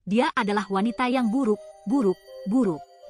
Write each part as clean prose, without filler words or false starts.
Dia adalah wanita yang buruk.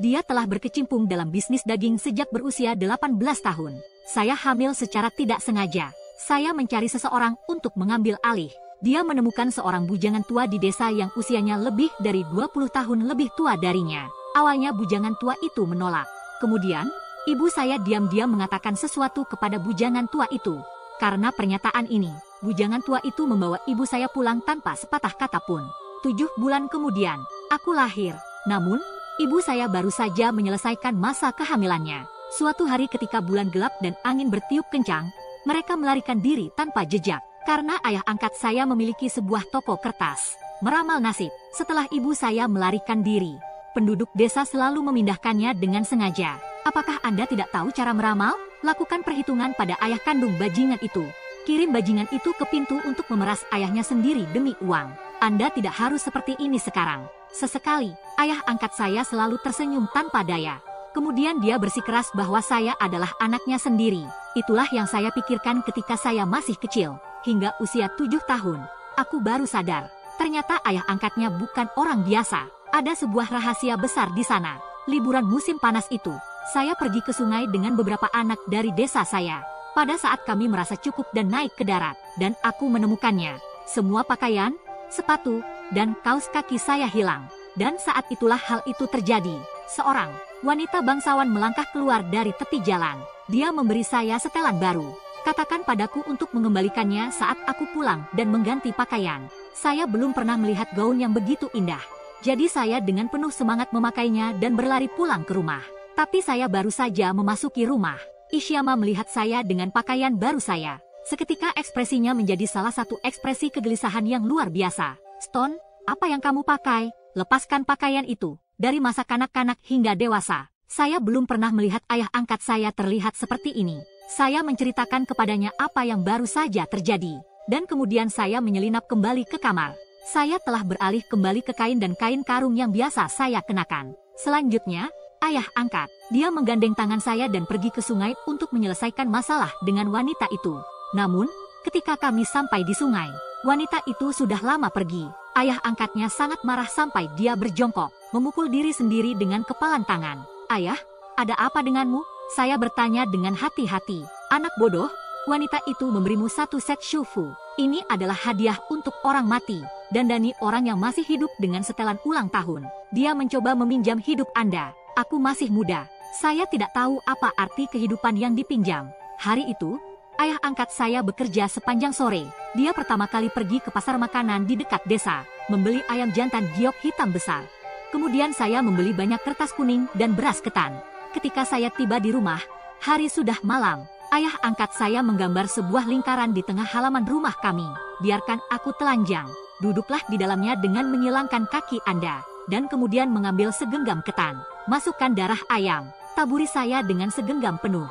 Dia telah berkecimpung dalam bisnis daging sejak berusia 18 tahun. Saya hamil secara tidak sengaja. Saya mencari seseorang untuk mengambil alih. Dia menemukan seorang bujangan tua di desa yang usianya lebih dari 20 tahun lebih tua darinya. Awalnya bujangan tua itu menolak. Kemudian, ibu saya diam-diam mengatakan sesuatu kepada bujangan tua itu. Karena pernyataan ini, bujangan tua itu membawa ibu saya pulang tanpa sepatah kata pun. 7 bulan kemudian, aku lahir. Namun, ibu saya baru saja menyelesaikan masa kehamilannya. Suatu hari ketika bulan gelap dan angin bertiup kencang, mereka melarikan diri tanpa jejak. Karena ayah angkat saya memiliki sebuah toko kertas. Meramal nasib, setelah ibu saya melarikan diri, penduduk desa selalu memindahkannya dengan sengaja. Apakah Anda tidak tahu cara meramal? Lakukan perhitungan pada ayah kandung bajingan itu. Kirim bajingan itu ke pintu untuk memeras ayahnya sendiri demi uang. Anda tidak harus seperti ini sekarang. Sesekali, ayah angkat saya selalu tersenyum tanpa daya. Kemudian dia bersikeras bahwa saya adalah anaknya sendiri. Itulah yang saya pikirkan ketika saya masih kecil. Hingga usia 7 tahun, aku baru sadar. Ternyata ayah angkatnya bukan orang biasa. Ada sebuah rahasia besar di sana. Liburan musim panas itu, saya pergi ke sungai dengan beberapa anak dari desa saya. Pada saat kami merasa cukup dan naik ke darat, dan aku menemukannya. Semua pakaian, sepatu, dan kaos kaki saya hilang. Dan saat itulah hal itu terjadi. Seorang wanita bangsawan melangkah keluar dari tepi jalan. Dia memberi saya setelan baru. Katakan padaku untuk mengembalikannya saat aku pulang dan mengganti pakaian. Saya belum pernah melihat gaun yang begitu indah. Jadi saya dengan penuh semangat memakainya dan berlari pulang ke rumah. Tapi saya baru saja memasuki rumah. Ishyama melihat saya dengan pakaian baru saya. Seketika ekspresinya menjadi salah satu ekspresi kegelisahan yang luar biasa. Stone, apa yang kamu pakai? Lepaskan pakaian itu. Dari masa kanak-kanak hingga dewasa, saya belum pernah melihat ayah angkat saya terlihat seperti ini. Saya menceritakan kepadanya apa yang baru saja terjadi. Dan kemudian saya menyelinap kembali ke kamar. Saya telah beralih kembali ke kain dan kain karung yang biasa saya kenakan. Selanjutnya, ayah angkat. Dia menggandeng tangan saya dan pergi ke sungai untuk menyelesaikan masalah dengan wanita itu. Namun, ketika kami sampai di sungai, wanita itu sudah lama pergi. Ayah angkatnya sangat marah sampai dia berjongkok, memukul diri sendiri dengan kepalan tangan. Ayah, ada apa denganmu? Saya bertanya dengan hati-hati. Anak bodoh, wanita itu memberimu satu set shufu. Ini adalah hadiah untuk orang mati. Dandani orang yang masih hidup dengan setelan ulang tahun. Dia mencoba meminjam hidup Anda. Aku masih muda. Saya tidak tahu apa arti kehidupan yang dipinjam. Hari itu, ayah angkat saya bekerja sepanjang sore. Dia pertama kali pergi ke pasar makanan di dekat desa, membeli ayam jantan giok hitam besar. Kemudian saya membeli banyak kertas kuning dan beras ketan. Ketika saya tiba di rumah, hari sudah malam. Ayah angkat saya menggambar sebuah lingkaran di tengah halaman rumah kami. Biarkan aku telanjang. Duduklah di dalamnya dengan menyilangkan kaki Anda. Dan kemudian mengambil segenggam ketan. Masukkan darah ayam. Taburi saya dengan segenggam penuh.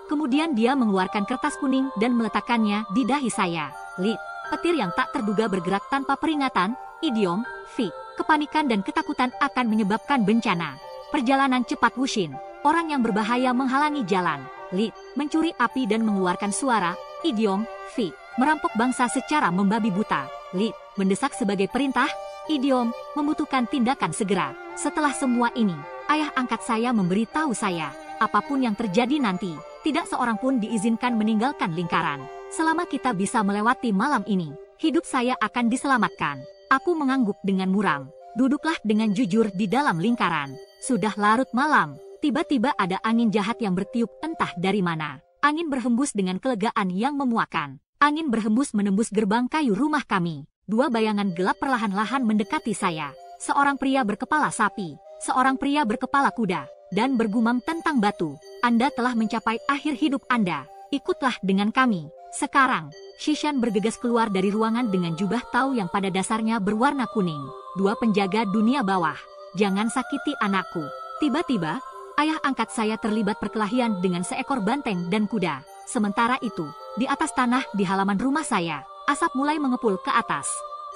Kemudian dia mengeluarkan kertas kuning dan meletakkannya di dahi saya. Lit, petir yang tak terduga bergerak tanpa peringatan. Idiom, fi, kepanikan dan ketakutan akan menyebabkan bencana. Perjalanan cepat Wushin. Orang yang berbahaya menghalangi jalan. Lit, mencuri api dan mengeluarkan suara. Idiom, fi, merampok bangsa secara membabi buta. Lit, mendesak sebagai perintah. Idiom, membutuhkan tindakan segera. Setelah semua ini, ayah angkat saya memberitahu saya, apapun yang terjadi nanti, tidak seorang pun diizinkan meninggalkan lingkaran. Selama kita bisa melewati malam ini, hidup saya akan diselamatkan. Aku mengangguk dengan muram. Duduklah dengan jujur di dalam lingkaran. Sudah larut malam. Tiba-tiba ada angin jahat yang bertiup entah dari mana. Angin berhembus dengan kelegaan yang memuakan. Angin berhembus menembus gerbang kayu rumah kami. Dua bayangan gelap perlahan-lahan mendekati saya. Seorang pria berkepala sapi, seorang pria berkepala kuda, dan bergumam tentang batu. Anda telah mencapai akhir hidup Anda. Ikutlah dengan kami. Sekarang, Shishan bergegas keluar dari ruangan dengan jubah tau yang pada dasarnya berwarna kuning. Dua penjaga dunia bawah. Jangan sakiti anakku. Tiba-tiba, ayah angkat saya terlibat perkelahian dengan seekor banteng dan kuda. Sementara itu, di atas tanah di halaman rumah saya, asap mulai mengepul ke atas.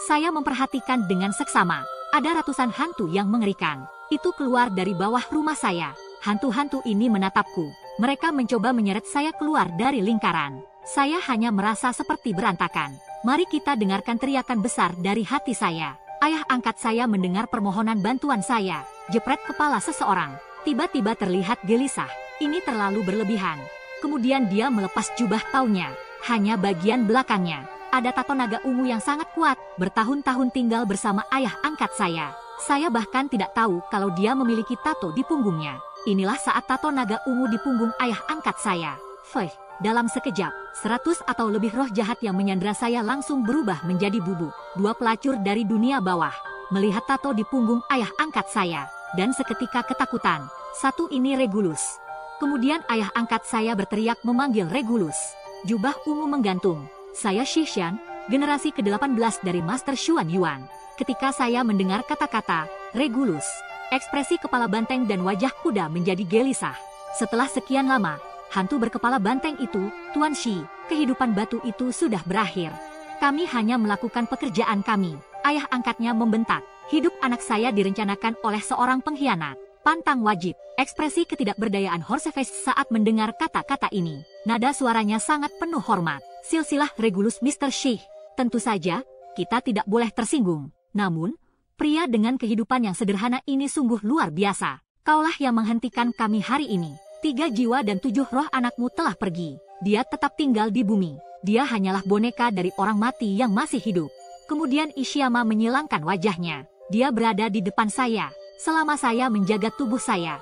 Saya memperhatikan dengan seksama. Ada ratusan hantu yang mengerikan. Itu keluar dari bawah rumah saya. Hantu-hantu ini menatapku. Mereka mencoba menyeret saya keluar dari lingkaran. Saya hanya merasa seperti berantakan. Mari kita dengarkan teriakan besar dari hati saya. Ayah angkat saya mendengar permohonan bantuan saya. Jepret kepala seseorang. Tiba-tiba terlihat gelisah. Ini terlalu berlebihan. Kemudian dia melepas jubah taunya. Hanya bagian belakangnya. Ada tato naga ungu yang sangat kuat. Bertahun-tahun tinggal bersama ayah angkat saya. Saya bahkan tidak tahu kalau dia memiliki tato di punggungnya. Inilah saat tato naga ungu di punggung ayah angkat saya. Dalam sekejap, 100 atau lebih roh jahat yang menyandra saya langsung berubah menjadi bubuk. Dua pelacur dari dunia bawah melihat tato di punggung ayah angkat saya. Dan seketika ketakutan. Satu ini Regulus. Kemudian ayah angkat saya berteriak memanggil Regulus. Jubah ungu menggantung. Saya Shishan, generasi ke-18 dari Master Xuan Yuan. Ketika saya mendengar kata-kata Regulus, ekspresi kepala banteng dan wajah kuda menjadi gelisah. Setelah sekian lama, hantu berkepala banteng itu, Tuan Shi, kehidupan batu itu sudah berakhir. Kami hanya melakukan pekerjaan kami. Ayah angkatnya membentak. Hidup anak saya direncanakan oleh seorang pengkhianat. Pantang wajib. Ekspresi ketidakberdayaan Horseface saat mendengar kata-kata ini. Nada suaranya sangat penuh hormat. Silsilah Regulus Mr. Shi. Tentu saja, kita tidak boleh tersinggung. Namun, pria dengan kehidupan yang sederhana ini sungguh luar biasa. Kaulah yang menghentikan kami hari ini. 3 jiwa dan 7 roh anakmu telah pergi. Dia tetap tinggal di bumi. Dia hanyalah boneka dari orang mati yang masih hidup. Kemudian Ishiyama menyilangkan wajahnya. Dia berada di depan saya. Selama saya menjaga tubuh saya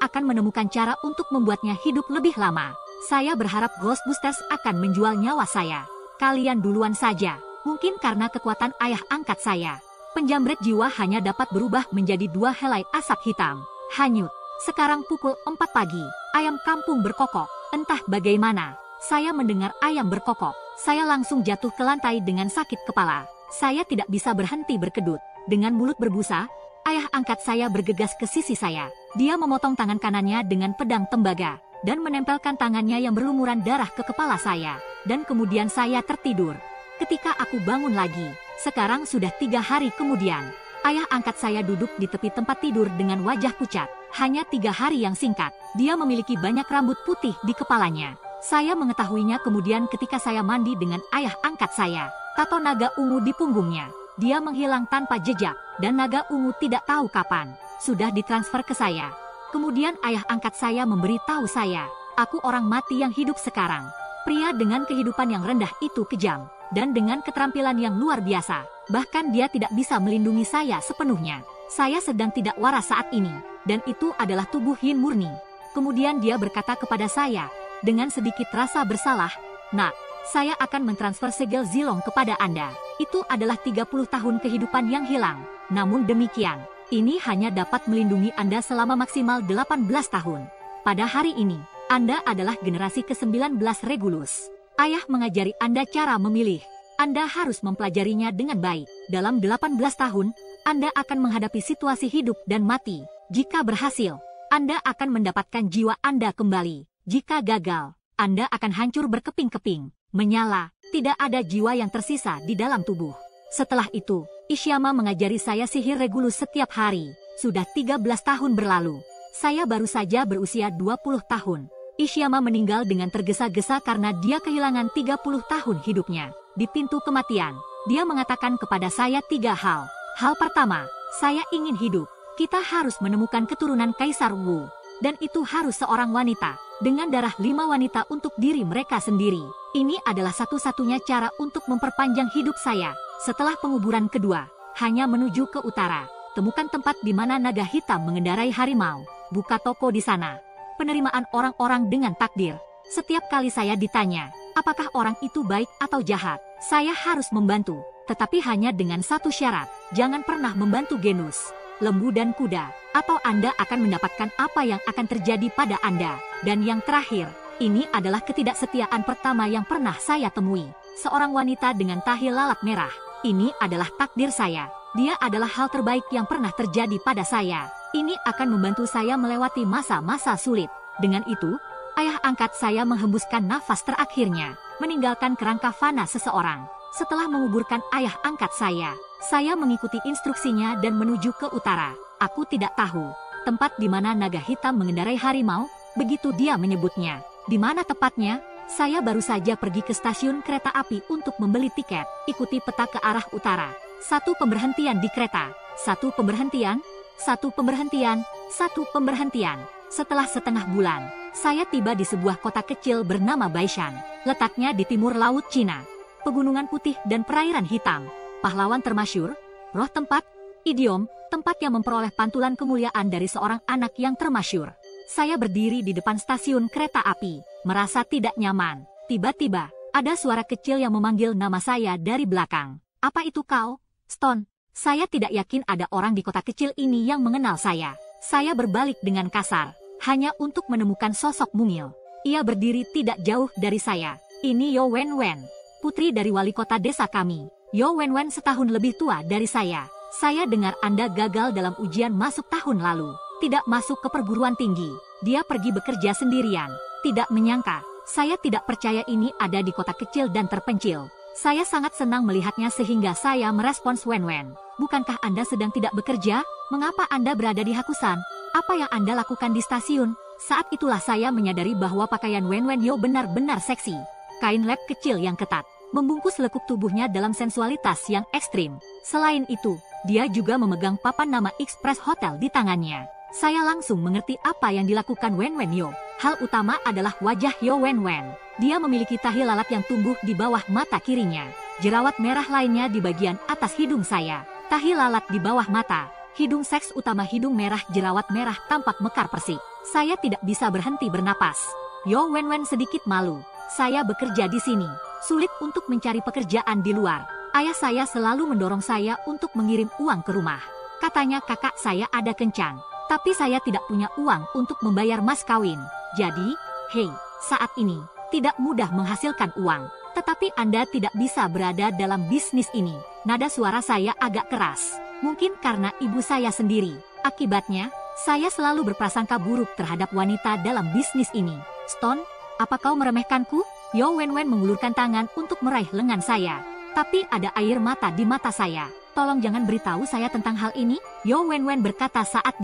akan menemukan cara untuk membuatnya hidup lebih lama. Saya berharap Ghostbusters akan menjual nyawa saya. Kalian duluan saja. Mungkin karena kekuatan ayah angkat saya. Penjamret jiwa hanya dapat berubah menjadi 2 helai asap hitam. Hanyut. Sekarang pukul 4 pagi. Ayam kampung berkokok. Entah bagaimana. Saya mendengar ayam berkokok. Saya langsung jatuh ke lantai dengan sakit kepala. Saya tidak bisa berhenti berkedut. Dengan mulut berbusa, ayah angkat saya bergegas ke sisi saya. Dia memotong tangan kanannya dengan pedang tembaga dan menempelkan tangannya yang berlumuran darah ke kepala saya. Dan kemudian saya tertidur. Ketika aku bangun lagi, sekarang sudah 3 hari kemudian. Ayah angkat saya duduk di tepi tempat tidur dengan wajah pucat. Hanya 3 hari yang singkat, dia memiliki banyak rambut putih di kepalanya. Saya mengetahuinya kemudian ketika saya mandi dengan ayah angkat saya. Tato naga ungu di punggungnya. Dia menghilang tanpa jejak, dan naga ungu tidak tahu kapan. Sudah ditransfer ke saya. Kemudian ayah angkat saya memberitahu saya, aku orang mati yang hidup sekarang. Pria dengan kehidupan yang rendah itu kejam, dan dengan keterampilan yang luar biasa. Bahkan dia tidak bisa melindungi saya sepenuhnya. Saya sedang tidak waras saat ini, dan itu adalah tubuh Yin murni. Kemudian dia berkata kepada saya, dengan sedikit rasa bersalah, "Nak, saya akan mentransfer segel Zilong kepada Anda. Itu adalah 30 tahun kehidupan yang hilang. Namun demikian, ini hanya dapat melindungi Anda selama maksimal 18 tahun. Pada hari ini, Anda adalah generasi ke-19 Regulus. Ayah mengajari Anda cara memilih. Anda harus mempelajarinya dengan baik. Dalam 18 tahun, Anda akan menghadapi situasi hidup dan mati. Jika berhasil, Anda akan mendapatkan jiwa Anda kembali. Jika gagal, Anda akan hancur berkeping-keping, menyala, tidak ada jiwa yang tersisa di dalam tubuh." Setelah itu, Ishiyama mengajari saya sihir Regulus setiap hari. Sudah 13 tahun berlalu. Saya baru saja berusia 20 tahun. Ishiyama meninggal dengan tergesa-gesa karena dia kehilangan 30 tahun hidupnya. Di pintu kematian, dia mengatakan kepada saya 3 hal. Hal pertama, saya ingin hidup. Kita harus menemukan keturunan Kaisar Wu. Dan itu harus seorang wanita, dengan darah 5 wanita untuk diri mereka sendiri. Ini adalah satu-satunya cara untuk memperpanjang hidup saya. Setelah penguburan kedua, hanya menuju ke utara. Temukan tempat di mana naga hitam mengendarai harimau. Buka toko di sana. Penerimaan orang-orang dengan takdir. Setiap kali saya ditanya, apakah orang itu baik atau jahat, saya harus membantu. Tetapi hanya dengan satu syarat, jangan pernah membantu genus lembu dan kuda, atau Anda akan mendapatkan apa yang akan terjadi pada Anda. Dan yang terakhir, ini adalah ketidaksetiaan pertama yang pernah saya temui. Seorang wanita dengan tahi lalat merah. Ini adalah takdir saya. Dia adalah hal terbaik yang pernah terjadi pada saya. Ini akan membantu saya melewati masa-masa sulit. Dengan itu, ayah angkat saya menghembuskan nafas terakhirnya, meninggalkan kerangka fana seseorang. Setelah menguburkan ayah angkat saya mengikuti instruksinya dan menuju ke utara. Aku tidak tahu tempat di mana naga hitam mengendarai harimau, begitu dia menyebutnya. Di mana tepatnya? Saya baru saja pergi ke stasiun kereta api untuk membeli tiket. Ikuti peta ke arah utara. Satu pemberhentian di kereta. Satu pemberhentian. Satu pemberhentian. Satu pemberhentian. Setelah setengah bulan, saya tiba di sebuah kota kecil bernama Baishan. Letaknya di timur Laut Cina. Pegunungan putih dan perairan hitam. Pahlawan termasyur, roh tempat, idiom, tempat yang memperoleh pantulan kemuliaan dari seorang anak yang termasyur. Saya berdiri di depan stasiun kereta api, merasa tidak nyaman. Tiba-tiba, ada suara kecil yang memanggil nama saya dari belakang. Apa itu kau, Stone? Saya tidak yakin ada orang di kota kecil ini yang mengenal saya. Saya berbalik dengan kasar, hanya untuk menemukan sosok mungil. Ia berdiri tidak jauh dari saya. Ini Yo Wenwen, putri dari wali kota desa kami. Yo Wenwen setahun lebih tua dari saya. Saya dengar Anda gagal dalam ujian masuk tahun lalu. Tidak masuk ke perguruan tinggi. Dia pergi bekerja sendirian. Tidak menyangka, saya tidak percaya ini ada di kota kecil dan terpencil. Saya sangat senang melihatnya sehingga saya merespons Wenwen. Bukankah Anda sedang tidak bekerja? Mengapa Anda berada di Hakusan? Apa yang Anda lakukan di stasiun? Saat itulah saya menyadari bahwa pakaian Wenwen Yo benar-benar seksi. Kain lap kecil yang ketat, membungkus lekuk tubuhnya dalam sensualitas yang ekstrim. Selain itu, dia juga memegang papan nama Express Hotel di tangannya. Saya langsung mengerti apa yang dilakukan Wenwen Yo. Hal utama adalah wajah Yo Wenwen. Dia memiliki tahi lalat yang tumbuh di bawah mata kirinya. Jerawat merah lainnya di bagian atas hidung saya. Tahi lalat di bawah mata. Hidung seks utama hidung merah jerawat merah tampak mekar persik. Saya tidak bisa berhenti bernapas. Yo Wenwen sedikit malu. Saya bekerja di sini. Sulit untuk mencari pekerjaan di luar. Ayah saya selalu mendorong saya untuk mengirim uang ke rumah. Katanya kakak saya ada kencan. Tapi saya tidak punya uang untuk membayar mas kawin. Jadi, hei, saat ini, tidak mudah menghasilkan uang. Tetapi Anda tidak bisa berada dalam bisnis ini. Nada suara saya agak keras. Mungkin karena ibu saya sendiri. Akibatnya, saya selalu berprasangka buruk terhadap wanita dalam bisnis ini. Stone, apa kau meremehkanku? Yo Wenwen mengulurkan tangan untuk meraih lengan saya. Tapi ada air mata di mata saya. Tolong jangan beritahu saya tentang hal ini. Yo Wenwen berkata saat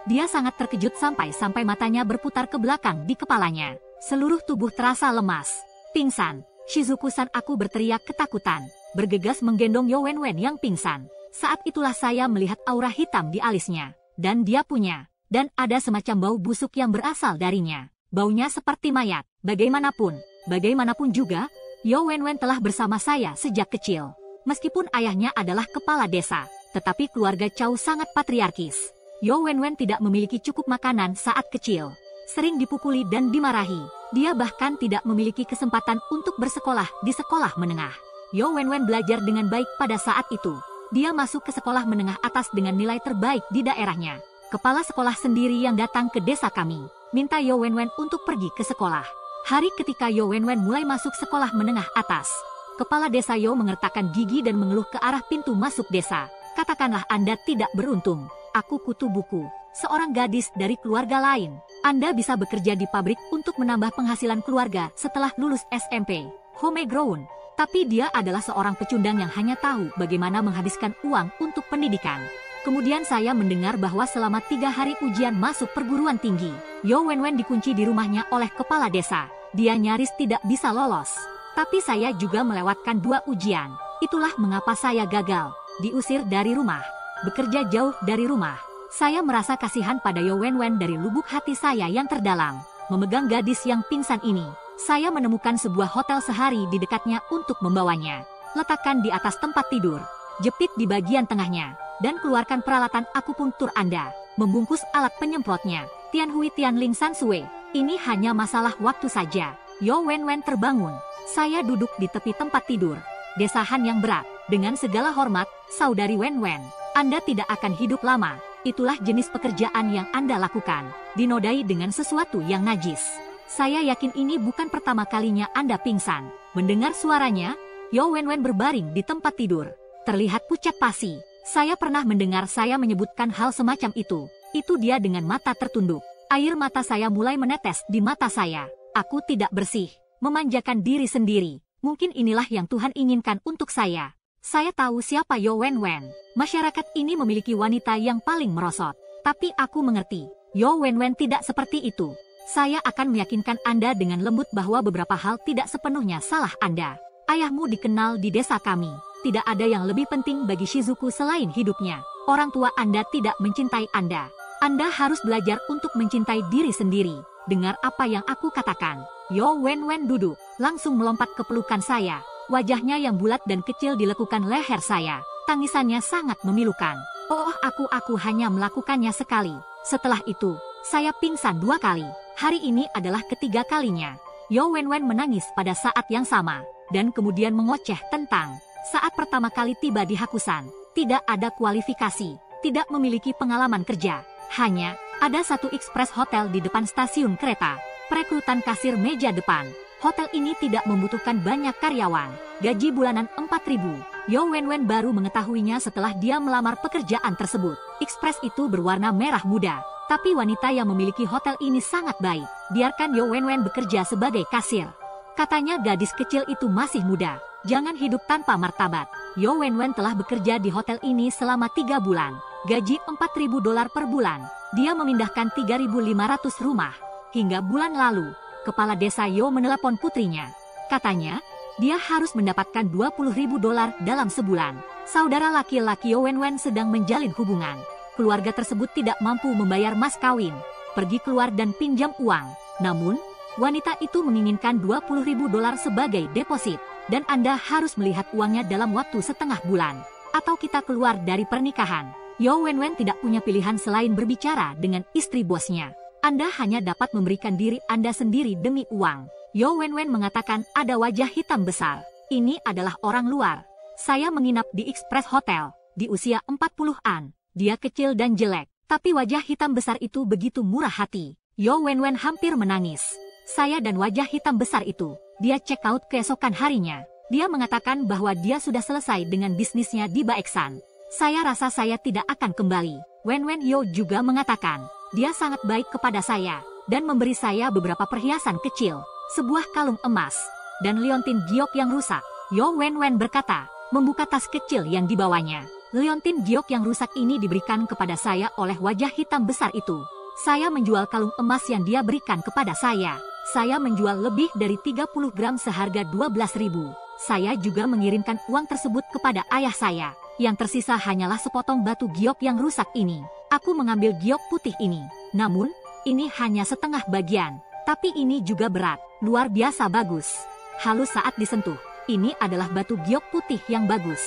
Dia sangat terkejut sampai matanya berputar ke belakang di kepalanya. Seluruh tubuh terasa lemas. Pingsan. Shizuku-san, aku berteriak ketakutan. Bergegas menggendong Yo Wenwen yang pingsan. Saat itulah saya melihat aura hitam di alisnya. Dan dia punya. Dan ada semacam bau busuk yang berasal darinya. Baunya seperti mayat. Bagaimanapun juga, Yo Wenwen telah bersama saya sejak kecil. Meskipun ayahnya adalah kepala desa, tetapi keluarga Chow sangat patriarkis. Yo Wenwen tidak memiliki cukup makanan saat kecil. Sering dipukuli dan dimarahi. Dia bahkan tidak memiliki kesempatan untuk bersekolah di sekolah menengah. Yo Wenwen belajar dengan baik pada saat itu. Dia masuk ke sekolah menengah atas dengan nilai terbaik di daerahnya. Kepala sekolah sendiri yang datang ke desa kami, minta Yo Wenwen untuk pergi ke sekolah. Hari ketika Yo Wenwen mulai masuk sekolah menengah atas, kepala desa Yo mengertakkan gigi dan mengeluh ke arah pintu masuk desa. Katakanlah Anda tidak beruntung. Aku kutu buku, seorang gadis dari keluarga lain. Anda bisa bekerja di pabrik untuk menambah penghasilan keluarga setelah lulus SMP. Homegrown. Tapi dia adalah seorang pecundang yang hanya tahu bagaimana menghabiskan uang untuk pendidikan. Kemudian saya mendengar bahwa selama 3 hari ujian masuk perguruan tinggi, Yo Wenwen dikunci di rumahnya oleh kepala desa. Dia nyaris tidak bisa lolos. Tapi saya juga melewatkan 2 ujian. Itulah mengapa saya gagal. Diusir dari rumah. Bekerja jauh dari rumah. Saya merasa kasihan pada Yo Wenwen dari lubuk hati saya yang terdalam. Memegang gadis yang pingsan ini, saya menemukan sebuah hotel sehari di dekatnya untuk membawanya. Letakkan di atas tempat tidur. Jepit di bagian tengahnya. Dan keluarkan peralatan akupunktur Anda. Membungkus alat penyemprotnya. Tianhui Tianling Sansue. Ini hanya masalah waktu saja. Yo Wenwen terbangun. Saya duduk di tepi tempat tidur. Desahan yang berat. Dengan segala hormat, saudari Wenwen. Anda tidak akan hidup lama. Itulah jenis pekerjaan yang Anda lakukan. Dinodai dengan sesuatu yang najis. Saya yakin ini bukan pertama kalinya Anda pingsan. Mendengar suaranya, Yo Wenwen berbaring di tempat tidur. Terlihat pucat pasi. Saya pernah mendengar saya menyebutkan hal semacam itu. Itu dia dengan mata tertunduk. Air mata saya mulai menetes di mata saya. Aku tidak bersih. Memanjakan diri sendiri. Mungkin inilah yang Tuhan inginkan untuk saya. Saya tahu siapa Yo Wenwen. Masyarakat ini memiliki wanita yang paling merosot. Tapi aku mengerti. Yo Wenwen tidak seperti itu. Saya akan meyakinkan Anda dengan lembut bahwa beberapa hal tidak sepenuhnya salah Anda. Ayahmu dikenal di desa kami. Tidak ada yang lebih penting bagi Shizuku selain hidupnya. Orang tua Anda tidak mencintai Anda. Anda harus belajar untuk mencintai diri sendiri. Dengar apa yang aku katakan. Yo Wen duduk, langsung melompat ke pelukan saya. Wajahnya yang bulat dan kecil dilekukan leher saya. Tangisannya sangat memilukan. Oh, aku hanya melakukannya sekali. Setelah itu, saya pingsan 2 kali. Hari ini adalah ketiga kalinya. Yo Wen menangis pada saat yang sama. Dan kemudian mengoceh tentang saat pertama kali tiba di Hakusan. Tidak ada kualifikasi. Tidak memiliki pengalaman kerja. Hanya ada satu ekspres hotel di depan stasiun kereta. Perekrutan kasir meja depan. Hotel ini tidak membutuhkan banyak karyawan. Gaji bulanan 4.000. Yo Wen baru mengetahuinya setelah dia melamar pekerjaan tersebut. Ekspres itu berwarna merah muda. Tapi wanita yang memiliki hotel ini sangat baik. Biarkan Yo Wen bekerja sebagai kasir. Katanya gadis kecil itu masih muda. Jangan hidup tanpa martabat. Yo Wen telah bekerja di hotel ini selama 3 bulan. Gaji $4.000 per bulan. Dia memindahkan 3.500 rumah. Hingga bulan lalu, kepala desa Yo menelepon putrinya. Katanya, dia harus mendapatkan $20.000 dalam sebulan. Saudara laki-laki Yo Wen sedang menjalin hubungan. Keluarga tersebut tidak mampu membayar mas kawin. Pergi keluar dan pinjam uang. Namun, wanita itu menginginkan $20.000 sebagai deposit. Dan Anda harus melihat uangnya dalam waktu setengah bulan. Atau kita keluar dari pernikahan. Yo Wen tidak punya pilihan selain berbicara dengan istri bosnya. Anda hanya dapat memberikan diri Anda sendiri demi uang. Yo Wen mengatakan ada wajah hitam besar. Ini adalah orang luar. Saya menginap di Express Hotel. Di usia 40-an. Dia kecil dan jelek. Tapi wajah hitam besar itu begitu murah hati. Yo Wen hampir menangis. Saya dan wajah hitam besar itu. Dia check out keesokan harinya. Dia mengatakan bahwa dia sudah selesai dengan bisnisnya di Baeksan. Saya rasa saya tidak akan kembali. Wen Yo juga mengatakan, dia sangat baik kepada saya, dan memberi saya beberapa perhiasan kecil, sebuah kalung emas, dan liontin giok yang rusak. Yo Wen berkata, membuka tas kecil yang dibawanya. Liontin giok yang rusak ini diberikan kepada saya oleh wajah hitam besar itu. Saya menjual kalung emas yang dia berikan kepada saya. Saya menjual lebih dari 30 gram seharga 12.000. Saya juga mengirimkan uang tersebut kepada ayah saya. Yang tersisa hanyalah sepotong batu giok yang rusak ini. Aku mengambil giok putih ini. Namun, ini hanya setengah bagian. Tapi ini juga berat. Luar biasa bagus. Halus saat disentuh. Ini adalah batu giok putih yang bagus.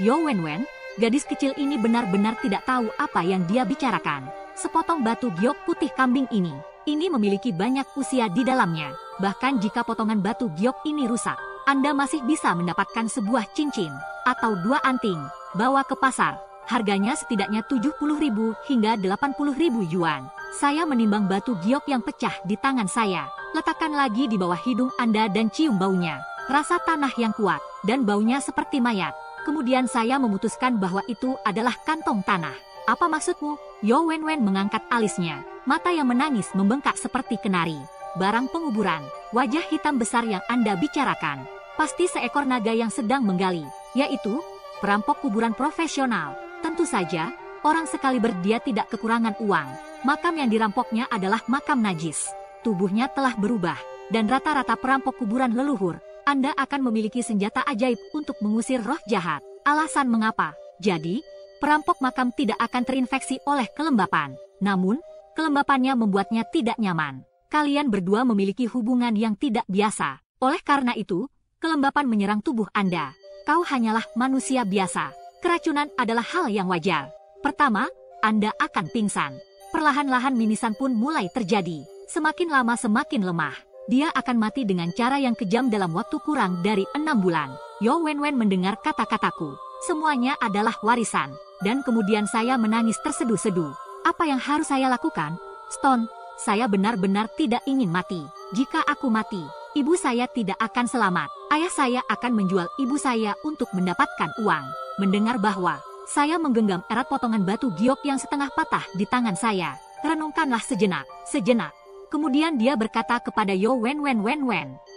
Yo Wen, gadis kecil ini benar-benar tidak tahu apa yang dia bicarakan. Sepotong batu giok putih kambing ini memiliki banyak usia di dalamnya. Bahkan jika potongan batu giok ini rusak, Anda masih bisa mendapatkan sebuah cincin atau 2 anting. Bawa ke pasar. Harganya setidaknya 70.000 hingga 80.000 yuan. Saya menimbang batu giok yang pecah di tangan saya. Letakkan lagi di bawah hidung Anda dan cium baunya. Rasa tanah yang kuat dan baunya seperti mayat. Kemudian saya memutuskan bahwa itu adalah kantong tanah. Apa maksudmu? Yo Wen mengangkat alisnya. Mata yang menangis membengkak seperti kenari. Barang penguburan. Wajah hitam besar yang Anda bicarakan. Pasti seekor naga yang sedang menggali. Yaitu perampok kuburan profesional. Tentu saja, orang sekaliber dia tidak kekurangan uang. Makam yang dirampoknya adalah makam najis. Tubuhnya telah berubah. Dan rata-rata perampok kuburan leluhur, Anda akan memiliki senjata ajaib untuk mengusir roh jahat. Alasan mengapa? Jadi, perampok makam tidak akan terinfeksi oleh kelembapan. Namun, kelembapannya membuatnya tidak nyaman. Kalian berdua memiliki hubungan yang tidak biasa. Oleh karena itu, kelembapan menyerang tubuh Anda. Kau hanyalah manusia biasa. Keracunan adalah hal yang wajar. Pertama, Anda akan pingsan. Perlahan-lahan mimisan pun mulai terjadi. Semakin lama semakin lemah. Dia akan mati dengan cara yang kejam dalam waktu kurang dari 6 bulan. Yo Wen mendengar kata-kataku. Semuanya adalah warisan. Dan kemudian saya menangis terseduh-seduh. Apa yang harus saya lakukan? Stone, saya benar-benar tidak ingin mati. Jika aku mati, ibu saya tidak akan selamat. Ayah saya akan menjual ibu saya untuk mendapatkan uang. Mendengar bahwa saya menggenggam erat potongan batu giok yang setengah patah di tangan saya. Renungkanlah sejenak. Kemudian dia berkata kepada Yo Wen,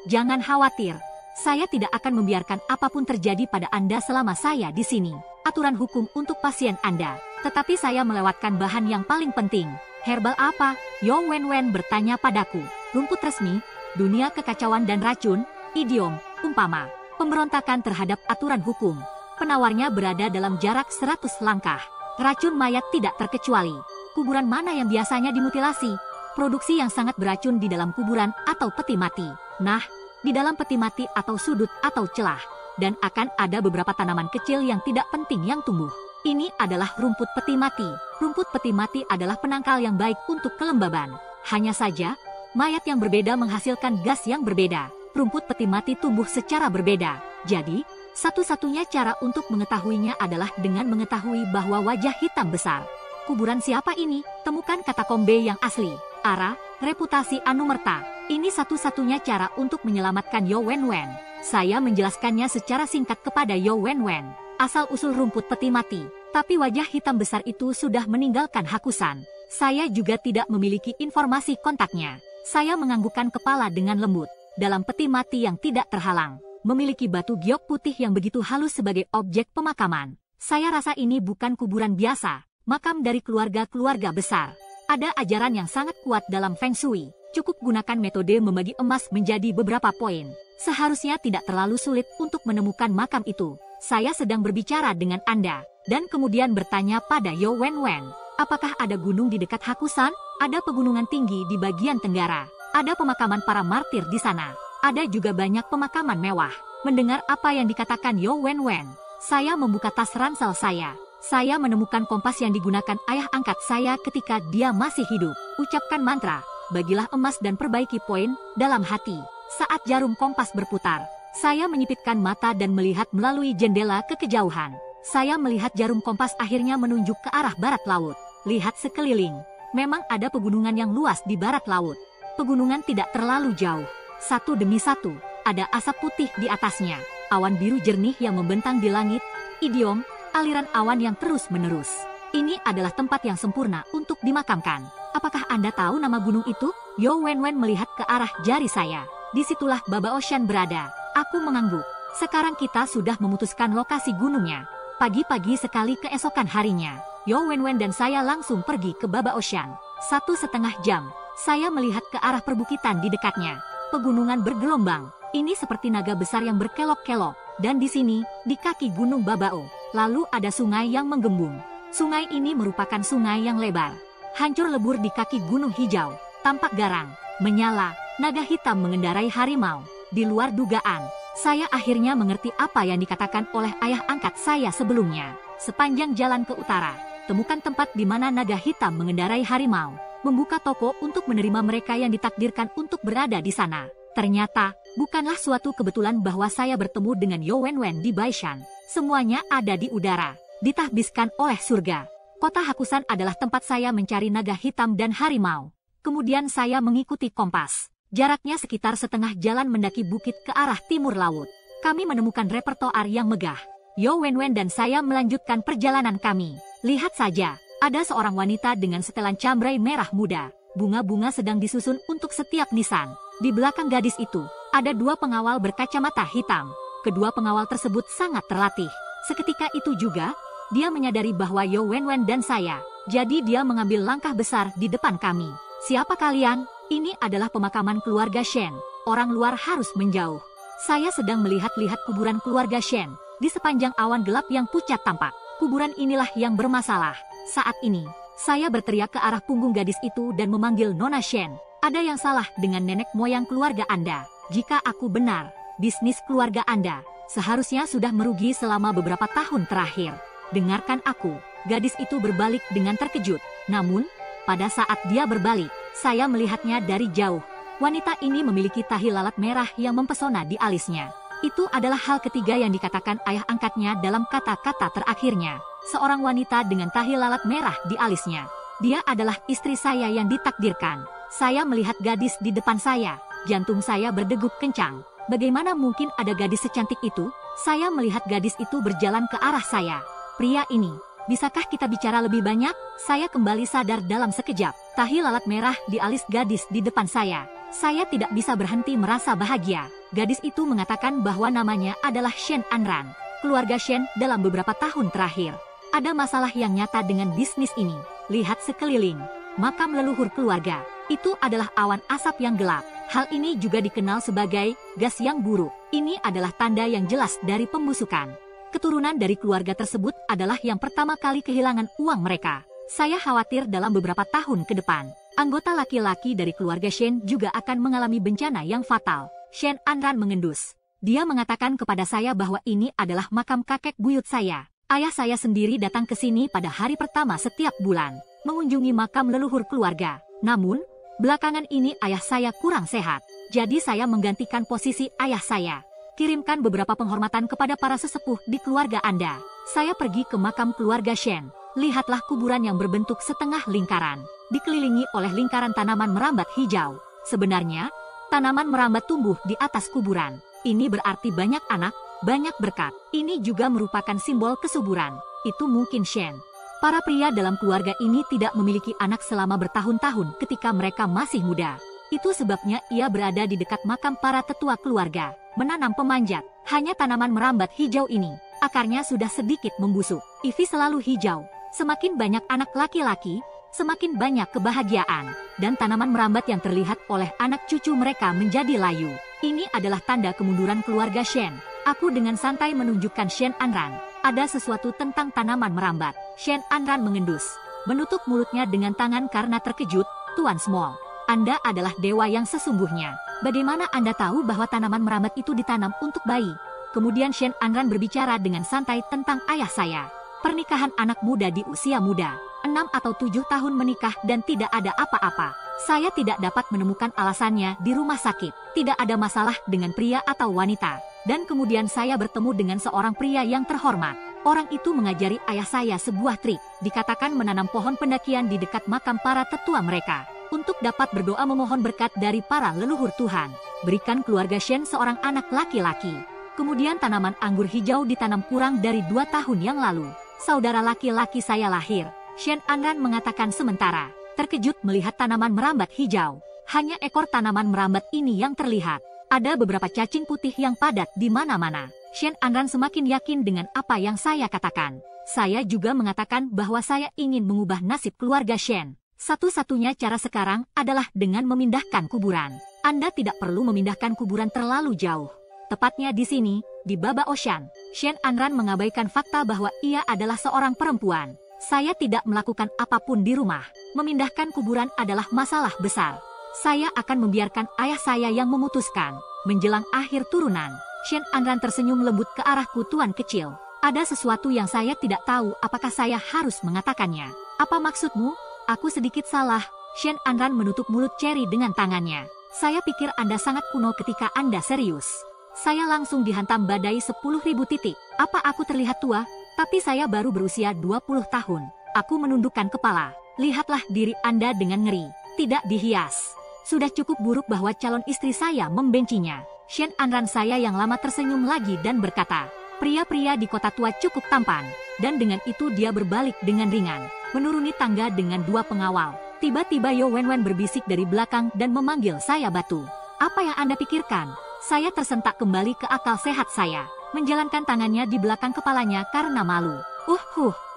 jangan khawatir. Saya tidak akan membiarkan apapun terjadi pada Anda selama saya di sini. Aturan hukum untuk pasien Anda. Tetapi saya melewatkan bahan yang paling penting. Herbal apa? Yo Wen bertanya padaku. Rumput resmi, dunia kekacauan dan racun, idiom, umpama, pemberontakan terhadap aturan hukum. Penawarnya berada dalam jarak 100 langkah. Racun mayat tidak terkecuali. Kuburan mana yang biasanya dimutilasi? Produksi yang sangat beracun di dalam kuburan atau peti mati. Nah, di dalam peti mati atau sudut atau celah. Dan akan ada beberapa tanaman kecil yang tidak penting yang tumbuh. Ini adalah rumput peti mati. Rumput peti mati adalah penangkal yang baik untuk kelembaban. Hanya saja, mayat yang berbeda menghasilkan gas yang berbeda. Rumput peti mati tumbuh secara berbeda. Jadi, satu-satunya cara untuk mengetahuinya adalah dengan mengetahui bahwa wajah hitam besar. Kuburan siapa ini? Temukan katakombe yang asli. Ara, reputasi Anumerta. Ini satu-satunya cara untuk menyelamatkan Yo Wen Wen. Saya menjelaskannya secara singkat kepada Yo Wen Wen. Asal-usul rumput peti mati. Tapi wajah hitam besar itu sudah meninggalkan Hakusan. Saya juga tidak memiliki informasi kontaknya. Saya menganggukkan kepala dengan lembut. Dalam peti mati yang tidak terhalang, memiliki batu giok putih yang begitu halus sebagai objek pemakaman. Saya rasa ini bukan kuburan biasa, makam dari keluarga-keluarga besar. Ada ajaran yang sangat kuat dalam Feng Shui. Cukup gunakan metode membagi emas menjadi beberapa poin. Seharusnya tidak terlalu sulit untuk menemukan makam itu. Saya sedang berbicara dengan Anda, dan kemudian bertanya pada Yo Wen Wen. Apakah ada gunung di dekat Hakusan? Ada pegunungan tinggi di bagian tenggara. Ada pemakaman para martir di sana. Ada juga banyak pemakaman mewah. Mendengar apa yang dikatakan Yo Wen Wen, saya membuka tas ransel saya. Saya menemukan kompas yang digunakan ayah angkat saya ketika dia masih hidup. Ucapkan mantra, bagilah emas dan perbaiki poin dalam hati. Saat jarum kompas berputar, saya menyipitkan mata dan melihat melalui jendela ke kejauhan. Saya melihat jarum kompas akhirnya menunjuk ke arah barat laut. Lihat sekeliling. Memang ada pegunungan yang luas di barat laut. Pegunungan tidak terlalu jauh. Satu demi satu, ada asap putih di atasnya. Awan biru jernih yang membentang di langit. Idiom, aliran awan yang terus-menerus. Ini adalah tempat yang sempurna untuk dimakamkan. Apakah Anda tahu nama gunung itu? Yo Wen Wen melihat ke arah jari saya. Disitulah Baba Ocean berada. Aku mengangguk. Sekarang kita sudah memutuskan lokasi gunungnya. Pagi-pagi sekali keesokan harinya, Yo Wen Wen dan saya langsung pergi ke Baba Ocean. 1,5 jam. Saya melihat ke arah perbukitan di dekatnya. Pegunungan bergelombang. Ini seperti naga besar yang berkelok-kelok. Dan di sini, di kaki gunung Babao, lalu ada sungai yang menggembung. Sungai ini merupakan sungai yang lebar. Hancur lebur di kaki gunung hijau. Tampak garang, menyala, naga hitam mengendarai harimau. Di luar dugaan, saya akhirnya mengerti apa yang dikatakan oleh ayah angkat saya sebelumnya. Sepanjang jalan ke utara, temukan tempat di mana naga hitam mengendarai harimau. Membuka toko untuk menerima mereka yang ditakdirkan untuk berada di sana. Ternyata, bukanlah suatu kebetulan bahwa saya bertemu dengan Yo Wen Wen di Baishan. Semuanya ada di udara, ditahbiskan oleh surga. Kota Hakusan adalah tempat saya mencari naga hitam dan harimau. Kemudian saya mengikuti kompas. Jaraknya sekitar setengah jalan mendaki bukit ke arah timur laut. Kami menemukan repertoar yang megah. Yo Wen Wen dan saya melanjutkan perjalanan kami. Lihat saja. Ada seorang wanita dengan setelan cambrai merah muda. Bunga-bunga sedang disusun untuk setiap nisan. Di belakang gadis itu, ada 2 pengawal berkacamata hitam. Kedua pengawal tersebut sangat terlatih. Seketika itu juga, dia menyadari bahwa Yo Wen Wen dan saya. Jadi dia mengambil langkah besar di depan kami. Siapa kalian? Ini adalah pemakaman keluarga Shen. Orang luar harus menjauh. Saya sedang melihat-lihat kuburan keluarga Shen. Di sepanjang awan gelap yang pucat tampak. Kuburan inilah yang bermasalah. Saat ini, saya berteriak ke arah punggung gadis itu dan memanggil Nona Shen. Ada yang salah dengan nenek moyang keluarga Anda. Jika aku benar, bisnis keluarga Anda seharusnya sudah merugi selama beberapa tahun terakhir. Dengarkan aku. Gadis itu berbalik dengan terkejut. Namun, pada saat dia berbalik, saya melihatnya dari jauh. Wanita ini memiliki tahi lalat merah yang mempesona di alisnya. Itu adalah hal ketiga yang dikatakan ayah angkatnya dalam kata-kata terakhirnya. Seorang wanita dengan tahi lalat merah di alisnya. Dia adalah istri saya yang ditakdirkan. Saya melihat gadis di depan saya. Jantung saya berdegup kencang. Bagaimana mungkin ada gadis secantik itu? Saya melihat gadis itu berjalan ke arah saya. Pria ini, bisakah kita bicara lebih banyak? Saya kembali sadar dalam sekejap. Tahi lalat merah di alis gadis di depan saya. Saya tidak bisa berhenti merasa bahagia. Gadis itu mengatakan bahwa namanya adalah Shen Anran. Keluarga Shen dalam beberapa tahun terakhir ada masalah yang nyata dengan bisnis ini. Lihat sekeliling. Makam leluhur keluarga. Itu adalah awan asap yang gelap. Hal ini juga dikenal sebagai gas yang buruk. Ini adalah tanda yang jelas dari pembusukan. Keturunan dari keluarga tersebut adalah yang pertama kali kehilangan uang mereka. Saya khawatir dalam beberapa tahun ke depan, anggota laki-laki dari keluarga Shen juga akan mengalami bencana yang fatal. Shen Anran mengendus. Dia mengatakan kepada saya bahwa ini adalah makam kakek buyut saya. Ayah saya sendiri datang ke sini pada hari pertama setiap bulan, mengunjungi makam leluhur keluarga. Namun, belakangan ini ayah saya kurang sehat. Jadi saya menggantikan posisi ayah saya. Kirimkan beberapa penghormatan kepada para sesepuh di keluarga Anda. Saya pergi ke makam keluarga Shen. Lihatlah kuburan yang berbentuk setengah lingkaran, dikelilingi oleh lingkaran tanaman merambat hijau. Sebenarnya, tanaman merambat tumbuh di atas kuburan. Ini berarti banyak anak, banyak berkat. Ini juga merupakan simbol kesuburan. Itu mungkin Shen. Para pria dalam keluarga ini tidak memiliki anak selama bertahun-tahun ketika mereka masih muda. Itu sebabnya ia berada di dekat makam para tetua keluarga, menanam pemanjat. Hanya tanaman merambat hijau ini, akarnya sudah sedikit membusuk. Ivy selalu hijau. Semakin banyak anak laki-laki, semakin banyak kebahagiaan. Dan tanaman merambat yang terlihat oleh anak cucu mereka menjadi layu. Ini adalah tanda kemunduran keluarga Shen. Aku dengan santai menunjukkan Shen Anran. Ada sesuatu tentang tanaman merambat. Shen Anran mengendus, menutup mulutnya dengan tangan karena terkejut. Tuan Small, Anda adalah dewa yang sesungguhnya. Bagaimana Anda tahu bahwa tanaman merambat itu ditanam untuk bayi? Kemudian Shen Anran berbicara dengan santai tentang ayah saya. Pernikahan anak muda di usia muda, 6 atau 7 tahun menikah dan tidak ada apa-apa. Saya tidak dapat menemukan alasannya di rumah sakit. Tidak ada masalah dengan pria atau wanita. Dan kemudian saya bertemu dengan seorang pria yang terhormat. Orang itu mengajari ayah saya sebuah trik. Dikatakan menanam pohon pendakian di dekat makam para tetua mereka, untuk dapat berdoa memohon berkat dari para leluhur Tuhan. Berikan keluarga Shen seorang anak laki-laki. Kemudian tanaman anggur hijau ditanam kurang dari 2 tahun yang lalu. Saudara laki-laki saya lahir. Shen Anran mengatakan sementara, terkejut melihat tanaman merambat hijau. Hanya ekor tanaman merambat ini yang terlihat. Ada beberapa cacing putih yang padat di mana-mana. Shen Anran semakin yakin dengan apa yang saya katakan. Saya juga mengatakan bahwa saya ingin mengubah nasib keluarga Shen. Satu-satunya cara sekarang adalah dengan memindahkan kuburan. Anda tidak perlu memindahkan kuburan terlalu jauh. Tepatnya di sini, di Baba Ocean. Shen Anran mengabaikan fakta bahwa ia adalah seorang perempuan. Saya tidak melakukan apapun di rumah. Memindahkan kuburan adalah masalah besar. Saya akan membiarkan ayah saya yang memutuskan. Menjelang akhir turunan, Shen Anran tersenyum lembut ke arahku, Tuan kecil. Ada sesuatu yang saya tidak tahu apakah saya harus mengatakannya. Apa maksudmu? Aku sedikit salah. Shen Anran menutup mulut Cherry dengan tangannya. Saya pikir Anda sangat kuno ketika Anda serius. Saya langsung dihantam badai 10.000 titik. Apa aku terlihat tua? Tapi saya baru berusia 20 tahun. Aku menundukkan kepala. Lihatlah diri Anda dengan ngeri. Tidak dihias. Sudah cukup buruk bahwa calon istri saya membencinya. Shen Anran saya yang lama tersenyum lagi dan berkata, pria-pria di kota tua cukup tampan. Dan dengan itu dia berbalik dengan ringan, menuruni tangga dengan 2 pengawal. Tiba-tiba Yo Wenwen berbisik dari belakang dan memanggil saya batu. Apa yang Anda pikirkan? Saya tersentak kembali ke akal sehat saya, menjalankan tangannya di belakang kepalanya karena malu.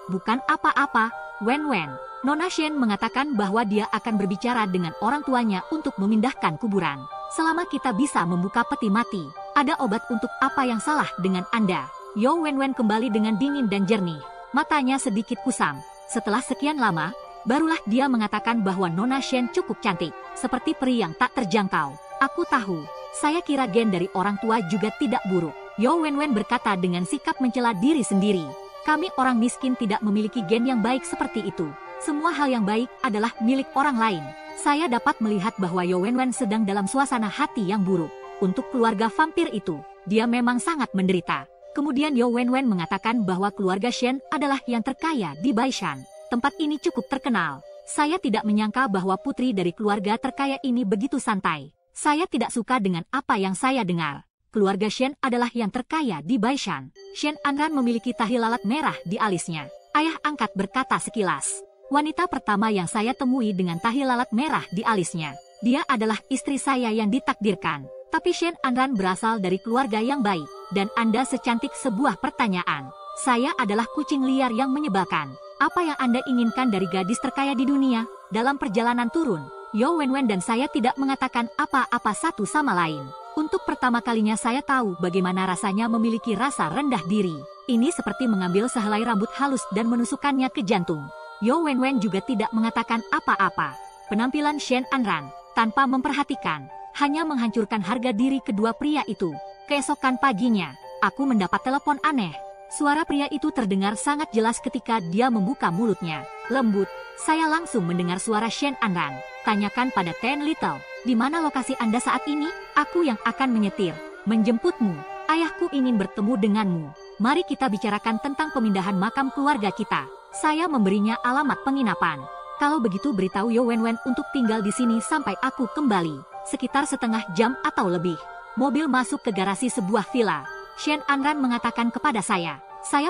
Bukan apa-apa, Wenwen. Nona Shen mengatakan bahwa dia akan berbicara dengan orang tuanya untuk memindahkan kuburan. Selama kita bisa membuka peti mati, ada obat untuk apa yang salah dengan Anda. Yo Wenwen kembali dengan dingin dan jernih, matanya sedikit kusam. Setelah sekian lama, barulah dia mengatakan bahwa Nona Shen cukup cantik, seperti peri yang tak terjangkau. Aku tahu. Saya kira gen dari orang tua juga tidak buruk. Yo Wenwen berkata dengan sikap mencela diri sendiri. Kami orang miskin tidak memiliki gen yang baik seperti itu. Semua hal yang baik adalah milik orang lain. Saya dapat melihat bahwa Yo Wenwen sedang dalam suasana hati yang buruk. Untuk keluarga vampir itu, dia memang sangat menderita. Kemudian Yo Wenwen mengatakan bahwa keluarga Shen adalah yang terkaya di Baishan. Tempat ini cukup terkenal. Saya tidak menyangka bahwa putri dari keluarga terkaya ini begitu santai. Saya tidak suka dengan apa yang saya dengar. Keluarga Shen adalah yang terkaya di Baishan. Shen Anran memiliki tahi lalat merah di alisnya. Ayah angkat berkata sekilas. Wanita pertama yang saya temui dengan tahi lalat merah di alisnya. Dia adalah istri saya yang ditakdirkan. Tapi Shen Anran berasal dari keluarga yang baik. Dan Anda secantik sebuah pertanyaan. Saya adalah kucing liar yang menyebalkan. Apa yang Anda inginkan dari gadis terkaya di dunia? Dalam perjalanan turun, Yo Wenwen dan saya tidak mengatakan apa-apa satu sama lain. Untuk pertama kalinya saya tahu bagaimana rasanya memiliki rasa rendah diri. Ini seperti mengambil sehelai rambut halus dan menusukkannya ke jantung. Yo Wenwen juga tidak mengatakan apa-apa. Penampilan Shen Anran, tanpa memperhatikan, hanya menghancurkan harga diri kedua pria itu. Keesokan paginya, aku mendapat telepon aneh. Suara pria itu terdengar sangat jelas ketika dia membuka mulutnya. Lembut, saya langsung mendengar suara Shen Anran. Tanyakan pada Ten Little, di mana lokasi Anda saat ini? Aku yang akan menyetir, menjemputmu. Ayahku ingin bertemu denganmu. Mari kita bicarakan tentang pemindahan makam keluarga kita. Saya memberinya alamat penginapan. Kalau begitu beritahu Yo Wenwen untuk tinggal di sini sampai aku kembali. Sekitar setengah jam atau lebih. Mobil masuk ke garasi sebuah villa. Shen Anran mengatakan kepada saya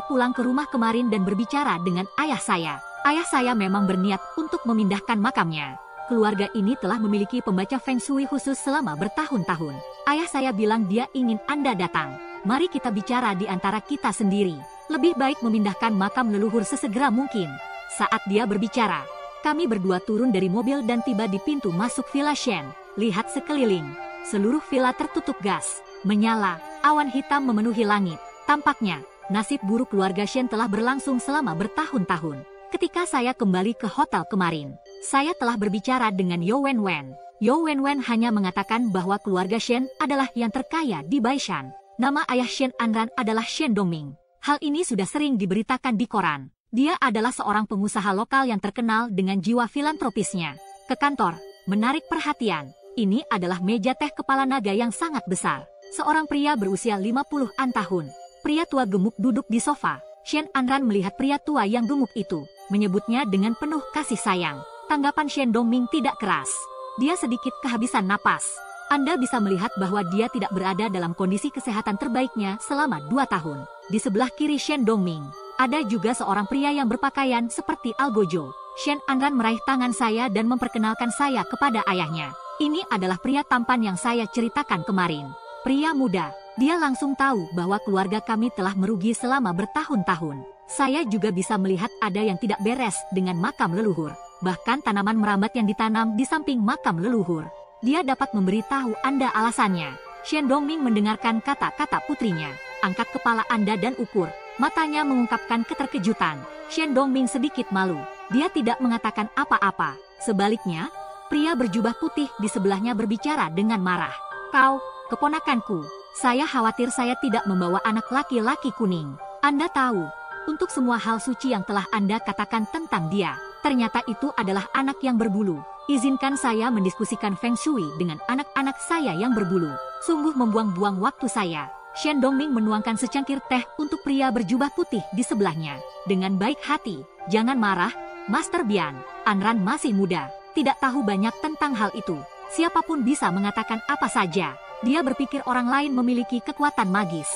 pulang ke rumah kemarin dan berbicara dengan ayah saya. Ayah saya memang berniat untuk memindahkan makamnya. Keluarga ini telah memiliki pembaca Feng Shui khusus selama bertahun-tahun. Ayah saya bilang dia ingin Anda datang. Mari kita bicara di antara kita sendiri. Lebih baik memindahkan makam leluhur sesegera mungkin. Saat dia berbicara, kami berdua turun dari mobil dan tiba di pintu masuk Villa Shen. Lihat sekeliling. Seluruh villa tertutup gas, menyala, awan hitam memenuhi langit. Tampaknya, nasib buruk keluarga Shen telah berlangsung selama bertahun-tahun. Ketika saya kembali ke hotel kemarin, saya telah berbicara dengan Yo Wenwen. Yo Wenwen hanya mengatakan bahwa keluarga Shen adalah yang terkaya di Baishan. Nama ayah Shen Anran adalah Shen Dongming. Hal ini sudah sering diberitakan di koran. Dia adalah seorang pengusaha lokal yang terkenal dengan jiwa filantropisnya. Ke kantor, menarik perhatian. Ini adalah meja teh kepala naga yang sangat besar. Seorang pria berusia 50-an tahun. Pria tua gemuk duduk di sofa. Shen Anran melihat pria tua yang gemuk itu, menyebutnya dengan penuh kasih sayang. Tanggapan Shen Dongming tidak keras. Dia sedikit kehabisan napas. Anda bisa melihat bahwa dia tidak berada dalam kondisi kesehatan terbaiknya selama 2 tahun. Di sebelah kiri Shen Dongming, ada juga seorang pria yang berpakaian seperti Algojo. Shen Anran meraih tangan saya dan memperkenalkan saya kepada ayahnya. Ini adalah pria tampan yang saya ceritakan kemarin. Pria muda. Dia langsung tahu bahwa keluarga kami telah merugi selama bertahun-tahun. Saya juga bisa melihat ada yang tidak beres dengan makam leluhur. Bahkan tanaman merambat yang ditanam di samping makam leluhur. Dia dapat memberitahu Anda alasannya. Shen Dongming mendengarkan kata-kata putrinya. Angkat kepala Anda dan ukur. Matanya mengungkapkan keterkejutan. Shen Dongming sedikit malu. Dia tidak mengatakan apa-apa. Sebaliknya, pria berjubah putih di sebelahnya berbicara dengan marah. Kau, keponakanku. Saya khawatir saya tidak membawa anak laki-laki kuning. Anda tahu, untuk semua hal suci yang telah Anda katakan tentang dia, ternyata itu adalah anak yang berbulu. Izinkan saya mendiskusikan Feng Shui dengan anak-anak saya yang berbulu. Sungguh membuang-buang waktu saya. Shen Dongming menuangkan secangkir teh untuk pria berjubah putih di sebelahnya. Dengan baik hati, jangan marah, Master Bian. Anran masih muda, tidak tahu banyak tentang hal itu. Siapapun bisa mengatakan apa saja. Dia berpikir orang lain memiliki kekuatan magis.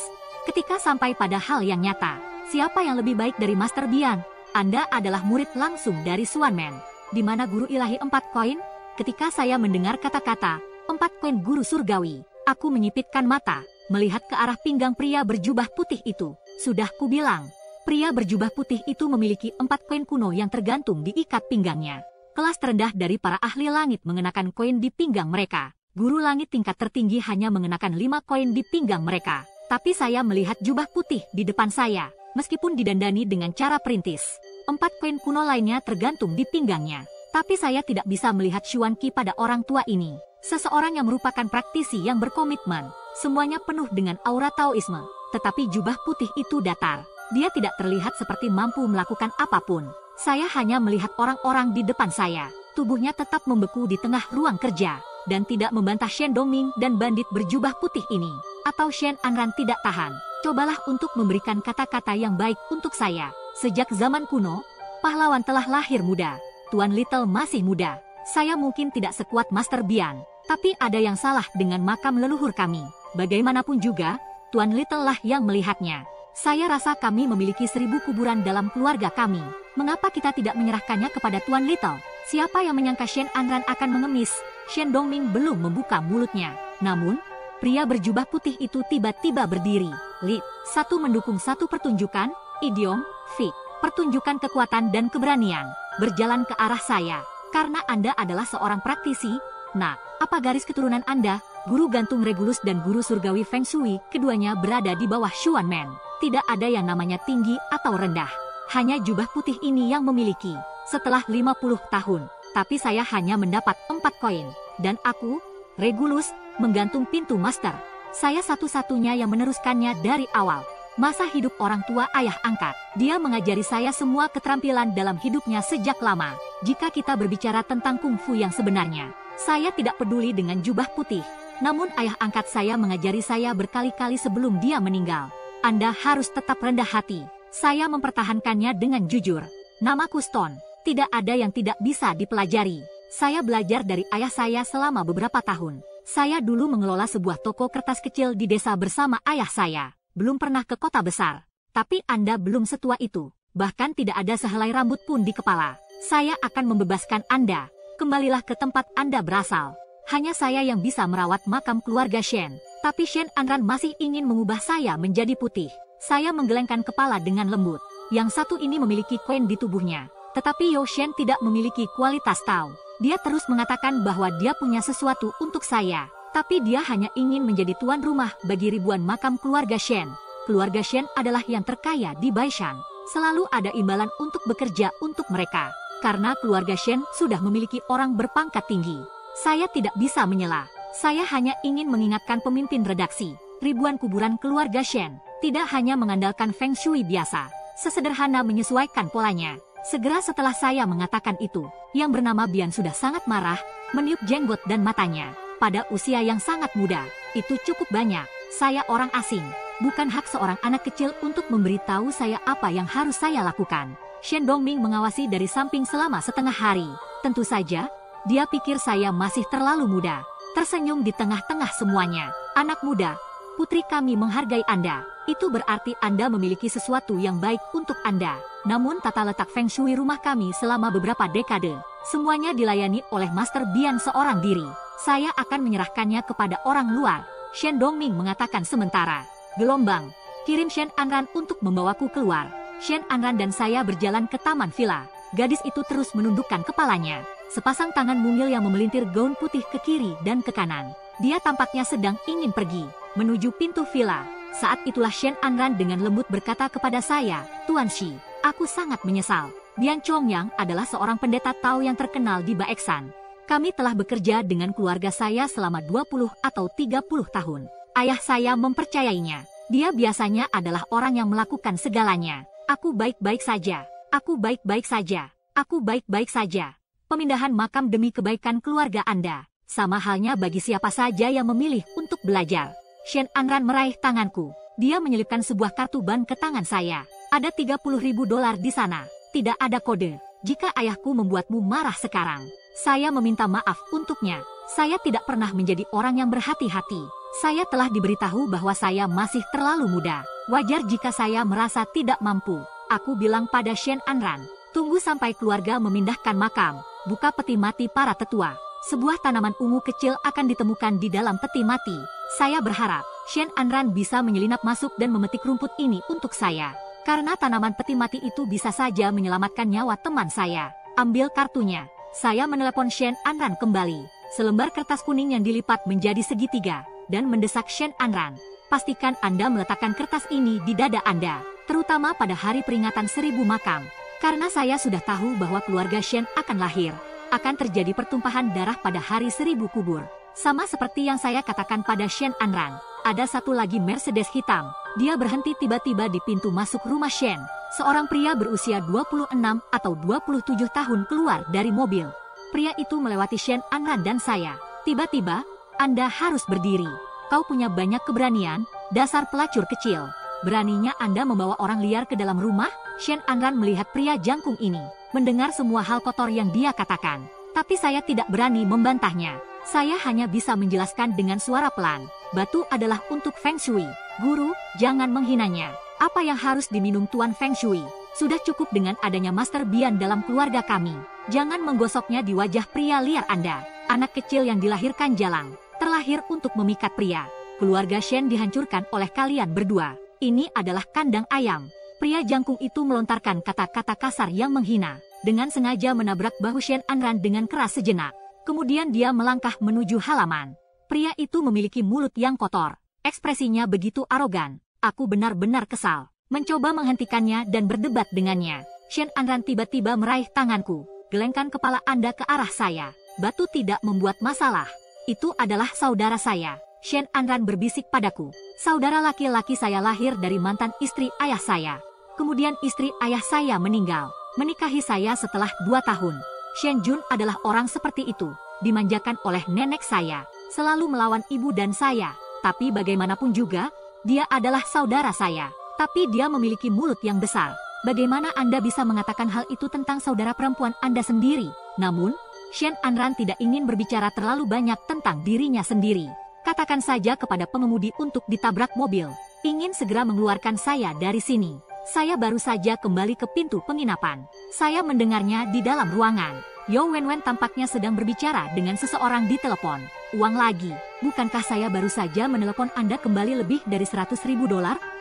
Ketika sampai pada hal yang nyata, siapa yang lebih baik dari Master Bian? Anda adalah murid langsung dari Swanman. Di mana guru ilahi 4 koin? Ketika saya mendengar kata-kata 4 koin guru surgawi, aku menyipitkan mata, melihat ke arah pinggang pria berjubah putih itu. Sudah kubilang, pria berjubah putih itu memiliki 4 koin kuno yang tergantung di ikat pinggangnya. Kelas terendah dari para ahli langit mengenakan koin di pinggang mereka. Guru langit tingkat tertinggi hanya mengenakan 5 koin di pinggang mereka. Tapi saya melihat jubah putih di depan saya, meskipun didandani dengan cara perintis. 4 koin kuno lainnya tergantung di pinggangnya. Tapi saya tidak bisa melihat Xuan Qi pada orang tua ini. Seseorang yang merupakan praktisi yang berkomitmen. Semuanya penuh dengan aura Taoisme. Tetapi jubah putih itu datar. Dia tidak terlihat seperti mampu melakukan apapun. Saya hanya melihat orang-orang di depan saya. Tubuhnya tetap membeku di tengah ruang kerja. Dan tidak membantah Shen Dongming dan bandit berjubah putih ini. Atau Shen Anran tidak tahan. Cobalah untuk memberikan kata-kata yang baik untuk saya. Sejak zaman kuno, pahlawan telah lahir muda. Tuan Little masih muda. Saya mungkin tidak sekuat Master Bian, tapi ada yang salah dengan makam leluhur kami. Bagaimanapun juga, Tuan Little lah yang melihatnya. Saya rasa kami memiliki 1000 kuburan dalam keluarga kami. Mengapa kita tidak menyerahkannya kepada Tuan Little? Siapa yang menyangka Shen Anran akan mengemis? Shen Dongming belum membuka mulutnya. Namun, pria berjubah putih itu tiba-tiba berdiri. Lit, satu mendukung satu pertunjukan, idiom, fik, pertunjukan kekuatan dan keberanian, berjalan ke arah saya. Karena Anda adalah seorang praktisi, nah, apa garis keturunan Anda? Guru gantung Regulus dan guru surgawi Feng Shui, keduanya berada di bawah Xuan Man. Tidak ada yang namanya tinggi atau rendah. Hanya jubah putih ini yang memiliki. Setelah 50 tahun, tapi saya hanya mendapat 4 koin. Dan aku, Regulus, menggantung pintu master. Saya satu-satunya yang meneruskannya dari awal. Masa hidup orang tua ayah angkat. Dia mengajari saya semua keterampilan dalam hidupnya sejak lama. Jika kita berbicara tentang kungfu yang sebenarnya, saya tidak peduli dengan jubah putih. Namun ayah angkat saya mengajari saya berkali-kali sebelum dia meninggal. Anda harus tetap rendah hati. Saya mempertahankannya dengan jujur. Namaku Stone. Tidak ada yang tidak bisa dipelajari. Saya belajar dari ayah saya selama beberapa tahun. Saya dulu mengelola sebuah toko kertas kecil di desa bersama ayah saya. Belum pernah ke kota besar. Tapi Anda belum setua itu. Bahkan tidak ada sehelai rambut pun di kepala. Saya akan membebaskan Anda. Kembalilah ke tempat Anda berasal. Hanya saya yang bisa merawat makam keluarga Shen. Tapi Shen Anran masih ingin mengubah saya menjadi putih. Saya menggelengkan kepala dengan lembut. Yang satu ini memiliki koin di tubuhnya. Tetapi Yo Shen tidak memiliki kualitas Tao. Dia terus mengatakan bahwa dia punya sesuatu untuk saya. Tapi dia hanya ingin menjadi tuan rumah bagi ribuan makam keluarga Shen. Keluarga Shen adalah yang terkaya di Baishan. Selalu ada imbalan untuk bekerja untuk mereka. Karena keluarga Shen sudah memiliki orang berpangkat tinggi. Saya tidak bisa menyela. Saya hanya ingin mengingatkan pemimpin redaksi. Ribuan kuburan keluarga Shen tidak hanya mengandalkan Feng Shui biasa. Sesederhana menyesuaikan polanya. Segera setelah saya mengatakan itu, yang bernama Bian sudah sangat marah, meniup jenggot dan matanya. Pada usia yang sangat muda, itu cukup banyak. Saya orang asing. Bukan hak seorang anak kecil untuk memberitahu saya apa yang harus saya lakukan. Shen Dongming mengawasi dari samping selama setengah hari. Tentu saja, dia pikir saya masih terlalu muda. Tersenyum di tengah-tengah semuanya. Anak muda, putri kami menghargai Anda. Itu berarti Anda memiliki sesuatu yang baik untuk Anda. Namun tata letak Feng Shui rumah kami selama beberapa dekade, semuanya dilayani oleh Master Bian seorang diri. Saya akan menyerahkannya kepada orang luar. Shen Dongming mengatakan sementara. Gelombang, kirim Shen Anran untuk membawaku keluar. Shen Anran dan saya berjalan ke taman villa. Gadis itu terus menundukkan kepalanya. Sepasang tangan mungil yang memelintir gaun putih ke kiri dan ke kanan. Dia tampaknya sedang ingin pergi, menuju pintu villa. Saat itulah Shen Anran dengan lembut berkata kepada saya, Tuan Shi, aku sangat menyesal. Bian Chongyang adalah seorang pendeta Tao yang terkenal di Baeksan. Kami telah bekerja dengan keluarga saya selama 20 atau 30 tahun. Ayah saya mempercayainya. Dia biasanya adalah orang yang melakukan segalanya. Aku baik-baik saja. Aku baik-baik saja. Aku baik-baik saja. Pemindahan makam demi kebaikan keluarga Anda. Sama halnya bagi siapa saja yang memilih untuk belajar. Shen Anran meraih tanganku. Dia menyelipkan sebuah kartu ban ke tangan saya. Ada 30.000 dolar di sana. Tidak ada kode. Jika ayahku membuatmu marah sekarang, saya meminta maaf untuknya. Saya tidak pernah menjadi orang yang berhati-hati. Saya telah diberitahu bahwa saya masih terlalu muda. Wajar jika saya merasa tidak mampu. Aku bilang pada Shen Anran, tunggu sampai keluarga memindahkan makam. Buka peti mati para tetua. Sebuah tanaman ungu kecil akan ditemukan di dalam peti mati. Saya berharap Shen Anran bisa menyelinap masuk dan memetik rumput ini untuk saya. Karena tanaman peti mati itu bisa saja menyelamatkan nyawa teman saya. Ambil kartunya. Saya menelepon Shen Anran kembali. Selembar kertas kuning yang dilipat menjadi segitiga. Dan mendesak Shen Anran. Pastikan Anda meletakkan kertas ini di dada Anda. Terutama pada hari peringatan 1000 makam. Karena saya sudah tahu bahwa keluarga Shen akan lahir. Akan terjadi pertumpahan darah pada hari 1000 kubur. Sama seperti yang saya katakan pada Shen Anran. Ada satu lagi Mercedes hitam. Dia berhenti tiba-tiba di pintu masuk rumah Shen. Seorang pria berusia 26 atau 27 tahun keluar dari mobil. Pria itu melewati Shen Anran dan saya. Tiba-tiba, Anda harus berdiri. Kau punya banyak keberanian, dasar pelacur kecil. Beraninya Anda membawa orang liar ke dalam rumah? Shen Anran melihat pria jangkung ini. Mendengar semua hal kotor yang dia katakan. Tapi saya tidak berani membantahnya. Saya hanya bisa menjelaskan dengan suara pelan. Batu adalah untuk Feng Shui. Guru, jangan menghinanya. Apa yang harus diminum Tuan Feng Shui? Sudah cukup dengan adanya Master Bian dalam keluarga kami. Jangan menggosoknya di wajah pria liar Anda. Anak kecil yang dilahirkan jalang. Terlahir untuk memikat pria. Keluarga Shen dihancurkan oleh kalian berdua. Ini adalah kandang ayam. Pria jangkung itu melontarkan kata-kata kasar yang menghina. Dengan sengaja menabrak bahu Shen Anran dengan keras sejenak. Kemudian dia melangkah menuju halaman. Pria itu memiliki mulut yang kotor. Ekspresinya begitu arogan. Aku benar-benar kesal. Mencoba menghentikannya dan berdebat dengannya. Shen Anran tiba-tiba meraih tanganku. Gelengkan kepala Anda ke arah saya. Batu tidak membuat masalah. Itu adalah saudara saya. Shen Anran berbisik padaku. Saudara laki-laki saya lahir dari mantan istri ayah saya. Kemudian istri ayah saya meninggal. Menikahi saya setelah 2 tahun. Shen Jun adalah orang seperti itu. Dimanjakan oleh nenek saya. Selalu melawan ibu dan saya. Tapi bagaimanapun juga, dia adalah saudara saya. Tapi dia memiliki mulut yang besar. Bagaimana Anda bisa mengatakan hal itu tentang saudara perempuan Anda sendiri? Namun, Shen Anran tidak ingin berbicara terlalu banyak tentang dirinya sendiri. Katakan saja kepada pengemudi untuk ditabrak mobil. Ingin segera mengeluarkan saya dari sini. Saya baru saja kembali ke pintu penginapan. Saya mendengarnya di dalam ruangan. Yo Wenwen tampaknya sedang berbicara dengan seseorang di telepon. Uang lagi. Bukankah saya baru saja menelepon Anda kembali lebih dari $100.000?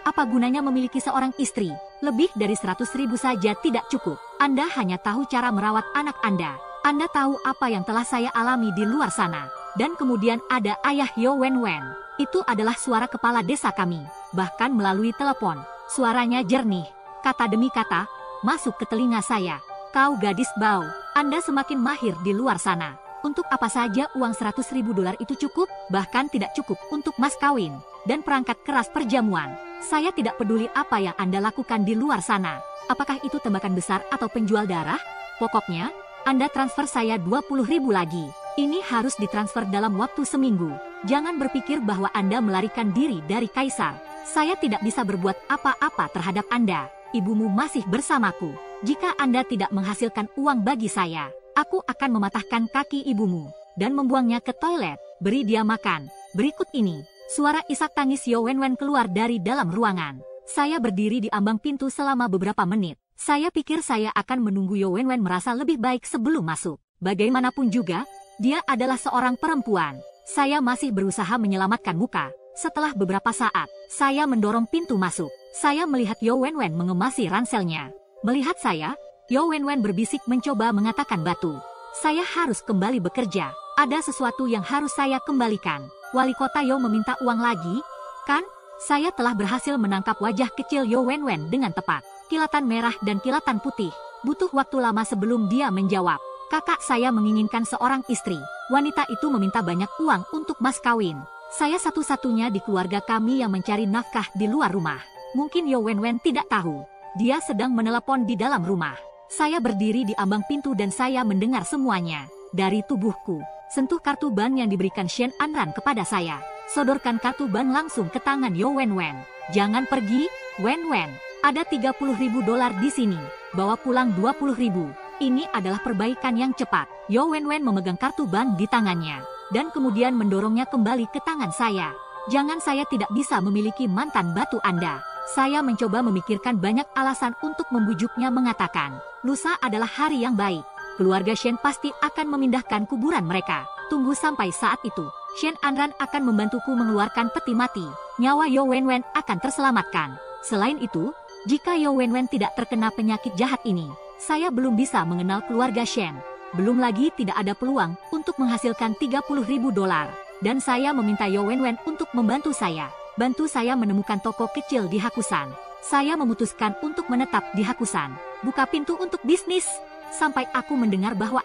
Apa gunanya memiliki seorang istri? Lebih dari 100.000 saja tidak cukup. Anda hanya tahu cara merawat anak Anda. Anda tahu apa yang telah saya alami di luar sana. Dan kemudian ada ayah Yo Wenwen. Itu adalah suara kepala desa kami. Bahkan melalui telepon. Suaranya jernih. Kata demi kata, masuk ke telinga saya. Kau gadis bau. Anda semakin mahir di luar sana. Untuk apa saja uang $100.000 itu cukup? Bahkan tidak cukup untuk mas kawin. Dan perangkat keras perjamuan. Saya tidak peduli apa yang Anda lakukan di luar sana. Apakah itu tembakan besar atau penjual darah? Pokoknya, Anda transfer saya 20.000 lagi. Ini harus ditransfer dalam waktu seminggu. Jangan berpikir bahwa Anda melarikan diri dari Kaisar. Saya tidak bisa berbuat apa-apa terhadap Anda. Ibumu masih bersamaku. Jika Anda tidak menghasilkan uang bagi saya, aku akan mematahkan kaki ibumu dan membuangnya ke toilet. Beri dia makan. Berikut ini, suara isak tangis Yo Wenwen keluar dari dalam ruangan. Saya berdiri di ambang pintu selama beberapa menit. Saya pikir saya akan menunggu Yo Wenwen merasa lebih baik sebelum masuk. Bagaimanapun juga, dia adalah seorang perempuan. Saya masih berusaha menyelamatkan muka. Setelah beberapa saat, saya mendorong pintu masuk. Saya melihat Yo Wenwen mengemasi ranselnya. Melihat saya, Yo Wenwen berbisik mencoba mengatakan batu. Saya harus kembali bekerja. Ada sesuatu yang harus saya kembalikan. Wali kota Yo meminta uang lagi, kan? Saya telah berhasil menangkap wajah kecil Yo Wenwen dengan tepat. Kilatan merah dan kilatan putih. Butuh waktu lama sebelum dia menjawab. Kakak saya menginginkan seorang istri. Wanita itu meminta banyak uang untuk mas kawin. Saya satu-satunya di keluarga kami yang mencari nafkah di luar rumah. Mungkin Yo Wenwen tidak tahu. Dia sedang menelepon di dalam rumah. Saya berdiri di ambang pintu dan saya mendengar semuanya. Dari tubuhku, sentuh kartu bank yang diberikan Shen Anran kepada saya. Sodorkan kartu bank langsung ke tangan Yo Wenwen. Jangan pergi, Wenwen. Ada $30.000 di sini. Bawa pulang 20.000. Ini adalah perbaikan yang cepat. Yo Wenwen memegang kartu bank di tangannya. Dan kemudian mendorongnya kembali ke tangan saya. Jangan saya tidak bisa memiliki mantan batu Anda. Saya mencoba memikirkan banyak alasan untuk membujuknya mengatakan, lusa adalah hari yang baik. Keluarga Shen pasti akan memindahkan kuburan mereka. Tunggu sampai saat itu. Shen Anran akan membantuku mengeluarkan peti mati. Nyawa Yo Wenwen akan terselamatkan. Selain itu, jika Yo Wenwen tidak terkena penyakit jahat ini, saya belum bisa mengenal keluarga Shen. Belum lagi tidak ada peluang untuk menghasilkan $30.000. Dan saya meminta Yo Wenwen untuk membantu saya. Bantu saya menemukan toko kecil di Hakusan. Saya memutuskan untuk menetap di Hakusan. Buka pintu untuk bisnis. Sampai aku mendengar bahwa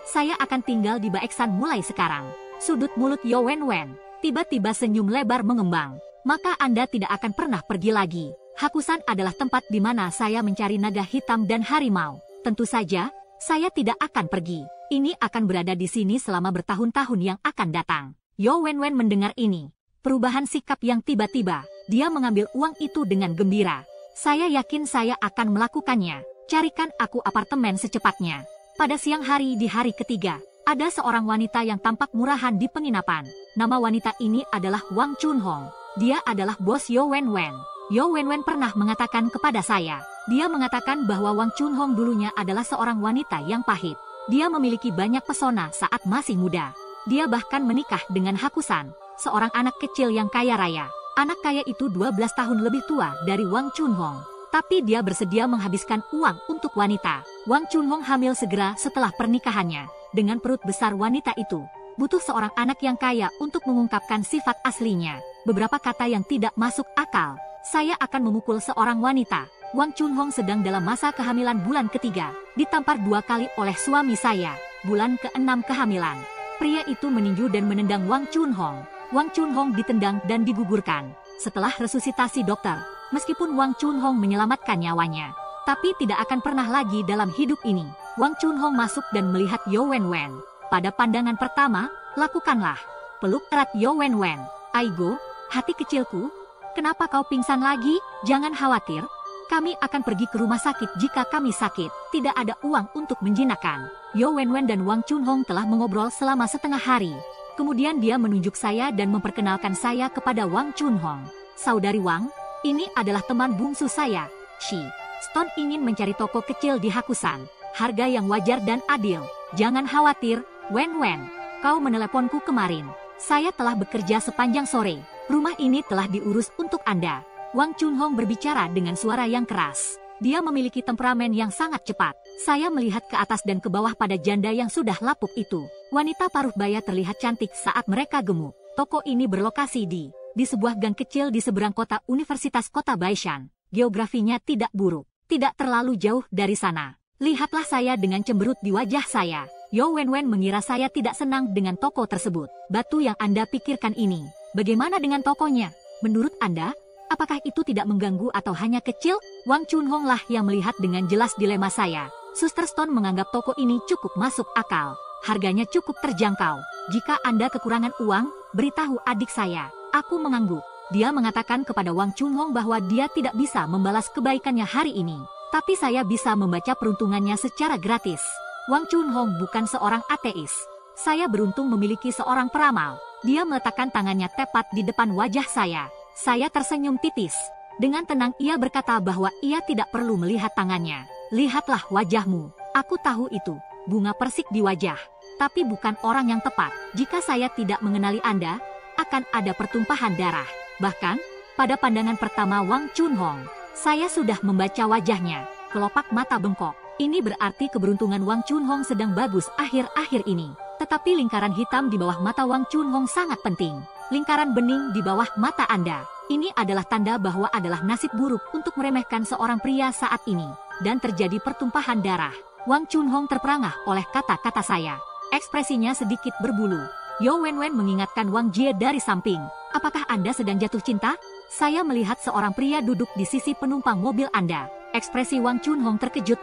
saya akan tinggal di Baeksan mulai sekarang. Sudut mulut Yo Wenwen tiba-tiba senyum lebar mengembang. Maka Anda tidak akan pernah pergi lagi. Hakusan adalah tempat di mana saya mencari naga hitam dan harimau. Tentu saja, saya tidak akan pergi. Ini akan berada di sini selama bertahun-tahun yang akan datang. Yo Wenwen mendengar ini. Perubahan sikap yang tiba-tiba. Dia mengambil uang itu dengan gembira. Saya yakin saya akan melakukannya. Carikan aku apartemen secepatnya. Pada siang hari di hari ketiga, ada seorang wanita yang tampak murahan di penginapan. Nama wanita ini adalah Wang Chunhong. Dia adalah bos Yo Wenwen. Yo Wenwen pernah mengatakan kepada saya. Dia mengatakan bahwa Wang Chunhong dulunya adalah seorang wanita yang pahit. Dia memiliki banyak pesona saat masih muda. Dia bahkan menikah dengan Hakusan, seorang anak kecil yang kaya raya. Anak kaya itu 12 tahun lebih tua dari Wang Chunhong. Tapi dia bersedia menghabiskan uang untuk wanita. Wang Chunhong hamil segera setelah pernikahannya. Dengan perut besar wanita itu, butuh seorang anak yang kaya untuk mengungkapkan sifat aslinya. Beberapa kata yang tidak masuk akal. Saya akan memukul seorang wanita. Wang Chunhong sedang dalam masa kehamilan bulan ketiga, ditampar 2 kali oleh suami saya, bulan ke-6 kehamilan. Pria itu meninju dan menendang Wang Chunhong. Wang Chunhong ditendang dan digugurkan. Setelah resusitasi dokter, meskipun Wang Chunhong menyelamatkan nyawanya, tapi tidak akan pernah lagi dalam hidup ini. Wang Chunhong masuk dan melihat Yo Wenwen. Pada pandangan pertama, lakukanlah. Peluk erat Yo Wenwen. Aigo, hati kecilku, kenapa kau pingsan lagi? Jangan khawatir. Kami akan pergi ke rumah sakit jika kami sakit. Tidak ada uang untuk menjinakkan. Yo Wenwen dan Wang Chunhong telah mengobrol selama setengah hari. Kemudian dia menunjuk saya dan memperkenalkan saya kepada Wang Chunhong. Saudari Wang, ini adalah teman bungsu saya, Shi. Stone ingin mencari toko kecil di Hakusan. Harga yang wajar dan adil. Jangan khawatir, Wenwen. Kau meneleponku kemarin. Saya telah bekerja sepanjang sore. Rumah ini telah diurus untuk Anda. Wang Chunhong berbicara dengan suara yang keras. Dia memiliki temperamen yang sangat cepat. Saya melihat ke atas dan ke bawah pada janda yang sudah lapuk itu. Wanita paruh baya terlihat cantik saat mereka gemuk. Toko ini berlokasi di sebuah gang kecil di seberang kota Universitas Kota Baishan. Geografinya tidak buruk, tidak terlalu jauh dari sana. Lihatlah saya dengan cemberut di wajah saya. Yo Wenwen mengira saya tidak senang dengan toko tersebut. Batu yang Anda pikirkan ini, bagaimana dengan tokonya? Menurut Anda, apakah itu tidak mengganggu atau hanya kecil? Wang Chunhong lah yang melihat dengan jelas dilema saya. Suster Stone menganggap toko ini cukup masuk akal. Harganya cukup terjangkau. Jika Anda kekurangan uang, beritahu adik saya. Aku mengangguk. Dia mengatakan kepada Wang Chunhong bahwa dia tidak bisa membalas kebaikannya hari ini. Tapi saya bisa membaca peruntungannya secara gratis. Wang Chunhong bukan seorang ateis. Saya beruntung memiliki seorang peramal. Dia meletakkan tangannya tepat di depan wajah saya. Saya tersenyum tipis. Dengan tenang ia berkata bahwa ia tidak perlu melihat tangannya. Lihatlah wajahmu. Aku tahu itu. Bunga persik di wajah. Tapi bukan orang yang tepat. Jika saya tidak mengenali Anda, akan ada pertumpahan darah. Bahkan, pada pandangan pertama Wang Chunhong, saya sudah membaca wajahnya. Kelopak mata bengkok. Ini berarti keberuntungan Wang Chunhong sedang bagus akhir-akhir ini. Tetapi lingkaran hitam di bawah mata Wang Chunhong sangat penting. Lingkaran bening di bawah mata Anda. Ini adalah tanda bahwa adalah nasib buruk untuk meremehkan seorang pria saat ini. Dan terjadi pertumpahan darah. Wang Chunhong terperangah oleh kata-kata saya. Ekspresinya sedikit berbulu. Yo Wenwen mengingatkan Wang Jie dari samping. Apakah Anda sedang jatuh cinta? Saya melihat seorang pria duduk di sisi penumpang mobil Anda. Ekspresi Wang Chunhong terkejut.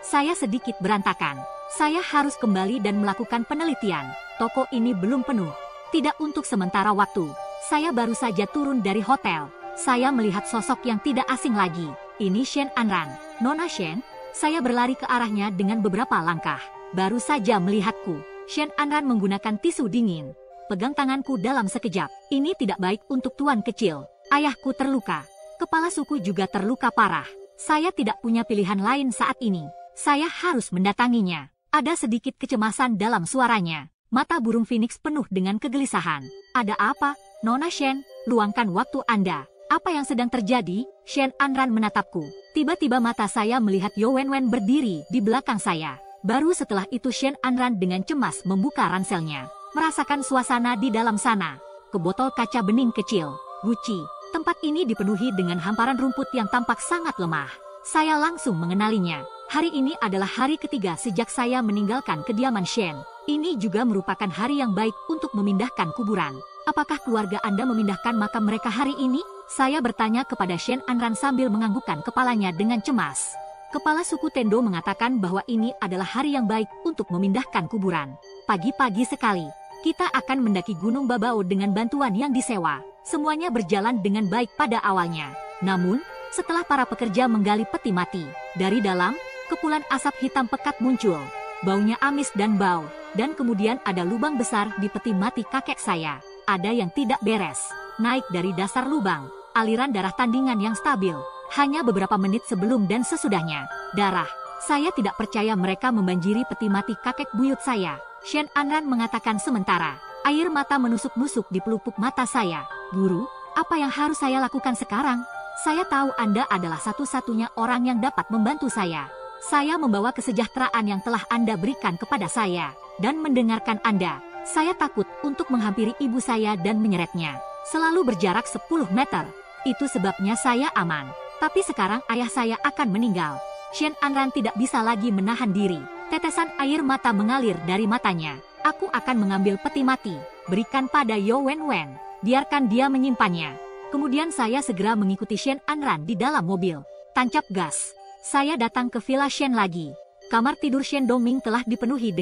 Saya sedikit berantakan. Saya harus kembali dan melakukan penelitian. Toko ini belum penuh. Tidak untuk sementara waktu. Saya baru saja turun dari hotel. Saya melihat sosok yang tidak asing lagi. Ini Shen Anran. Nona Shen, saya berlari ke arahnya dengan beberapa langkah. Baru saja melihatku. Shen Anran menggunakan tisu dingin. Pegang tanganku dalam sekejap. Ini tidak baik untuk tuan kecil. Ayahku terluka. Kepala suku juga terluka parah. Saya tidak punya pilihan lain saat ini. Saya harus mendatanginya. Ada sedikit kecemasan dalam suaranya. Mata burung Phoenix penuh dengan kegelisahan. Ada apa, Nona Shen? Luangkan waktu Anda. Apa yang sedang terjadi? Shen Anran menatapku. Tiba-tiba mata saya melihat Yo Wenwen berdiri di belakang saya. Baru setelah itu Shen Anran dengan cemas membuka ranselnya. Merasakan suasana di dalam sana. Ke botol kaca bening kecil. Gucci. Tempat ini dipenuhi dengan hamparan rumput yang tampak sangat lemah. Saya langsung mengenalinya. Hari ini adalah hari ketiga sejak saya meninggalkan kediaman Shen. Ini juga merupakan hari yang baik untuk memindahkan kuburan. Apakah keluarga Anda memindahkan makam mereka hari ini? Saya bertanya kepada Shen Anran sambil menganggukkan kepalanya dengan cemas. Kepala suku Tendo mengatakan bahwa ini adalah hari yang baik untuk memindahkan kuburan. Pagi-pagi sekali, kita akan mendaki Gunung Babao dengan bantuan yang disewa. Semuanya berjalan dengan baik pada awalnya. Namun, setelah para pekerja menggali peti mati, dari dalam, kepulan asap hitam pekat muncul. Baunya amis dan bau. Dan kemudian ada lubang besar di peti mati kakek saya. Ada yang tidak beres. Naik dari dasar lubang. Aliran darah tandingan yang stabil. Hanya beberapa menit sebelum dan sesudahnya. Darah. Saya tidak percaya mereka membanjiri peti mati kakek buyut saya. Shen Anran mengatakan sementara. Air mata menusuk-nusuk di pelupuk mata saya. Guru, apa yang harus saya lakukan sekarang? Saya tahu Anda adalah satu-satunya orang yang dapat membantu saya. Saya membawa kesejahteraan yang telah Anda berikan kepada saya. Dan mendengarkan Anda. Saya takut untuk menghampiri ibu saya dan menyeretnya. Selalu berjarak 10 meter. Itu sebabnya saya aman. Tapi sekarang ayah saya akan meninggal. Shen Anran tidak bisa lagi menahan diri. Tetesan air mata mengalir dari matanya. Aku akan mengambil peti mati. Berikan pada Yo Wen Wen. Biarkan dia menyimpannya. Kemudian saya segera mengikuti Shen Anran di dalam mobil. Tancap gas. Saya datang ke Villa Shen lagi. Kamar tidur Shen Dongming telah dipenuhi